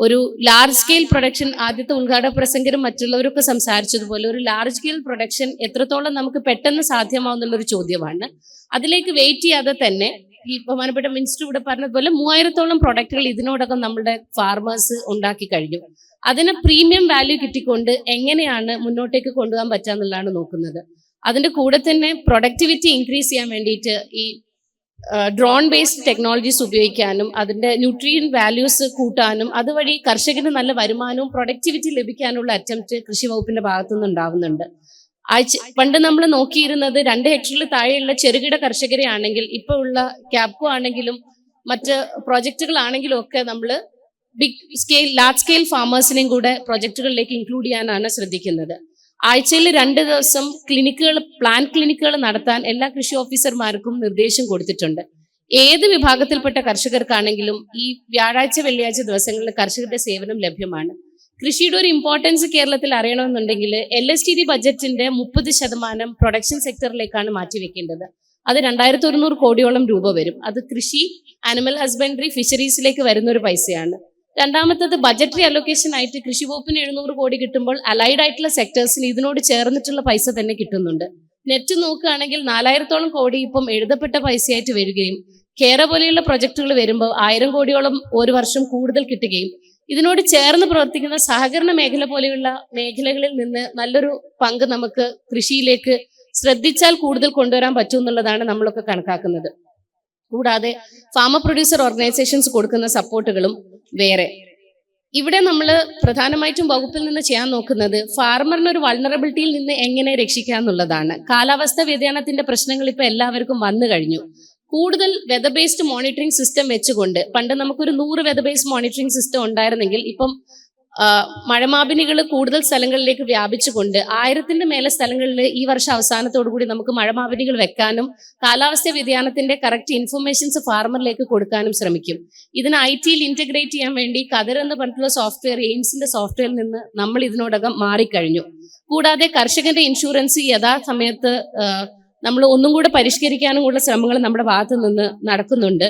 [SPEAKER 8] ഒരു ലാർജ് സ്കെയിൽ പ്രൊഡക്ഷൻ, ആദ്യത്തെ ഉദ്ഘാടന പ്രസംഗരും മറ്റുള്ളവരൊക്കെ സംസാരിച്ചതുപോലെ ഒരു ലാർജ് സ്കെയിൽ പ്രൊഡക്ഷൻ എത്രത്തോളം നമുക്ക് പെട്ടെന്ന് സാധ്യമാവുന്നുള്ളൊരു ചോദ്യമാണ്. അതിലേക്ക് വെയിറ്റ് ചെയ്യാതെ തന്നെ ഈ ബഹുമാനപ്പെട്ട മിനിസ്റ്റർ ഇവിടെ പറഞ്ഞതുപോലെ 3000-ഓളം പ്രൊഡക്റ്റുകൾ ഇതിനോടകം നമ്മുടെ ഫാർമേഴ്സ് ഉണ്ടാക്കി കഴിഞ്ഞു. അതിന് പ്രീമിയം വാല്യൂ കിട്ടിക്കൊണ്ട് എങ്ങനെയാണ് മുന്നോട്ടേക്ക് കൊണ്ടുപോകാൻ പറ്റാന്നുള്ളതാണ് നോക്കുന്നത്. അതിന്റെ കൂടെ തന്നെ പ്രൊഡക്ടിവിറ്റി ഇൻക്രീസ് ചെയ്യാൻ വേണ്ടിയിട്ട് ഈ ഡ്രോൺ ബേസ്ഡ് ടെക്നോളജീസ് ഉപയോഗിക്കാനും അതിന്റെ ന്യൂട്രിയൻ വാല്യൂസ് കൂട്ടാനും അതുവഴി കർഷകന് നല്ല വരുമാനവും പ്രൊഡക്ടിവിറ്റി ലഭിക്കാനുള്ള അറ്റംപ്റ്റ് കൃഷി വകുപ്പിന്റെ ഭാഗത്തുനിന്ന് ഉണ്ടാവുന്നുണ്ട്. പണ്ട് നമ്മൾ നോക്കിയിരുന്നത് 2 ഹെക്ടറിൽ താഴെയുള്ള ചെറുകിട കർഷകരെ ആണെങ്കിൽ ഇപ്പോൾ ഉള്ള കാപ്കോ ആണെങ്കിലും മറ്റ് പ്രോജക്റ്റുകളാണെങ്കിലും ഒക്കെ നമ്മൾ ലാർജ് സ്കെയിൽ ഫാമേഴ്സിനെയും കൂടെ പ്രൊജക്ടുകളിലേക്ക് ഇൻക്ലൂഡ് ചെയ്യാനാണ് ശ്രദ്ധിക്കുന്നത്. ആഴ്ചയിൽ 2 ദിവസം പ്ലാൻ ക്ലിനിക്കുകൾ നടത്താൻ എല്ലാ കൃഷി ഓഫീസർമാർക്കും നിർദ്ദേശം കൊടുത്തിട്ടുണ്ട്. ഏത് വിഭാഗത്തിൽപ്പെട്ട കർഷകർക്കാണെങ്കിലും ഈ വ്യാഴാഴ്ച വെള്ളിയാഴ്ച ദിവസങ്ങളിൽ കർഷകരുടെ സേവനം ലഭ്യമാണ്. കൃഷിയുടെ ഒരു ഇമ്പോർട്ടൻസ് കേരളത്തിൽ അറിയണമെന്നുണ്ടെങ്കിൽ LSTD ബജറ്റിന്റെ 30% പ്രൊഡക്ഷൻ സെക്ടറിലേക്കാണ് മാറ്റിവെക്കേണ്ടത്. അത് 2100 കോടിയോളം രൂപ വരും. അത് കൃഷി, ആനിമൽ ഹസ്ബൻഡറി, ഫിഷറീസിലേക്ക് വരുന്ന ഒരു പൈസയാണ്. രണ്ടാമത്തത് ബജറ്ററി അലൊക്കേഷൻ ആയിട്ട് കൃഷി വകുപ്പിന് 700 കോടി കിട്ടുമ്പോൾ അലൈഡ് ആയിട്ടുള്ള സെക്ടേഴ്സിന് ഇതിനോട് ചേർന്നിട്ടുള്ള പൈസ തന്നെ കിട്ടുന്നുണ്ട്. നെറ്റ് നോക്കുകയാണെങ്കിൽ 4000-ഓളം കോടി ഇപ്പം എഴുതപ്പെട്ട പൈസയായിട്ട് വരികയും കേര പോലെയുള്ള പ്രൊജക്ടുകൾ വരുമ്പോൾ 1000 കോടിയോളം ഒരു വർഷം കൂടുതൽ കിട്ടുകയും ഇതിനോട് ചേർന്ന് പ്രവർത്തിക്കുന്ന സഹകരണ മേഖല പോലെയുള്ള മേഖലകളിൽ നിന്ന് നല്ലൊരു പങ്ക് നമുക്ക് കൃഷിയിലേക്ക് ശ്രദ്ധിച്ചാൽ കൂടുതൽ കൊണ്ടുവരാൻ പറ്റും എന്നുള്ളതാണ് നമ്മളൊക്കെ കണക്കാക്കുന്നത്. കൂടാതെ ഫാമർ പ്രൊഡ്യൂസർ ഓർഗനൈസേഷൻസ് കൊടുക്കുന്ന സപ്പോർട്ടുകളും വേറെ. ഇവിടെ നമ്മൾ പ്രധാനമായിട്ടും വകുപ്പിൽ നിന്ന് ചെയ്യാൻ നോക്കുന്നത് ഫാർമറിന് ഒരു വൾണറബിലിറ്റിയിൽ നിന്ന് എങ്ങനെ രക്ഷിക്കുക എന്നുള്ളതാണ്. കാലാവസ്ഥാ വ്യതിയാനത്തിന്റെ പ്രശ്നങ്ങൾ ഇപ്പൊ എല്ലാവർക്കും വന്നു കഴിഞ്ഞു. കൂടുതൽ വെതർ ബേസ്ഡ് മോണിറ്ററിംഗ് സിസ്റ്റം വെച്ചുകൊണ്ട്, പണ്ട് നമുക്കൊരു 100 വെതർ ബേസ്ഡ് മോണിറ്ററിംഗ് സിസ്റ്റം ഉണ്ടായിരുന്നെങ്കിൽ ഇപ്പം മഴമാപിനികൾ കൂടുതൽ സ്ഥലങ്ങളിലേക്ക് വ്യാപിച്ചുകൊണ്ട് 1000-ന്റെ മേലെ സ്ഥലങ്ങളിൽ ഈ വർഷം അവസാനത്തോടു കൂടി നമുക്ക് മഴമാപിനികൾ വെക്കാനും കാലാവസ്ഥാ വ്യതിയാനത്തിന്റെ കറക്റ്റ് ഇൻഫർമേഷൻസ് ഫാർമറിലേക്ക് കൊടുക്കാനും ശ്രമിക്കും. ഇതിന് IT-യിൽ ഇന്റഗ്രേറ്റ് ചെയ്യാൻ വേണ്ടി കതിർ എന്ന് പറഞ്ഞിട്ടുള്ള സോഫ്റ്റ്വെയർ, എയിംസിന്റെ സോഫ്റ്റ്വെയറിൽ നിന്ന് നമ്മൾ ഇതിനോടകം മാറിക്കഴിഞ്ഞു. കൂടാതെ കർഷകന്റെ ഇൻഷുറൻസ് യഥാസമയത്ത് നമ്മൾ ഒന്നും കൂടെ പരിഷ്കരിക്കാനും കൂടെ ശ്രമങ്ങൾ നമ്മുടെ ഭാഗത്തു നിന്ന് നടക്കുന്നുണ്ട്.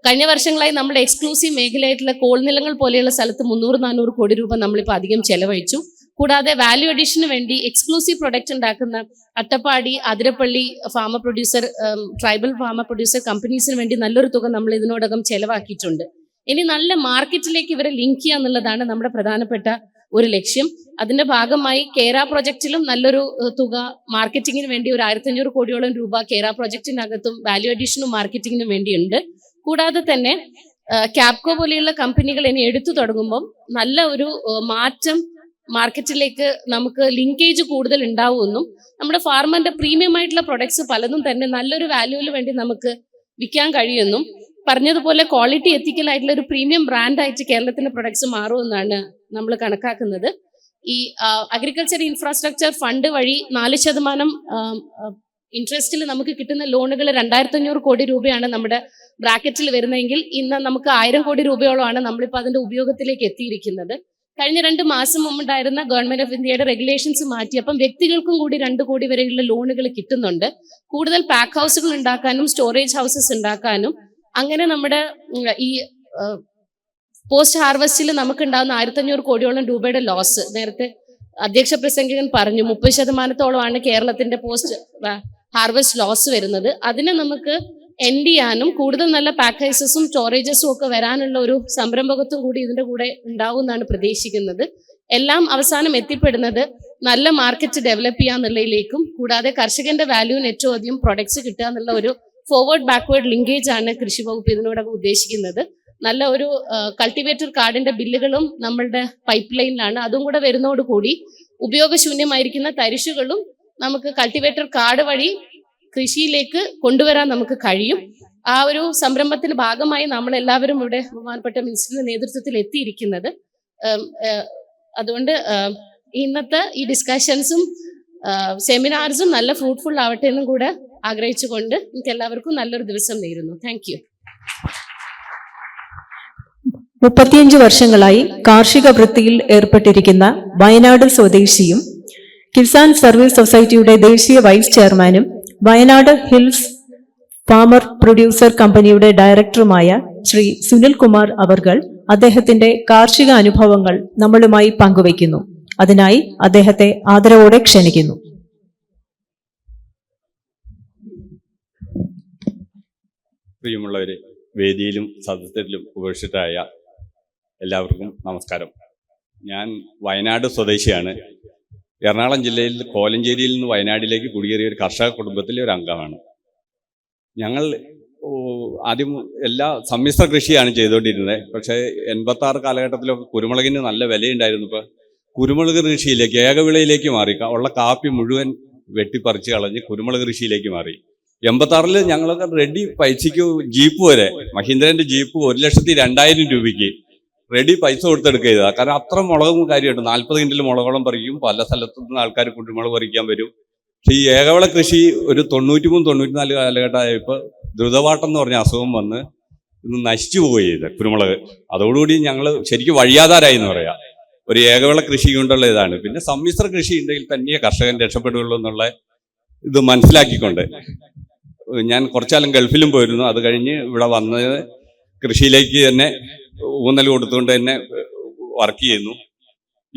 [SPEAKER 8] കഴിഞ്ഞ വർഷങ്ങളായി നമ്മുടെ എക്സ്ക്ലൂസീവ് മേഖലയായിട്ടുള്ള കോൾനിലങ്ങൾ പോലെയുള്ള സ്ഥലത്ത് 300-400 കോടി രൂപ നമ്മളിപ്പോൾ അധികം ചെലവഴിച്ചു. കൂടാതെ വാല്യൂ അഡീഷന് വേണ്ടി എക്സ്ക്ലൂസീവ് പ്രൊഡക്റ്റ് ഉണ്ടാക്കുന്ന Attappadi, Athirappilly farmer producer, tribal farmer producer കമ്പനീസിന് വേണ്ടി നല്ലൊരു തുക നമ്മൾ ഇതിനോടകം ചെലവാക്കിയിട്ടുണ്ട്. ഇനി നല്ല മാർക്കറ്റിലേക്ക് ഇവരെ ലിങ്ക് ചെയ്യുക എന്നുള്ളതാണ് നമ്മുടെ പ്രധാനപ്പെട്ട ഒരു ലക്ഷ്യം. അതിന്റെ ഭാഗമായി കേര പ്രൊജക്റ്റിലും നല്ലൊരു തുക മാർക്കറ്റിങ്ങിന് വേണ്ടി ഒരു 1500 കോടിയോളം രൂപ കേര പ്രൊജക്റ്റിനകത്തും വാല്യൂ അഡീഷനും മാർക്കറ്റിങ്ങിനും വേണ്ടിയുണ്ട്. കൂടാതെ തന്നെ ക്യാപ്കോ പോലെയുള്ള കമ്പനികൾ ഇനി എടുത്തു തുടങ്ങുമ്പം നല്ല ഒരു മാറ്റം മാർക്കറ്റിലേക്ക് നമുക്ക് ലിങ്കേജ് കൂടുതൽ ഉണ്ടാവുമെന്നും നമ്മുടെ ഫാർമറിന്റെ പ്രീമിയം ആയിട്ടുള്ള പ്രൊഡക്ട്സ് പലതും തന്നെ നല്ലൊരു വാല്യൂവിന് വേണ്ടി നമുക്ക് വിൽക്കാൻ കഴിയുമെന്നും പറഞ്ഞതുപോലെ ക്വാളിറ്റി എത്തിക്കൽ ആയിട്ടുള്ള ഒരു പ്രീമിയം ബ്രാൻഡായിട്ട് കേരളത്തിന്റെ പ്രൊഡക്ട്സ് മാറുമെന്നാണ് നമ്മൾ കണക്കാക്കുന്നത്. ഈ അഗ്രികൾച്ചർ ഇൻഫ്രാസ്ട്രക്ചർ ഫണ്ട് വഴി 4% ഇൻട്രസ്റ്റിൽ നമുക്ക് കിട്ടുന്ന ലോണുകൾ 2500 കോടി രൂപയാണ് നമ്മുടെ ബ്രാക്കറ്റിൽ വരുന്നതെങ്കിൽ ഇന്ന് നമുക്ക് 1000 കോടി രൂപയോളമാണ് നമ്മളിപ്പോൾ അതിന്റെ ഉപയോഗത്തിലേക്ക് എത്തിയിരിക്കുന്നത്. കഴിഞ്ഞ 2 മാസം മുമ്പുണ്ടായിരുന്ന ഗവൺമെന്റ് ഓഫ് ഇന്ത്യയുടെ റെഗുലേഷൻസ് മാറ്റി അപ്പം വ്യക്തികൾക്കും കൂടി 2 കോടി വരെയുള്ള ലോണുകൾ കിട്ടുന്നുണ്ട്. കൂടുതൽ പാക്ക് ഹൗസുകൾ ഉണ്ടാക്കാനും സ്റ്റോറേജ് ഹൗസസ് ഉണ്ടാക്കാനും അങ്ങനെ നമ്മുടെ ഈ പോസ്റ്റ് ഹാർവസ്റ്റിൽ നമുക്കുണ്ടാകുന്ന 1500 കോടിയോളം രൂപയുടെ ലോസ് നേരത്തെ അധ്യക്ഷ പ്രസംഗകൻ പറഞ്ഞു. 30%-ഓളമാണ് കേരളത്തിന്റെ പോസ്റ്റ് ഹാർവസ്റ്റ് ലോസ് വരുന്നത്. അതിനെ നമുക്ക് എൻഡ് ചെയ്യാനും കൂടുതൽ നല്ല പാക്കേജസും സ്റ്റോറേജസും ഒക്കെ വരാനുള്ള ഒരു സംരംഭകത്വം കൂടി ഇതിന്റെ കൂടെ ഉണ്ടാവും എന്നാണ് പ്രതീക്ഷിക്കുന്നത്. എല്ലാം അവസാനം എത്തിപ്പെടുന്നത് നല്ല മാർക്കറ്റ് ഡെവലപ്പ് ചെയ്യാന്നുള്ളതിലേക്കും കൂടാതെ കർഷകന്റെ വാല്യൂവിന് ഏറ്റവും അധികം പ്രൊഡക്ട്സ് കിട്ടുക എന്നുള്ള ഒരു ഫോർവേഡ് ബാക്ക്വേർഡ് ലിങ്കേജ് ആണ് കൃഷി വകുപ്പ് ഇതിനോടൊക്കെ ഉദ്ദേശിക്കുന്നത്. നല്ല ഒരു കൾട്ടിവേറ്റർ കാർഡിന്റെ ബില്ലുകളും നമ്മളുടെ പൈപ്പ് ലൈനിലാണ്. അതും കൂടെ വരുന്നതോടുകൂടി ഉപയോഗശൂന്യമായിരിക്കുന്ന തരിശുകളും നമുക്ക് കൾട്ടിവേറ്റർ കാർഡ് വഴി കൃഷിയിലേക്ക് കൊണ്ടുവരാൻ നമുക്ക് കഴിയും. ആ ഒരു സംരംഭത്തിന്റെ ഭാഗമായി നമ്മൾ എല്ലാവരും ഇവിടെ ബഹുമാനപ്പെട്ട മിനിസ്റ്ററിന്റെ നേതൃത്വത്തിൽ എത്തിയിരിക്കുന്നത്. അതുകൊണ്ട് ഇന്നത്തെ ഈ ഡിസ്കഷൻസും സെമിനാർസും നല്ല ഫ്രൂട്ട്ഫുൾ ആവട്ടെ എന്നും കൂടെ ആഗ്രഹിച്ചുകൊണ്ട് എനിക്ക് എല്ലാവർക്കും നല്ലൊരു ദിവസം നേരുന്നു. Thank you.
[SPEAKER 2] 35 വർഷങ്ങളായി കാർഷിക വൃത്തിയിൽ ഏർപ്പെട്ടിരിക്കുന്ന വയനാട് സ്വദേശിയും കിസാൻ സർവീസ് സൊസൈറ്റിയുടെ ദേശീയ വൈസ് ചെയർമാനും വയനാട് ഹിൽസ് ഫാമർ പ്രൊഡ്യൂസർ കമ്പനിയുടെ ഡയറക്ടറുമായ ശ്രീ സുനിൽ കുമാർ അവർകൾ അദ്ദേഹത്തിന്റെ കാർഷിക അനുഭവങ്ങൾ നമ്മളുമായി പങ്കുവയ്ക്കുന്നു. അതിനായി അദ്ദേഹത്തെ ആദരവോടെ ക്ഷണിക്കുന്നു.
[SPEAKER 9] പ്രിയമുള്ളവരെ, വേദിയിലും സദസ്സിലും ഉപേക്ഷിതരായ എല്ലാവർക്കും നമസ്കാരം. ഞാൻ വയനാട് സ്വദേശിയാണ്. എറണാകുളം ജില്ലയിൽ കോലഞ്ചേരിയിൽ നിന്ന് വയനാട്ടിലേക്ക് കുടിയേറിയ ഒരു കർഷക കുടുംബത്തിലെ ഒരു അംഗമാണ്. ഞങ്ങൾ ആദ്യം എല്ലാ സമ്മിശ്ര കൃഷിയാണ് ചെയ്തുകൊണ്ടിരുന്നത്. പക്ഷേ 86 കാലഘട്ടത്തിലൊക്കെ കുരുമുളകിന് നല്ല വിലയുണ്ടായിരുന്നു. ഇപ്പോൾ കുരുമുളക് കൃഷിയിലേക്ക് ഏകവിളയിലേക്ക് മാറി. ഉള്ള കാപ്പി മുഴുവൻ വെട്ടിപ്പറിച്ച് കളഞ്ഞ് കുരുമുളക് കൃഷിയിലേക്ക് മാറി. 86-ൽ ഞങ്ങളൊക്കെ റെഡി പൈസയ്ക്ക് ജീപ്പ് വരെ, മഹീന്ദ്രന്റെ ജീപ്പ് 1,02,000 രൂപയ്ക്ക് റെഡി പൈസ കൊടുത്തെടുക്കുക ചെയ്തതാ. കാരണം അത്ര മുളകും കാര്യമുണ്ട്. 40 കിൻഡൽ മുളകോളം പറിക്കും. പല സ്ഥലത്തു നിന്ന് ആൾക്കാർ കുരുമുളക് പറിക്കാൻ വരും. പക്ഷെ ഈ ഏകവിള കൃഷി ഒരു 93-94 കാലഘട്ടമായപ്പോൾ ദ്രുതവാട്ടം എന്ന് പറഞ്ഞ അസുഖം വന്ന് ഇന്ന് നശിച്ചു പോവുകയും ചെയ്ത് കുരുമുളക്. അതോടുകൂടി ഞങ്ങൾ ശരിക്കും വഴിയാധാരായി എന്ന് പറയാം. ഒരു ഏകവിള കൃഷി കൊണ്ടുള്ള ഇതാണ്. പിന്നെ സമ്മിശ്ര കൃഷി ഉണ്ടെങ്കിൽ തന്നെ കർഷകൻ രക്ഷപ്പെടുകയുള്ളൂ എന്നുള്ള ഇത് മനസ്സിലാക്കിക്കൊണ്ട് ഞാൻ കുറച്ചാലും ഗൾഫിലും പോയിരുന്നു. അത് കഴിഞ്ഞ് ഇവിടെ വന്നത് കൃഷിയിലേക്ക് തന്നെ ഊന്നൽ കൊടുത്തുകൊണ്ട് തന്നെ വർക്ക് ചെയ്യുന്നു.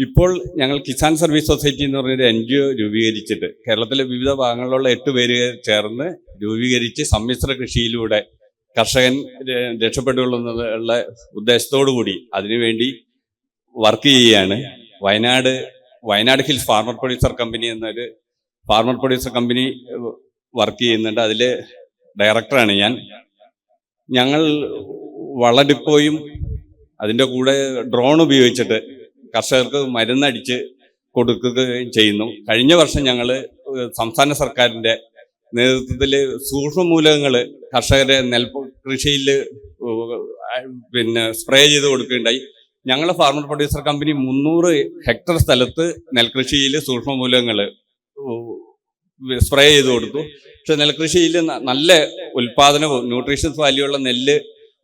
[SPEAKER 9] ഇപ്പോൾ ഞങ്ങൾ കിസാൻ സർവീസ് സൊസൈറ്റി എന്ന് പറഞ്ഞൊരു NGO രൂപീകരിച്ചിട്ട് കേരളത്തിലെ വിവിധ ഭാഗങ്ങളിലുള്ള 8 പേര് ചേർന്ന് രൂപീകരിച്ച് സമ്മിശ്ര കൃഷിയിലൂടെ കർഷകൻ രക്ഷപ്പെടുകയുള്ളൂ എന്നുള്ള ഉദ്ദേശത്തോടു കൂടി അതിനുവേണ്ടി വർക്ക് ചെയ്യുകയാണ്. Wayanad hills farmer producer company എന്നൊരു ഫാർമർ പ്രൊഡ്യൂസർ കമ്പനി വർക്ക് ചെയ്യുന്നുണ്ട്. അതിൽ ഡയറക്ടറാണ് ഞാൻ. ഞങ്ങൾ വളഡിപ്പോയും അതിൻ്റെ കൂടെ ഡ്രോൺ ഉപയോഗിച്ചിട്ട് കർഷകർക്ക് മരുന്നടിച്ച് കൊടുക്കുകയും ചെയ്യുന്നു. കഴിഞ്ഞ വർഷം ഞങ്ങൾ സംസ്ഥാന സർക്കാരിൻ്റെ നേതൃത്വത്തിൽ സൂക്ഷ്മമൂലകങ്ങൾ കർഷകരെ കൃഷിയിൽ പിന്നെ സ്പ്രേ ചെയ്ത് കൊടുക്കുകയുണ്ടായി. ഞങ്ങളെ ഫാർമർ പ്രൊഡ്യൂസർ കമ്പനി 300 ഹെക്ടർ സ്ഥലത്ത് നെൽകൃഷിയിൽ സൂക്ഷ്മമൂലകങ്ങൾ സ്പ്രേ ചെയ്ത് കൊടുത്തു. പക്ഷെ നെൽകൃഷിയിൽ നല്ല ഉൽപാദനവും ന്യൂട്രീഷ്യസ് വാല്യൂ ഉള്ള നെല്ല്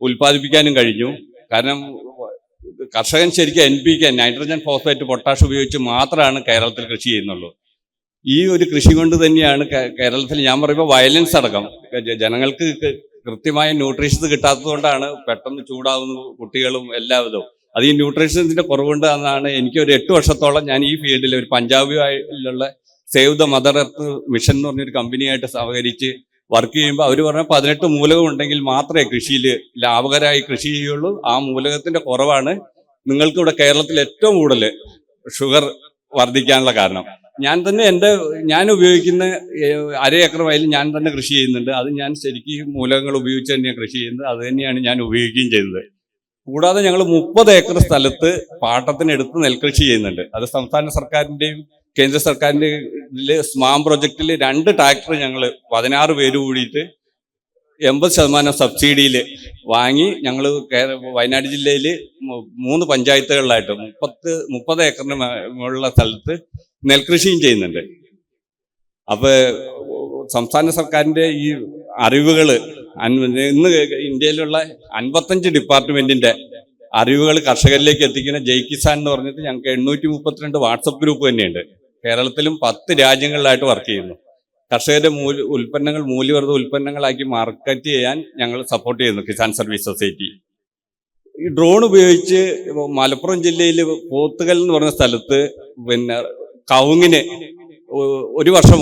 [SPEAKER 9] ഉൽപ്പാദിപ്പിക്കാനും കഴിഞ്ഞു. കാരണം കർഷകൻ ശരിക്കും NPK, നൈട്രജൻ, ഫോസ്ഫേറ്റ്, പൊട്ടാഷ് ഉപയോഗിച്ച് മാത്രമാണ് കേരളത്തിൽ കൃഷി ചെയ്യുന്നുള്ളൂ. ഈ ഒരു കൃഷി കൊണ്ട് തന്നെയാണ് കേരളത്തിൽ ഞാൻ പറയുമ്പോൾ വയലൻസ് അടക്കം ജനങ്ങൾക്ക് കൃത്യമായ ന്യൂട്രീഷൻസ് കിട്ടാത്തത് കൊണ്ടാണ് പെട്ടെന്ന് ചൂടാവുന്ന കുട്ടികളും എല്ലാവിധവും. അത് ഈ ന്യൂട്രീഷൻസിന്റെ കുറവുണ്ട് എന്നാണ്. എനിക്ക് ഒരു 8 വർഷത്തോളം ഞാൻ ഈ ഫീൽഡിൽ ഒരു പഞ്ചാബിലുള്ള save the mother earth mission എന്ന് പറഞ്ഞൊരു കമ്പനിയായിട്ട് സഹകരിച്ച് വർക്ക് ചെയ്യുമ്പോൾ അവർ പറഞ്ഞ 18 മൂലകം ഉണ്ടെങ്കിൽ മാത്രമേ കൃഷിയിൽ ലാഭകരമായി കൃഷി ചെയ്യുള്ളൂ. ആ മൂലകത്തിന്റെ കുറവാണ് നിങ്ങൾക്ക് ഇവിടെ കേരളത്തിൽ ഏറ്റവും കൂടുതൽ ഷുഗർ വർദ്ധിക്കാനുള്ള കാരണം. ഞാൻ ഉപയോഗിക്കുന്ന 1/2 ഏക്കർ വയലിൽ ഞാൻ തന്നെ കൃഷി ചെയ്യുന്നുണ്ട്. അത് ഞാൻ ശരിക്കും മൂലകങ്ങൾ ഉപയോഗിച്ച് തന്നെയാണ് കൃഷി ചെയ്യുന്നത്. അത് തന്നെയാണ് ഞാൻ ഉപയോഗിക്കുകയും ചെയ്തത്. കൂടാതെ ഞങ്ങൾ 30 ഏക്കർ സ്ഥലത്ത് പാട്ടത്തിനെടുത്ത് നെൽകൃഷി ചെയ്യുന്നുണ്ട്. അത് സംസ്ഥാന സർക്കാരിന്റെയും കേന്ദ്ര സർക്കാരിന്റെ സ്മാം പ്രൊജക്റ്റിൽ 2 ട്രാക്ടർ ഞങ്ങൾ 16 പേര് കൂടിയിട്ട് 80% സബ്സിഡിയിൽ വാങ്ങി ഞങ്ങൾ വയനാട് ജില്ലയിൽ 3 പഞ്ചായത്തുകളിലായിട്ട് 30 ഏക്കറിന് മുകളിലുള്ള സ്ഥലത്ത് നെൽകൃഷിയും ചെയ്യുന്നുണ്ട്. അപ്പൊ സംസ്ഥാന സർക്കാരിന്റെ ഈ അറിവുകൾ ഇന്ന് ഇന്ത്യയിലുള്ള 55 ഡിപ്പാർട്ട്മെന്റിന്റെ അറിവുകൾ കർഷകരിലേക്ക് എത്തിക്കുന്ന ജയ് കിസാൻ എന്ന് പറഞ്ഞിട്ട് ഞങ്ങൾക്ക് 832 വാട്സപ്പ് ഗ്രൂപ്പ് തന്നെയുണ്ട്. കേരളത്തിലും 10 രാജ്യങ്ങളിലായിട്ട് വർക്ക് ചെയ്യുന്നു. കർഷകരുടെ ഉൽപ്പന്നങ്ങൾ മൂല്യവർദ്ധിത ഉൽപ്പന്നങ്ങളാക്കി മാർക്കറ്റ് ചെയ്യാൻ ഞങ്ങൾ സപ്പോർട്ട് ചെയ്യുന്നു കിസാൻ സർവീസ് സൊസൈറ്റി. ഈ ഡ്രോൺ ഉപയോഗിച്ച് മലപ്പുറം ജില്ലയിൽ പോത്തുകൽ എന്ന് പറഞ്ഞ സ്ഥലത്ത് പിന്നെ കവുങ്ങിന് ഒരു വർഷം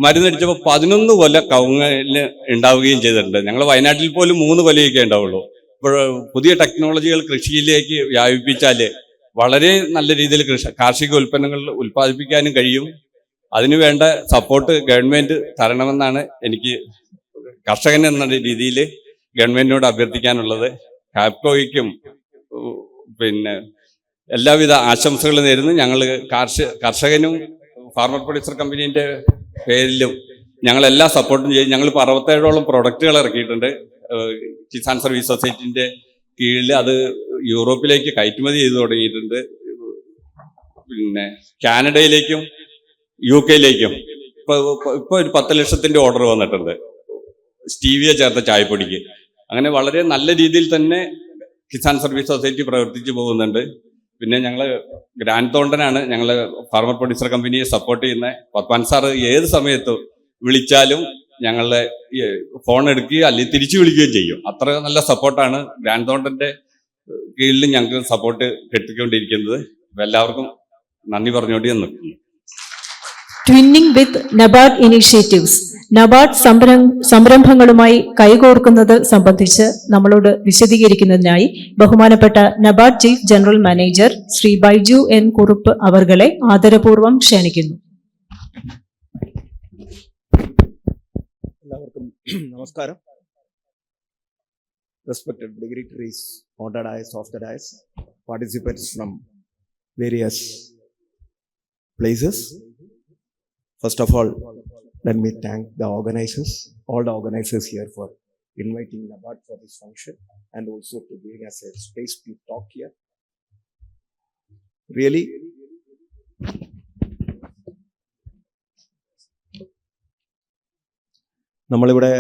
[SPEAKER 9] മരുന്നടിച്ചപ്പോൾ 11 കൊല കവുങ്ങിന് ഉണ്ടാവുകയും ചെയ്തിട്ടുണ്ട്. ഞങ്ങൾ വയനാട്ടിൽ പോലും 3 കൊലയൊക്കെ ഉണ്ടാവുള്ളൂ. ഇപ്പോൾ പുതിയ ടെക്നോളജികൾ കൃഷിയിലേക്ക് വ്യാപിപ്പിച്ചാൽ വളരെ നല്ല രീതിയിൽ കാർഷിക ഉൽപ്പന്നങ്ങൾ ഉൽപ്പാദിപ്പിക്കാനും കഴിയും. അതിനുവേണ്ട സപ്പോർട്ട് ഗവൺമെന്റ് തരണമെന്നാണ് എനിക്ക് കർഷകൻ എന്ന രീതിയിൽ ഗവൺമെന്റിനോട് അഭ്യർത്ഥിക്കാനുള്ളത്. കാപ്കോയ്ക്കും പിന്നെ എല്ലാവിധ ആശംസകളും നേരുന്നു. ഞങ്ങൾ കർഷകനും ഫാർമർ പ്രൊഡ്യൂസർ കമ്പനീൻ്റെ പേരിലും ഞങ്ങൾ എല്ലാ സപ്പോർട്ടും ചെയ്യും. ഞങ്ങളിപ്പോൾ 67ഓളം പ്രൊഡക്റ്റുകൾ ഇറക്കിയിട്ടുണ്ട് കിസാൻ സർവീസ് സൊസൈറ്റിന്റെ കീഴിൽ. അത് യൂറോപ്പിലേക്ക് കയറ്റുമതി ചെയ്തു തുടങ്ങിയിട്ടുണ്ട്. പിന്നെ കാനഡയിലേക്കും UK-യിലേക്കും ഇപ്പൊ ഒരു 10 ലക്ഷത്തിന്റെ ഓർഡർ വന്നിട്ടുണ്ട് സ്റ്റീവിയ ചേർത്ത ചായപ്പൊടിക്ക്. അങ്ങനെ വളരെ നല്ല രീതിയിൽ തന്നെ കിസാൻ സർവീസ് സൊസൈറ്റി പ്രവർത്തിച്ചു പോകുന്നുണ്ട്. പിന്നെ ഞങ്ങൾ ഗ്രാൻഡ് തോണ്ടനാണ് ഞങ്ങൾ ഫാർമർ പ്രൊഡ്യൂസർ കമ്പനിയെ സപ്പോർട്ട് ചെയ്യുന്നത്. പത്മാൻ സാറ് ഏത് സമയത്തും വിളിച്ചാലും ഞങ്ങളുടെ ഫോൺ എടുക്കുകയോ അല്ലെങ്കിൽ തിരിച്ചു വിളിക്കുകയും ചെയ്യും. അത്ര നല്ല സപ്പോർട്ടാണ് ഗ്രാൻഡ് തോണ്ടന്റെ കീഴിൽ ഞങ്ങൾക്ക് സപ്പോർട്ട് കിട്ടിക്കൊണ്ടിരിക്കുന്നത്. എല്ലാവർക്കും നന്ദി പറഞ്ഞുകൊണ്ട് ഞാൻ നിൽക്കുന്നു.
[SPEAKER 2] Twinning with NABARD initiatives, NABARD സംരംഭങ്ങളുമായി കൈകോർക്കുന്നത് സംബന്ധിച്ച് നമ്മളോട് വിശദീകരിക്കുന്നതിനായി ബഹുമാനപ്പെട്ട NABARD chief general manager Shri Baiju N. Kurup അവർകളെ ആദരപൂർവ്വം ക്ഷണിക്കുന്നു.
[SPEAKER 10] എല്ലാവർക്കും നമസ്കാരം. Respected dignitaries on the dais, off the dais, participants from various places. First of all, let me thank the organizers, all the organizers here for inviting NABARD for this function and also to giving us a space to talk here. Really നമ്മളിവിടെ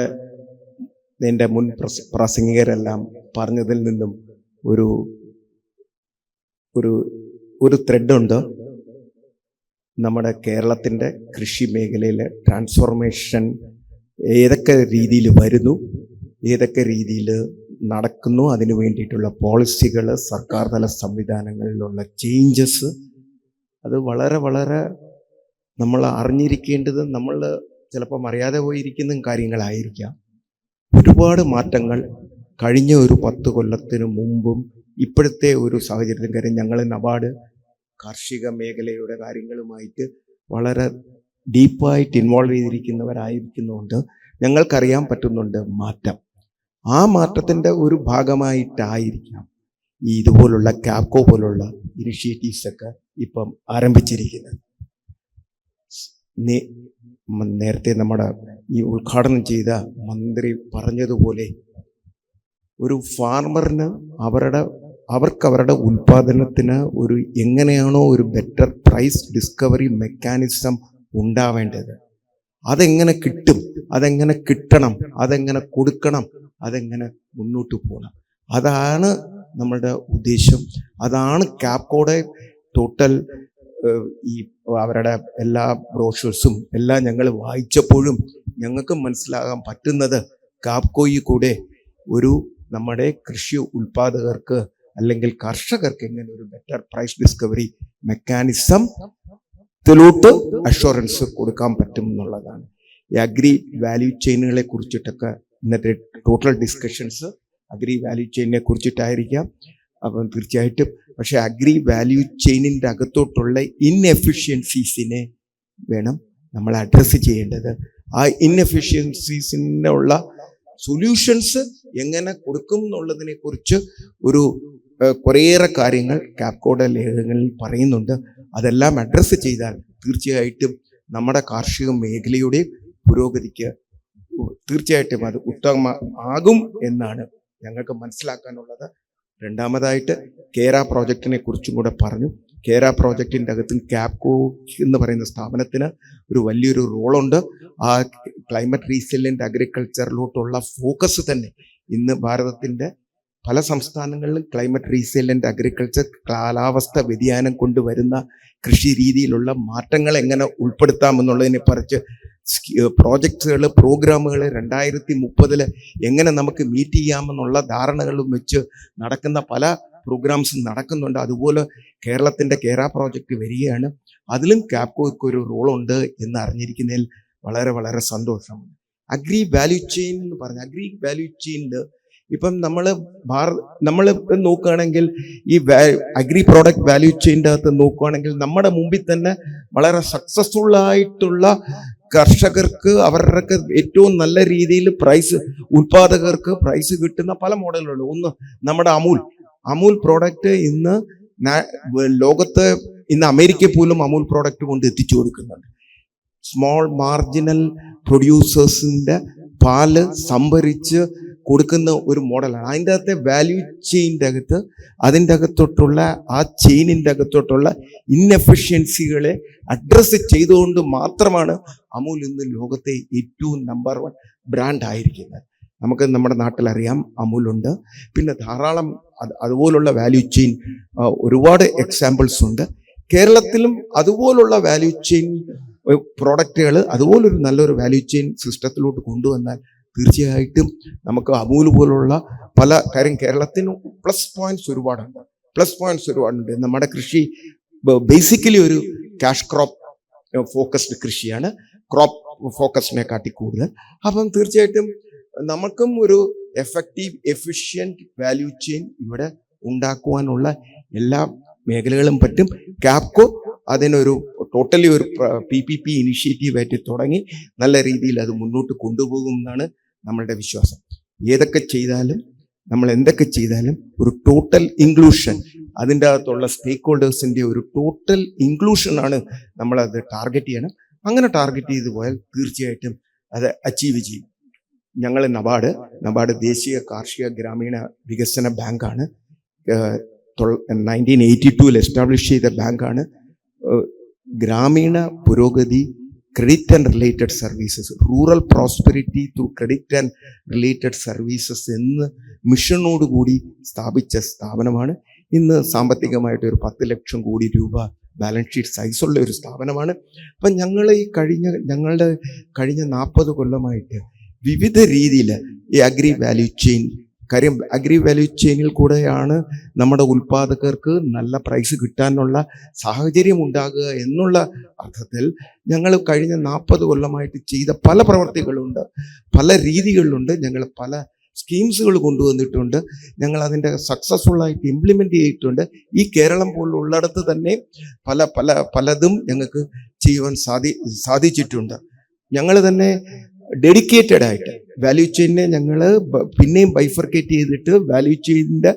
[SPEAKER 10] എൻ്റെ മുൻ പ്രാസംഗികരെല്ലാം പറഞ്ഞതിൽ നിന്നും ഒരു ഒരു ഒരു ത്രെഡുണ്ട്. നമ്മുടെ കേരളത്തിൻ്റെ കൃഷി മേഖലയിലെ ട്രാൻസ്ഫോർമേഷൻ ഏതൊക്കെ രീതിയിൽ വരുന്നു, ഏതൊക്കെ രീതിയിൽ നടക്കുന്നു, അതിനു വേണ്ടിയിട്ടുള്ള പോളിസികൾ, സർക്കാർ തല സംവിധാനങ്ങളിലുള്ള ചേഞ്ചസ്, അത് വളരെ വളരെ നമ്മൾ അറിഞ്ഞിരിക്കേണ്ടത്, നമ്മൾ ചിലപ്പം അറിയാതെ പോയിരിക്കുന്ന കാര്യങ്ങളായിരിക്കാം. ഒരുപാട് മാറ്റങ്ങൾ കഴിഞ്ഞ ഒരു 10 കൊല്ലത്തിന് മുമ്പും ഇപ്പോഴത്തെ ഒരു സാഹചര്യത്തിൽ, കാര്യം ഞങ്ങൾ നബാർഡ് കാർഷിക മേഖലയുടെ കാര്യങ്ങളുമായിട്ട് വളരെ ഡീപ്പായിട്ട് ഇൻവോൾവ് ചെയ്തിരിക്കുന്നവരായിരിക്കുന്നതുകൊണ്ട് ഞങ്ങൾക്കറിയാൻ പറ്റുന്നുണ്ട് മാറ്റം. ആ മാറ്റത്തിൻ്റെ ഒരു ഭാഗമായിട്ടായിരിക്കാം ഈ ഇതുപോലുള്ള കാപ്കോ പോലുള്ള ഇനിഷ്യേറ്റീവ്സൊക്കെ ഇപ്പം ആരംഭിച്ചിരിക്കുന്നത്. നേരത്തെ നമ്മുടെ ഈ ഉദ്ഘാടനം ചെയ്ത മന്ത്രി പറഞ്ഞതുപോലെ ഒരു ഫാർമറിന് അവരുടെ ഉൽപാദനത്തിന് ഒരു എങ്ങനെയാണോ ഒരു ബെറ്റർ പ്രൈസ് ഡിസ്കവറി മെക്കാനിസം ഉണ്ടാവേണ്ടത്, അതെങ്ങനെ കിട്ടും, അതെങ്ങനെ കിട്ടണം, അതെങ്ങനെ കൊടുക്കണം, അതെങ്ങനെ മുന്നോട്ട് പോകണം, അതാണ് നമ്മളുടെ ഉദ്ദേശം. അതാണ് കാപ്കോയുടെ ടോട്ടൽ ഈ അവരുടെ എല്ലാ ബ്രോഷേഴ്സും എല്ലാം ഞങ്ങൾ വായിച്ചപ്പോഴും ഞങ്ങൾക്ക് മനസ്സിലാകാൻ പറ്റുന്നത് കാപ്കോയിൽ കൂടെ ഒരു നമ്മുടെ കൃഷി ഉൽപാദകർക്ക് അല്ലെങ്കിൽ കർഷകർക്ക് എങ്ങനെ ഒരു ബെറ്റർ പ്രൈസ് ഡിസ്കവറി മെക്കാനിസം ത്തിലോട്ട് അഷുറൻസ് കൊടുക്കാൻ പറ്റും എന്നുള്ളതാണ്. ഈ അഗ്രി വാല്യൂ ചെയിനുകളെ കുറിച്ചിട്ടൊക്കെ ഇന്നത്തെ ടോട്ടൽ ഡിസ്കഷൻസ് അഗ്രി വാല്യൂ ചെയിനിനെ കുറിച്ചിട്ടായിരിക്കാം. അപ്പം തീർച്ചയായിട്ടും പക്ഷെ അഗ്രി വാല്യൂ ചെയിനിൻ്റെ അകത്തോട്ടുള്ള ഇൻഎഫിഷ്യൻസീസിനെ വേണം നമ്മൾ അഡ്രസ്സ് ചെയ്യേണ്ടത്. ആ ഇൻഎഫിഷ്യൻസീസിനുള്ള സൊല്യൂഷൻസ് എങ്ങനെ കൊടുക്കും എന്നുള്ളതിനെ കുറിച്ച് ഒരു കുറേയേറെ കാര്യങ്ങൾ കാപ്കോയുടെ ലേഖനങ്ങളിൽ പറയുന്നുണ്ട്. അതെല്ലാം അഡ്രസ്സ് ചെയ്താൽ തീർച്ചയായിട്ടും നമ്മുടെ കാർഷിക മേഖലയുടെ പുരോഗതിക്ക് തീർച്ചയായിട്ടും അത് ഉത്തമമാകും എന്നാണ് ഞങ്ങൾക്ക് മനസ്സിലാക്കാനുള്ളത്. രണ്ടാമതായിട്ട് കേര പ്രോജക്റ്റിനെ കുറിച്ചും കൂടെ പറഞ്ഞു. കേര പ്രോജക്റ്റിൻ്റെ അകത്തും കാപ്കോ എന്ന് പറയുന്ന സ്ഥാപനത്തിന് ഒരു വലിയൊരു റോളുണ്ട്. ആ ക്ലൈമറ്റ് റീസിലൻ്റ് അഗ്രികൾച്ചറിലോട്ടുള്ള ഫോക്കസ് തന്നെ ഇന്ന് ഭാരതത്തിൻ്റെ പല സംസ്ഥാനങ്ങളിലും ക്ലൈമറ്റ് റീസിലൻ്റ് അഗ്രികൾച്ചർ, കാലാവസ്ഥ വ്യതിയാനം കൊണ്ടുവരുന്ന കൃഷി രീതിയിലുള്ള മാറ്റങ്ങൾ എങ്ങനെ ഉൾപ്പെടുത്താമെന്നുള്ളതിനെ കുറിച്ച് പ്രോജക്ട്സുകൾ, പ്രോഗ്രാമുകൾ 2030 എങ്ങനെ നമുക്ക് മീറ്റ് ചെയ്യാമെന്നുള്ള ധാരണകളും വെച്ച് നടക്കുന്ന പല പ്രോഗ്രാംസും നടക്കുന്നുണ്ട്. അതുപോലെ കേരളത്തിൻ്റെ കേര പ്രോജക്റ്റ് വരികയാണ്. അതിലും കാപ്കോയ്ക്ക് ഒരു റോളുണ്ട് എന്ന് അറിഞ്ഞിരിക്കുന്നതിൽ വളരെ വളരെ സന്തോഷമാണ്. അഗ്രി വാല്യൂ ചെയിൻ എന്ന് പറഞ്ഞ അഗ്രി വാല്യൂ ചെയിനിൽ ഇപ്പം നമ്മൾ നോക്കുകയാണെങ്കിൽ ഈ അഗ്രി പ്രോഡക്റ്റ് വാല്യൂ ചെയിൻ്റെ അകത്ത് നോക്കുകയാണെങ്കിൽ നമ്മുടെ മുമ്പിൽ തന്നെ വളരെ സക്സസ്ഫുൾ ആയിട്ടുള്ള കർഷകർക്ക് അവർക്ക് ഏറ്റവും നല്ല രീതിയിൽ ഉൽപാദകർക്ക് പ്രൈസ് കിട്ടുന്ന പല മോഡലുകളുണ്ട്. ഒന്ന് നമ്മുടെ അമൂൽ പ്രോഡക്റ്റ് ഇന്ന് ലോകത്ത് ഇന്ന് അമേരിക്കയിൽ പോലും അമൂൽ പ്രോഡക്റ്റ് കൊണ്ട് എത്തിച്ചു കൊടുക്കുന്നുണ്ട്. സ്മോൾ മാർജിനൽ പ്രൊഡ്യൂസേഴ്സിൻ്റെ പാല് സംഭരിച്ച് കൊടുക്കുന്ന ഒരു മോഡലാണ്. അതിൻ്റെ അകത്തെ വാല്യൂ ചെയിൻ്റെ അകത്ത് അതിൻ്റെ അകത്തോട്ടുള്ള ആ ചെയിനിൻ്റെ അകത്തോട്ടുള്ള ഇൻഎഫിഷ്യൻസികളെ അഡ്രസ്സ് ചെയ്തുകൊണ്ട് മാത്രമാണ് അമൂൽ ഇന്ന് ലോകത്തെ ഏറ്റവും നമ്പർ 1 ബ്രാൻഡ് ആയിരിക്കുന്നത്. നമുക്ക് നമ്മുടെ നാട്ടിലറിയാം അമൂലുണ്ട്. പിന്നെ ധാരാളം അതുപോലുള്ള വാല്യൂ ചെയിൻ ഒരുപാട് എക്സാമ്പിൾസ് ഉണ്ട്. കേരളത്തിലും അതുപോലുള്ള വാല്യൂ ചെയിൻ പ്രോഡക്റ്റുകൾ അതുപോലൊരു നല്ലൊരു വാല്യൂ ചെയിൻ സിസ്റ്റത്തിലോട്ട് കൊണ്ടുവന്നാൽ തീർച്ചയായിട്ടും നമുക്ക് അമൂൽ പോലുള്ള പല കാര്യം കേരളത്തിന് പ്ലസ് പോയിന്റ്സ് ഒരുപാടുണ്ട്. നമ്മുടെ കൃഷി ബേസിക്കലി ഒരു ക്യാഷ് ക്രോപ്പ് ഫോക്കസ്ഡ് കൃഷിയാണ്, ക്രോപ്പ് ഫോക്കസിനെ കാട്ടി കൂടുതൽ. അപ്പം തീർച്ചയായിട്ടും നമുക്കും ഒരു എഫക്റ്റീവ് എഫിഷ്യൻറ്റ് വാല്യൂ ചെയിൻ ഇവിടെ ഉണ്ടാക്കുവാനുള്ള എല്ലാ മേഖലകളും പറ്റും. കാപ്കോ അതിനൊരു ടോട്ടലി ഒരു PPP ഇനിഷ്യേറ്റീവായിട്ട് തുടങ്ങി നല്ല രീതിയിൽ അത് മുന്നോട്ട് കൊണ്ടുപോകും എന്നാണ് നമ്മളുടെ വിശ്വാസം. നമ്മൾ എന്തൊക്കെ ചെയ്താലും ഒരു ടോട്ടൽ ഇൻക്ലൂഷൻ, അതിൻ്റെ അകത്തുള്ള സ്റ്റേക്ക് ഹോൾഡേഴ്സിൻ്റെ ഒരു ടോട്ടൽ ഇൻക്ലൂഷനാണ് നമ്മളത് ടാർഗറ്റ് ചെയ്യണം. അങ്ങനെ ടാർഗറ്റ് ചെയ്തു പോയാൽ തീർച്ചയായിട്ടും അത് അച്ചീവ് ചെയ്യും. ഞങ്ങൾ നബാർഡ് ദേശീയ കാർഷിക ഗ്രാമീണ വികസന ബാങ്കാണ്. 1982 എസ്റ്റാബ്ലിഷ് ചെയ്ത ബാങ്കാണ്. ഗ്രാമീണ പുരോഗതി credit and related services, rural prosperity through credit and related services എന്ന് മിഷനോടുകൂടി സ്ഥാപിച്ച സ്ഥാപനമാണ്. ഇന്ന് സാമ്പത്തികമായിട്ട് ഒരു 10 ലക്ഷം കോടി രൂപ ബാലൻസ് ഷീറ്റ് സൈസുള്ള ഒരു സ്ഥാപനമാണ്. അപ്പം ഞങ്ങളുടെ കഴിഞ്ഞ 40 കൊല്ലമായിട്ട് വിവിധ രീതിയിൽ ഈ അഗ്രി വാല്യൂ ചെയിൻ കാര്യം, അഗ്രി വാല്യൂ ചെയിനിൽ കൂടെയാണ് നമ്മുടെ ഉൽപ്പാദകർക്ക് നല്ല പ്രൈസ് കിട്ടാനുള്ള സാഹചര്യം ഉണ്ടാകുക എന്നുള്ള അർത്ഥത്തിൽ ഞങ്ങൾ കഴിഞ്ഞ 40 കൊല്ലമായിട്ട് ചെയ്ത പല പ്രവർത്തികളുണ്ട്, പല രീതികളിലുണ്ട്. ഞങ്ങൾ പല സ്കീംസുകൾ കൊണ്ടുവന്നിട്ടുണ്ട്. ഞങ്ങൾ അതിൻ്റെ സക്സസ്ഫുള്ളായിട്ട് ഇംപ്ലിമെൻ്റ് ചെയ്തിട്ടുണ്ട്. ഈ കേരളം പോലുള്ളിടത്ത് തന്നെ പലതും ഞങ്ങൾക്ക് ചെയ്യുവാൻ സാധിച്ചിട്ടുണ്ട്. ഞങ്ങൾ തന്നെ ഡെഡിക്കേറ്റഡ് ആയിട്ട് വാല്യൂ ചെയിനെ ഞങ്ങൾ പിന്നെയും ബൈഫർക്കേറ്റ് ചെയ്തിട്ട് വാല്യൂ ചെയിനിൻ്റെ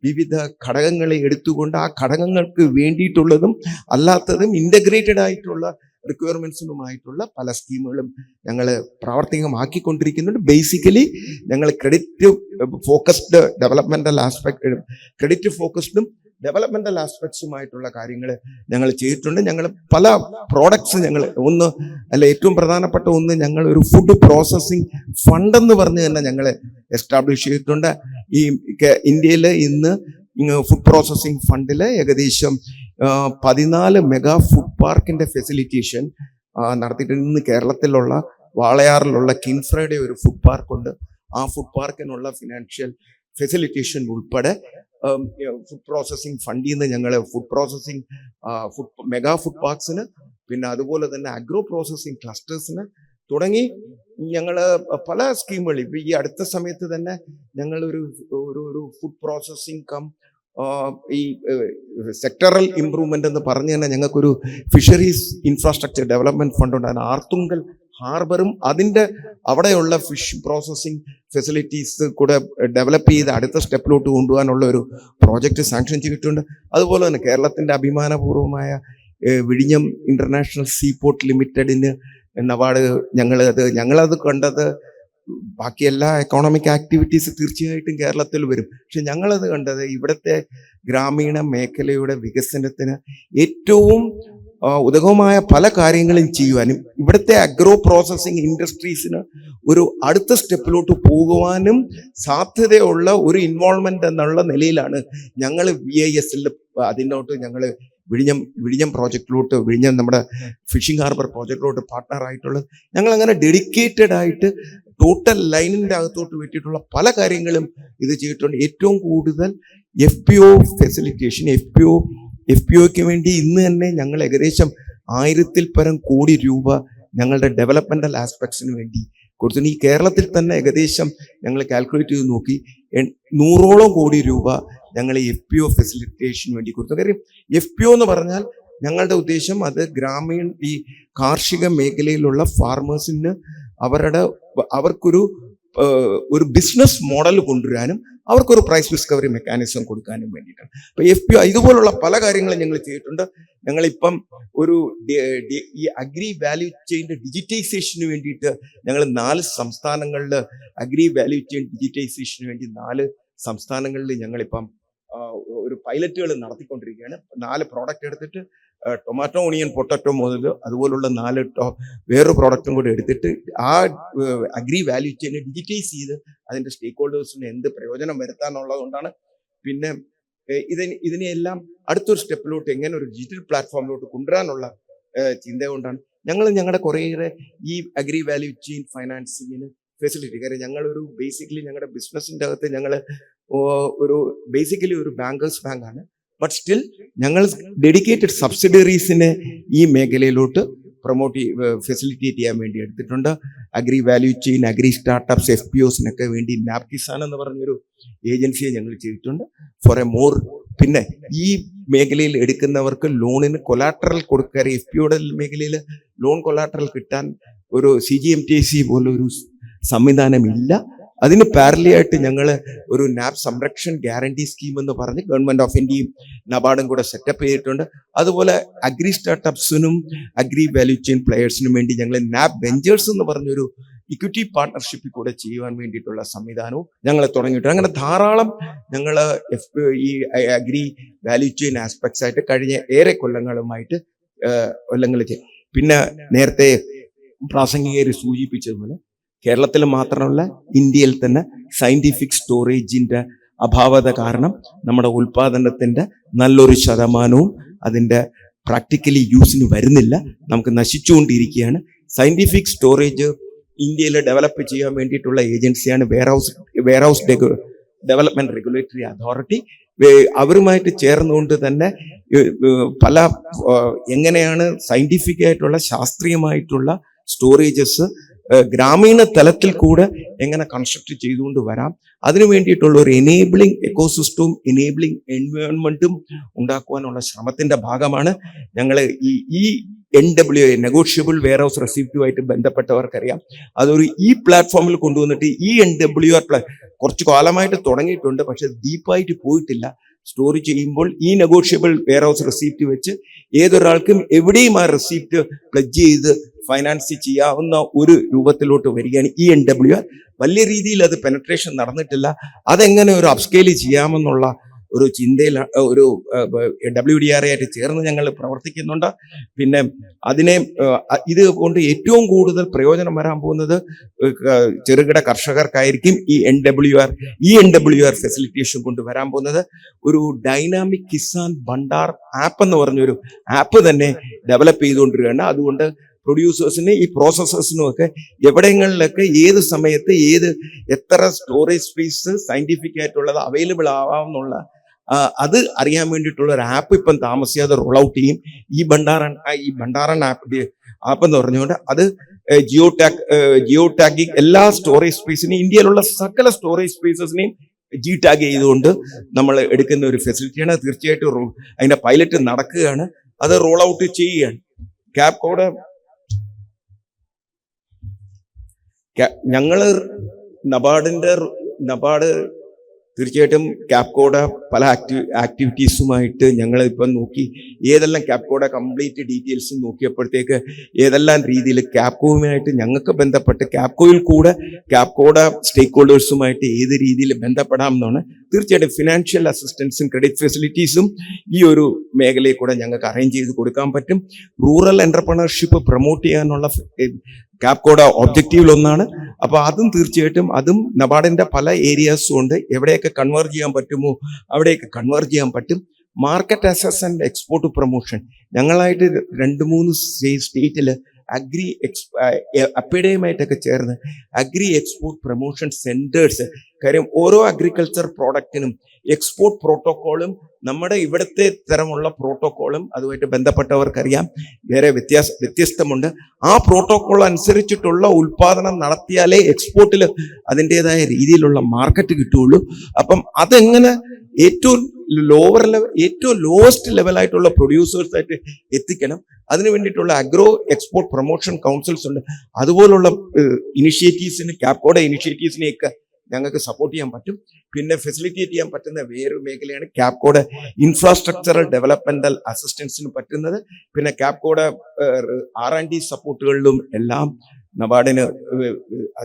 [SPEAKER 10] വിവിധ ഘടകങ്ങളെ എടുത്തുകൊണ്ട് ആ ഘടകങ്ങൾക്ക് വേണ്ടിയിട്ടുള്ളതും അല്ലാത്തതും ഇൻ്റഗ്രേറ്റഡ് ആയിട്ടുള്ള റിക്വയർമെൻറ്റ്സിനുമായിട്ടുള്ള പല സ്കീമുകളും ഞങ്ങൾ പ്രാവർത്തികമാക്കിക്കൊണ്ടിരിക്കുന്നുണ്ട്. ബേസിക്കലി ഞങ്ങൾ ക്രെഡിറ്റ് ഫോക്കസ്ഡ് ഡെവലപ്മെൻ്റൽ ആസ്പെക്ട്സുമായിട്ടുള്ള കാര്യങ്ങൾ ഞങ്ങൾ ചെയ്തിട്ടുണ്ട്. ഞങ്ങൾ പല പ്രോഡക്ട്സ് ഏറ്റവും പ്രധാനപ്പെട്ട ഒന്ന് ഞങ്ങൾ ഒരു ഫുഡ് പ്രോസസ്സിംഗ് ഫണ്ട് എന്ന് പറഞ്ഞ് തന്നെ ഞങ്ങൾ എസ്റ്റാബ്ലിഷ് ചെയ്തിട്ടുണ്ട്. ഈ ഇന്ത്യയിൽ ഇന്ന് ഫുഡ് പ്രോസസ്സിംഗ് ഫണ്ടിൽ ഏകദേശം 14 മെഗാ ഫുഡ് പാർക്കിന്റെ ഫെസിലിറ്റേഷൻ നടത്തിയിട്ടുണ്ട്. ഇന്ന് കേരളത്തിലുള്ള വാളയാറിലുള്ള കിൻഫ്രയുടെ ഒരു ഫുഡ് പാർക്കുണ്ട്. ആ ഫുഡ് പാർക്കിനുള്ള ഫിനാൻഷ്യൽ ഫെസിലിറ്റേഷൻ ഉൾപ്പെടെ ഫുഡ് പ്രോസസ്സിംഗ് ഫണ്ടിൽ നിന്ന് ഞങ്ങൾ മെഗാ ഫുഡ് പാർക്സിന്, പിന്നെ അതുപോലെ തന്നെ അഗ്രോ പ്രോസസ്സിംഗ് ക്ലസ്റ്റേഴ്സിന് തുടങ്ങി ഞങ്ങൾ പല സ്കീമുകൾ ഇപ്പം ഈ അടുത്ത സമയത്ത് തന്നെ ഞങ്ങൾ ഒരു ഫുഡ് പ്രോസസ്സിംഗ് ഈ സെക്ടറൽ ഇംപ്രൂവ്മെന്റ് എന്ന് പറഞ്ഞ് തന്നെ ഞങ്ങൾക്കൊരു ഫിഷറീസ് ഇൻഫ്രാസ്ട്രക്ചർ ഡെവലപ്മെന്റ് ഫണ്ട് ഉണ്ടായിരുന്നു. ആർത്തുങ്കൽ ഹാർബറും അതിൻ്റെ അവിടെയുള്ള ഫിഷ് പ്രോസസ്സിംഗ് ഫെസിലിറ്റീസ് കൂടെ ഡെവലപ്പ് ചെയ്ത് അടുത്ത സ്റ്റെപ്പിലോട്ട് കൊണ്ടുപോകാനുള്ള ഒരു പ്രോജക്റ്റ് സാങ്ഷൻ ചെയ്തിട്ടുണ്ട്. അതുപോലെ തന്നെ കേരളത്തിൻ്റെ അഭിമാനപൂർവമായ വിഴിഞ്ഞം ഇന്റർനാഷണൽ സീപോർട്ട് ലിമിറ്റഡിന് അവാർഡ് ഞങ്ങളത് കണ്ടത്, ബാക്കി എല്ലാ എക്കോണമിക് ആക്ടിവിറ്റീസ് തീർച്ചയായിട്ടും കേരളത്തിൽ വരും, പക്ഷെ ഞങ്ങളത് കണ്ടത് ഇവിടുത്തെ ഗ്രാമീണ മേഖലയുടെ വികസനത്തിന് ഏറ്റവും ഉതകമായ പല കാര്യങ്ങളും ചെയ്യുവാനും ഇവിടുത്തെ അഗ്രോ പ്രോസസ്സിംഗ് ഇൻഡസ്ട്രീസിന് ഒരു അടുത്ത സ്റ്റെപ്പിലോട്ട് പോകുവാനും സാധ്യതയുള്ള ഒരു ഇൻവോൾവ്മെന്റ് എന്നുള്ള നിലയിലാണ് ഞങ്ങൾ VISL അതിനോട്ട് ഞങ്ങൾ വിഴിഞ്ഞം പ്രോജക്റ്റിലോട്ട്, വിഴിഞ്ഞം നമ്മുടെ ഫിഷിംഗ് ഹാർബർ പ്രോജക്റ്റിലോട്ട് പാർട്ട്ണർ ആയിട്ടുള്ളത്. ഞങ്ങൾ അങ്ങനെ ഡെഡിക്കേറ്റഡ് ആയിട്ട് ടോട്ടൽ ലൈനിൻ്റെ അകത്തോട്ട് വിട്ടിട്ടുള്ള പല കാര്യങ്ങളും ഇത് ചെയ്തിട്ടുണ്ട്. ഏറ്റവും കൂടുതൽ FPO ഫെസിലിറ്റേഷൻ, FPOയ്ക്ക് വേണ്ടി ഇന്ന് തന്നെ ഞങ്ങൾ ഏകദേശം 1000-ൽ പരം കോടി രൂപ ഞങ്ങളുടെ ഡെവലപ്മെന്റൽ ആസ്പെക്ട്സിന് വേണ്ടി കൊടുത്തു. ഈ കേരളത്തിൽ തന്നെ ഏകദേശം ഞങ്ങൾ കാൽക്കുലേറ്റ് ചെയ്ത് നോക്കി 100ഓളം കോടി രൂപ ഞങ്ങൾ FPO ഫെസിലിറ്റേഷന് വേണ്ടി കൊടുത്തു. കാര്യം FPO എന്ന് പറഞ്ഞാൽ ഞങ്ങളുടെ ഉദ്ദേശം അത് ഈ കാർഷിക മേഖലയിലുള്ള ഫാർമേഴ്സിന് അവർക്കൊരു ബിസിനസ് മോഡൽ കൊണ്ടുവരാനും അവർക്കൊരു പ്രൈസ് ഡിസ്കവറി മെക്കാനിസം കൊടുക്കാനും വേണ്ടിയിട്ടാണ്. അപ്പോൾ FPO ഇതുപോലുള്ള പല കാര്യങ്ങളും ഞങ്ങൾ ചെയ്തിട്ടുണ്ട്. ഞങ്ങളിപ്പം ഈ അഗ്രി വാല്യൂ ചെയിൻ്റെ ഡിജിറ്റൈസേഷന് വേണ്ടിയിട്ട് ഞങ്ങൾ 4 സംസ്ഥാനങ്ങളിൽ അഗ്രി വാല്യൂ ചെയിൻ ഡിജിറ്റൈസേഷന് വേണ്ടി 4 സംസ്ഥാനങ്ങളിൽ ഞങ്ങളിപ്പം ഒരു പൈലറ്റുകൾ നടത്തിക്കൊണ്ടിരിക്കുകയാണ്. 4 പ്രോഡക്റ്റ് എടുത്തിട്ട് ടൊമാറ്റോ, ഓണിയൻ, പൊട്ടറ്റോ മുതൽ അതുപോലുള്ള 4 വേറൊരു പ്രോഡക്റ്റും കൂടി എടുത്തിട്ട് ആ അഗ്രി വാല്യൂ ചെയിനെ ഡിജിറ്റൈസ് ചെയ്ത് അതിൻ്റെ സ്റ്റേക്ക് ഹോൾഡേഴ്സിന് എന്ത് പ്രയോജനം വരുത്താനുള്ളത് കൊണ്ടാണ്. പിന്നെ ഇതിനെയെല്ലാം അടുത്തൊരു സ്റ്റെപ്പിലോട്ട് എങ്ങനെ ഒരു ഡിജിറ്റൽ പ്ലാറ്റ്ഫോമിലോട്ട് കൊണ്ടുവരാനുള്ള ചിന്ത കൊണ്ടാണ് ഞങ്ങളുടെ കുറേയേറെ ഈ അഗ്രി വാല്യൂ ചെയിൻ ഫൈനാൻസിങ്ങിന് ഫെസിലിറ്റി. കാര്യം ഞങ്ങളൊരു ബേസിക്കലി ഞങ്ങളുടെ ബിസിനസ്സിൻ്റെ അകത്ത് ഞങ്ങൾ ബേസിക്കലി ഒരു ബാങ്കേഴ്സ് ബാങ്കാണ്. ബട്ട് സ്റ്റിൽ ഞങ്ങൾ ഡെഡിക്കേറ്റഡ് സബ്സിഡറീസിനെ ഈ മേഖലയിലോട്ട് ഫെസിലിറ്റേറ്റ് ചെയ്യാൻ വേണ്ടി എടുത്തിട്ടുണ്ട്. Agri value chain, agri startups, FPOസിനൊക്കെ വേണ്ടി നാപ്കിസാൻ എന്ന് പറഞ്ഞൊരു ഏജൻസിയെ ഞങ്ങൾ ചെയ്തിട്ടുണ്ട് ഫോർ എ മോർ. പിന്നെ ഈ മേഖലയിൽ എടുക്കുന്നവർക്ക് ലോണിന് കൊലാട്രൽ കൊടുക്കാൻ FPOയുടെ മേഖലയിൽ ലോൺ കൊലാട്രൽ കിട്ടാൻ ഒരു CGMTC പോലൊരു സംവിധാനമില്ല. അതിന് പാരലായിട്ട് ഞങ്ങൾ ഒരു നാപ് സംരക്ഷൺ ഗ്യാരണ്ടി സ്കീം എന്ന് പറഞ്ഞ് ഗവൺമെന്റ് ഓഫ് ഇന്ത്യയും നബാർഡും കൂടെ സെറ്റപ്പ് ചെയ്തിട്ടുണ്ട്. അതുപോലെ അഗ്രി സ്റ്റാർട്ടപ്സിനും അഗ്രി വാല്യൂ ചെയിൻ പ്ലെയേഴ്സിനും വേണ്ടി ഞങ്ങൾ നാപ് വെഞ്ചേഴ്സ് എന്ന് പറഞ്ഞൊരു ഇക്വിറ്റി പാർട്ണർഷിപ്പിൽ കൂടെ ചെയ്യുവാൻ വേണ്ടിയിട്ടുള്ള സംവിധാനവും ഞങ്ങൾ തുടങ്ങിയിട്ടുണ്ട്. അങ്ങനെ ധാരാളം ഞങ്ങൾ ഈ അഗ്രി വാല്യൂ ചെയിൻ ആസ്പെക്ട്സ് ആയിട്ട് കഴിഞ്ഞ ഏറെ കൊല്ലങ്ങളുമായിട്ട് പിന്നെ നേരത്തെ പ്രാസംഗികർ സൂചിപ്പിച്ചതുപോലെ കേരളത്തിൽ മാത്രമല്ല ഇന്ത്യയിൽ തന്നെ സയന്റിഫിക് സ്റ്റോറേജിന്റെ അഭാവത കാരണം നമ്മുടെ ഉൽപാദനത്തിന്റെ നല്ലൊരു ശതമാനവും അതിന്റെ പ്രാക്ടിക്കലി യൂസിന് വരുന്നില്ല, നമുക്ക് നശിച്ചുകൊണ്ടിരിക്കുകയാണ്. സയന്റിഫിക് സ്റ്റോറേജ് ഇന്ത്യയിൽ ഡെവലപ്പ് ചെയ്യാൻ വേണ്ടിയിട്ടുള്ള ഏജൻസിയാണ് വെയർഹൗസ് ഡെവലപ്മെന്റ് റെഗുലേറ്ററി അതോറിറ്റി. അവരുമായിട്ട് ചേർന്നുകൊണ്ട് തന്നെ പല എങ്ങനെയാണ് സയന്റിഫിക് ആയിട്ടുള്ള ശാസ്ത്രീയമായിട്ടുള്ള സ്റ്റോറേജസ് ഗ്രാമീണ തലത്തിൽ കൂടെ എങ്ങനെ കൺസ്ട്രക്ട് ചെയ്തുകൊണ്ട് വരാം, അതിനു വേണ്ടിയിട്ടുള്ള ഒരു എനേബിളിംഗ് എക്കോസിസ്റ്റവും എനേബിളിംഗ് എൻവയോൺമെന്റും ഉണ്ടാക്കുവാനുള്ള ശ്രമത്തിന്റെ ഭാഗമാണ് ഞങ്ങൾ ഈ NWA നെഗോഷ്യബിൾ വെയർഹൗസ് റെസിപ്റ്റുമായിട്ട് ബന്ധപ്പെട്ടവർക്കറിയാം. അതൊരു ഈ പ്ലാറ്റ്ഫോമിൽ കൊണ്ടുവന്നിട്ട് ഈ NWR കുറച്ച് കാലമായിട്ട് തുടങ്ങിയിട്ടുണ്ട്, പക്ഷെ ഡീപ്പായിട്ട് പോയിട്ടില്ല. സ്റ്റോർ ചെയ്യുമ്പോൾ ഈ നെഗോഷ്യബിൾ വെയർഹൗസ് റെസിപ്റ്റ് വെച്ച് ഏതൊരാൾക്കും എവിടെയും ആ റെസിപ്റ്റ് പ്ലഡ്ജ് ചെയ്ത് ഫൈനാൻസ് ചെയ്യാവുന്ന ഒരു രൂപത്തിലോട്ട് വരികയാണ് ഈ NWR. വലിയ രീതിയിൽ അത് പെനട്രേഷൻ നടന്നിട്ടില്ല. അതെങ്ങനെ ഒരു അപ്സ്കെയിൽ ചെയ്യാമെന്നുള്ള ഒരു ചിന്തയിൽ ഒരു WDRA ആയിട്ട് ചേർന്ന് ഞങ്ങൾ പ്രവർത്തിക്കുന്നുണ്ട്. പിന്നെ അതിനെ ഇത് കൊണ്ട് ഏറ്റവും കൂടുതൽ പ്രയോജനം വരാൻ പോകുന്നത് ചെറുകിട കർഷകർക്കായിരിക്കും. ഈ NWR ഫെസിലിറ്റേഷൻ കൊണ്ട് വരാൻ പോകുന്നത് ഒരു ഡൈനാമിക് കിസാൻ ഭണ്ഡാർ ആപ്പ് എന്ന് പറഞ്ഞൊരു ആപ്പ് തന്നെ ഡെവലപ്പ് ചെയ്തുകൊണ്ടിരിക്കുകയാണ്. അതുകൊണ്ട് പ്രൊഡ്യൂസേഴ്സിന് ഈ പ്രോസസ്സേഴ്സിനും ഒക്കെ എവിടങ്ങളിലൊക്കെ ഏത് സമയത്ത് എത്ര സ്റ്റോറേജ് സ്പേസ് സയന്റിഫിക് ആയിട്ടുള്ളത് അവൈലബിൾ ആവാമെന്നുള്ള അത് അറിയാൻ വേണ്ടിയിട്ടുള്ള ഒരു ആപ്പ് ഇപ്പം താമസിയാതെ റോൾ ഔട്ട് ചെയ്യും. ഈ ഭണ്ഡാരൻ ആപ്പ് എന്ന് പറഞ്ഞുകൊണ്ട് അത് ജിയോ ടാഗിങ് എല്ലാ സ്റ്റോറേജ് സ്പേസിനെയും ഇന്ത്യയിലുള്ള സകല സ്റ്റോറേജ് സ്പേസസിനെയും ടാഗ് ചെയ്തുകൊണ്ട് നമ്മൾ എടുക്കുന്ന ഒരു ഫെസിലിറ്റിയാണ്. തീർച്ചയായിട്ടും അതിന്റെ പൈലറ്റ് നടക്കുകയാണ്, അത് റോൾ ഔട്ട് ചെയ്യുകയാണ്. ക്യാപ്കോഡ് ഞങ്ങള് നബാർഡ് തീർച്ചയായിട്ടും ക്യാപ്കോയുടെ പല ആക്ടിവിറ്റീസുമായിട്ട് ഞങ്ങൾ ഇപ്പം നോക്കി. ഏതെല്ലാം ക്യാപ്കോയുടെ കംപ്ലീറ്റ് ഡീറ്റെയിൽസ് നോക്കിയപ്പോഴത്തേക്ക് ഏതെല്ലാം രീതിയിൽ ക്യാപ്കോയുമായിട്ട് ഞങ്ങൾക്ക് ബന്ധപ്പെട്ട് ക്യാപ്കോയിൽ കൂടെ ക്യാപ്കോയുടെ സ്റ്റേക്ക് ഹോൾഡേഴ്സുമായിട്ട് ഏത് രീതിയിൽ ബന്ധപ്പെടാം എന്നാണ്. തീർച്ചയായിട്ടും ഫിനാൻഷ്യൽ അസിസ്റ്റൻസും ക്രെഡിറ്റ് ഫെസിലിറ്റീസും ഈ ഒരു മേഖലയിൽ കൂടെ ഞങ്ങൾക്ക് അറേഞ്ച് ചെയ്ത് കൊടുക്കാൻ പറ്റും. റൂറൽ എന്റർപ്രണർഷിപ്പ് പ്രൊമോട്ട് ചെയ്യാനുള്ള ക്യാപ്കോയുടെ ഒബ്ജക്റ്റീവിലൊന്നാണ്. അപ്പൊ അതും തീർച്ചയായിട്ടും നബാർഡിന്റെ പല ഏരിയാസും ഉണ്ട്. എവിടെയൊക്കെ കൺവേർജ് ചെയ്യാൻ പറ്റുമോ അവിടെയൊക്കെ കൺവേർജ് ചെയ്യാൻ പറ്റും. Market access and export promotion ഞങ്ങളായിട്ട് 2-3 സ്റ്റേറ്റിൽ അപ്പേഡയുമായിട്ടൊക്കെ ചേർന്ന് അഗ്രി എക്സ്പോർട്ട് പ്രൊമോഷൻ സെന്റേഴ്സ്. കാര്യം ഓരോ അഗ്രികൾച്ചർ പ്രോഡക്റ്റിനും എക്സ്പോർട്ട് പ്രോട്ടോക്കോളും നമ്മുടെ ഇവിടുത്തെ തരമുള്ള പ്രോട്ടോക്കോളും അതുമായിട്ട് ബന്ധപ്പെട്ടവർക്കറിയാം വേറെ വ്യത്യസ്തമുണ്ട്. ആ പ്രോട്ടോക്കോൾ അനുസരിച്ചിട്ടുള്ള ഉൽപാദനം നടത്തിയാലേ എക്സ്പോർട്ടിൽ അതിൻ്റെതായ രീതിയിലുള്ള മാർക്കറ്റ് കിട്ടുകയുള്ളൂ. അപ്പം അതെങ്ങനെ ഏറ്റവും ലോവസ്റ്റ് ലെവലായിട്ടുള്ള പ്രൊഡ്യൂസേഴ്സായിട്ട് എത്തിക്കണം, അതിനു വേണ്ടിയിട്ടുള്ള അഗ്രോ എക്സ്പോർട്ട് പ്രൊമോഷൻ കൗൺസിൽസ് ഉണ്ട്. അതുപോലുള്ള ഇനിഷ്യേറ്റീവ്സിന് ക്യാപ്കോയുടെ ഇനിഷ്യേറ്റീവ്സിനെയൊക്കെ ഞങ്ങൾക്ക് സപ്പോർട്ട് ചെയ്യാൻ പറ്റും. പിന്നെ ഫെസിലിറ്റേറ്റ് ചെയ്യാൻ പറ്റുന്ന വേറൊരു മേഖലയാണ് ക്യാപ്കോയുടെ ഇൻഫ്രാസ്ട്രക്ചറൽ ഡെവലപ്മെന്റൽ അസിസ്റ്റൻസിന് പറ്റുന്നത്. പിന്നെ ക്യാപ്കോയുടെ R&D സപ്പോർട്ടുകളിലും എല്ലാം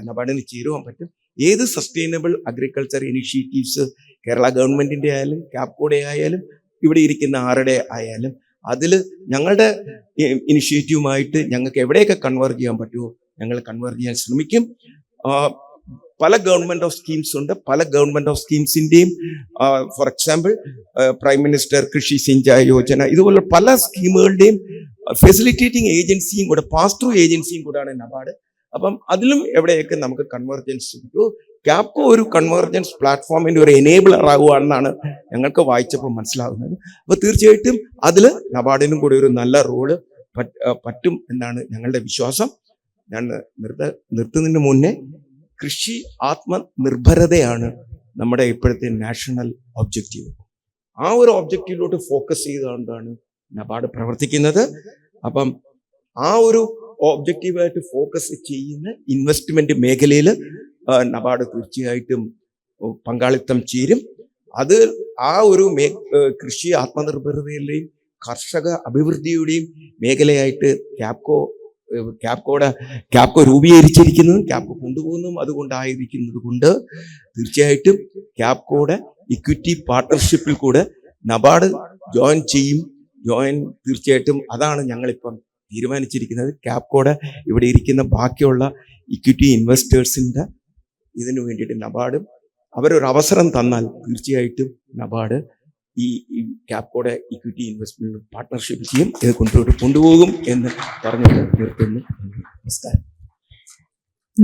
[SPEAKER 10] നബാർഡിന് ചേരുവാൻ പറ്റും. ഏത് സസ്റ്റൈനബിൾ അഗ്രികൾച്ചർ ഇനിഷ്യേറ്റീവ്സ് കേരള ഗവൺമെന്റിന്റെ ആയാലും ക്യാപ്കോയുടെ ആയാലും ഇവിടെ ഇരിക്കുന്ന ആരുടെ ആയാലും അതിൽ ഞങ്ങളുടെ ഇനിഷ്യേറ്റീവുമായിട്ട് ഞങ്ങൾക്ക് എവിടെയൊക്കെ കൺവേർജ് ചെയ്യാൻ പറ്റുമോ ഞങ്ങൾ കൺവേർജ് ചെയ്യാൻ ശ്രമിക്കും. പല ഗവൺമെന്റ് ഓഫ് സ്കീംസ് ഉണ്ട്. പല ഗവൺമെന്റ് ഓഫ് സ്കീംസിന്റെയും for example prime minister Krishi Sinchai Yojana ഇതുപോലെ പല സ്കീമുകളുടെയും ഫെസിലിറ്റേറ്റിംഗ് ഏജൻസിയും കൂടെ പാസ് ത്രൂ ഏജൻസിയും കൂടെയാണ് നബാർഡ്. അപ്പം അതിലും എവിടെയൊക്കെ നമുക്ക് കൺവേർജൻസ് കിട്ടുമോ ക്യാപ്കോ ഒരു കൺവേർജൻസ് പ്ലാറ്റ്ഫോമിന്റെ ഒരു എനേബിളർ ആകുകയാണെന്നാണ് ഞങ്ങൾക്ക് വായിച്ചപ്പോൾ മനസ്സിലാകുന്നത്. അപ്പൊ തീർച്ചയായിട്ടും അതിൽ നബാർഡിനും കൂടെ ഒരു നല്ല റോള് പറ്റും എന്നാണ് ഞങ്ങളുടെ വിശ്വാസം. ഞാൻ നിർത്തുന്നതിന് മുന്നേ കൃഷി ആത്മനിർഭരതയാണ് നമ്മുടെ ഇപ്പോഴത്തെ നാഷണൽ ഒബ്ജക്റ്റീവ്. ആ ഒരു ഒബ്ജക്റ്റീവിലോട്ട് ഫോക്കസ് ചെയ്തുകൊണ്ടാണ് നബാർഡ് പ്രവർത്തിക്കുന്നത്. അപ്പം ആ ഒരു ഒബ്ജക്റ്റീവായിട്ട് ഫോക്കസ് ചെയ്യുന്ന ഇൻവെസ്റ്റ്മെന്റ് മേഖലയിൽ നബാർഡ് തീർച്ചയായിട്ടും പങ്കാളിത്തം ചേരും. അത് ആ ഒരു കൃഷി ആത്മനിർഭരതയുടെയും കർഷക അഭിവൃദ്ധിയുടെയും മേഖലയായിട്ട് ക്യാപ്കോ ക്യാപ്കോ രൂപീകരിച്ചിരിക്കുന്നതും ക്യാപ്കോ കൊണ്ടുപോകുന്നതും അതുകൊണ്ടായിരിക്കുന്നത് കൊണ്ട് തീർച്ചയായിട്ടും ക്യാപ്കോയുടെ ഇക്വിറ്റി പാർട്ട്ണർഷിപ്പിൽ കൂടെ നബാർഡ് ജോയിൻ തീർച്ചയായിട്ടും അതാണ് ഞങ്ങളിപ്പം തീരുമാനിച്ചിരിക്കുന്നത്. ക്യാപ്കോയുടെ ഇവിടെ ഇരിക്കുന്ന ബാക്കിയുള്ള ഇക്വിറ്റി ഇൻവെസ്റ്റേഴ്സിൻ്റെ ഇതിനു വേണ്ടിയിട്ട് നബാർഡും അവരൊരു അവസരം തന്നാൽ തീർച്ചയായിട്ടും നബാർഡ് ഈ ക്യാപ്കോയുടെ ഇക്വിറ്റി ഇൻവെസ്റ്റ്മെന്റ് പാർട്ട്ണർഷിപ്പ് ചെയ്യും, ഇത് കൊണ്ടുപോകും എന്ന് പറഞ്ഞുകൊണ്ട് നിർത്തുന്നു. നമസ്കാരം.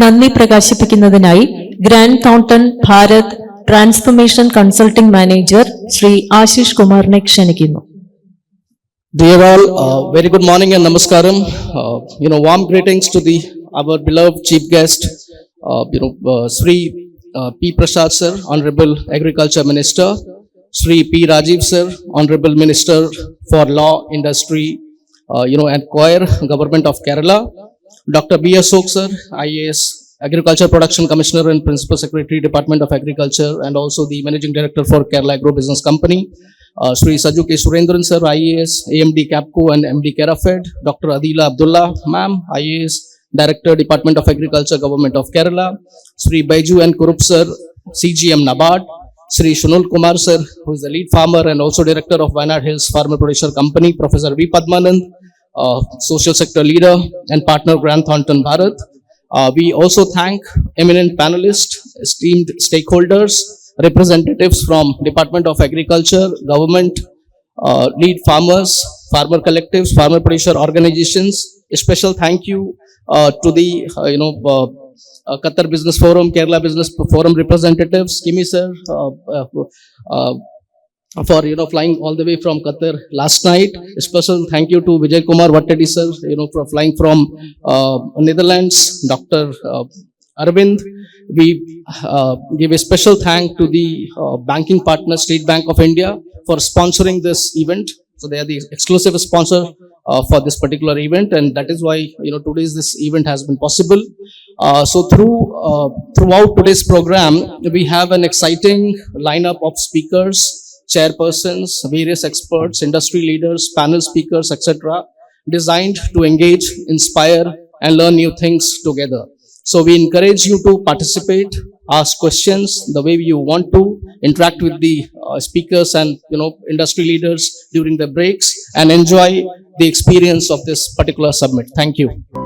[SPEAKER 2] നന്ദി പ്രകാശിപ്പിക്കുന്നതിനായി Grant Thornton Bharat transformation consulting manager Shri Ashish കുമാറിനെ ക്ഷണിക്കുന്നു.
[SPEAKER 11] Dear all, very good morning and namaskaram. Warm greetings to our beloved chief guest, Sri P. Prasad sir, Honorable Agriculture Minister, Sri P. Rajiv sir, Honorable Minister for Law, Industry, and Choir, Government of Kerala, Dr. B. Ashok sir, IAS, Agriculture Production Commissioner and Principal Secretary, Department of Agriculture, and also the Managing Director for Kerala Agro Business Company. Sri Saju K. Surendran sir, IAS, AMD Capco and MD Kerafed, Dr. Adila Abdullah ma'am, IAS, Director, Department of Agriculture, Government of Kerala, Sri Baiju and Kurup sir, CGM NABARD, Sri Shunul Kumar sir, who is the lead farmer and also Director of Wayanad Hills Farmer Producer Company, Professor V. Padmanand, Social Sector Leader and Partner Grant Thornton Bharat. We also thank eminent panelists, esteemed stakeholders, representatives from Department of Agriculture, government, lead farmers, farmer collectives, farmer producer organizations. A special thank you to the Qatar Business Forum, Kerala Business Forum representatives, Kimi sir, for flying all the way from Qatar last night. A special thank you to Vijay Kumar Vattadi sir, for flying from Netherlands, Dr. Arvind. We give a special thank to the banking partner State Bank of India for sponsoring this event. So they are the exclusive sponsor for this particular event, and that is why today's this event has been possible. So throughout today's program, we have an exciting lineup of speakers, chairpersons, various experts, industry leaders, panel speakers, etc., designed to engage, inspire, and learn new things together. So we encourage you to participate, ask questions the way you want to, interact with the speakers and industry leaders during the breaks, and enjoy the experience of this particular summit. Thank you.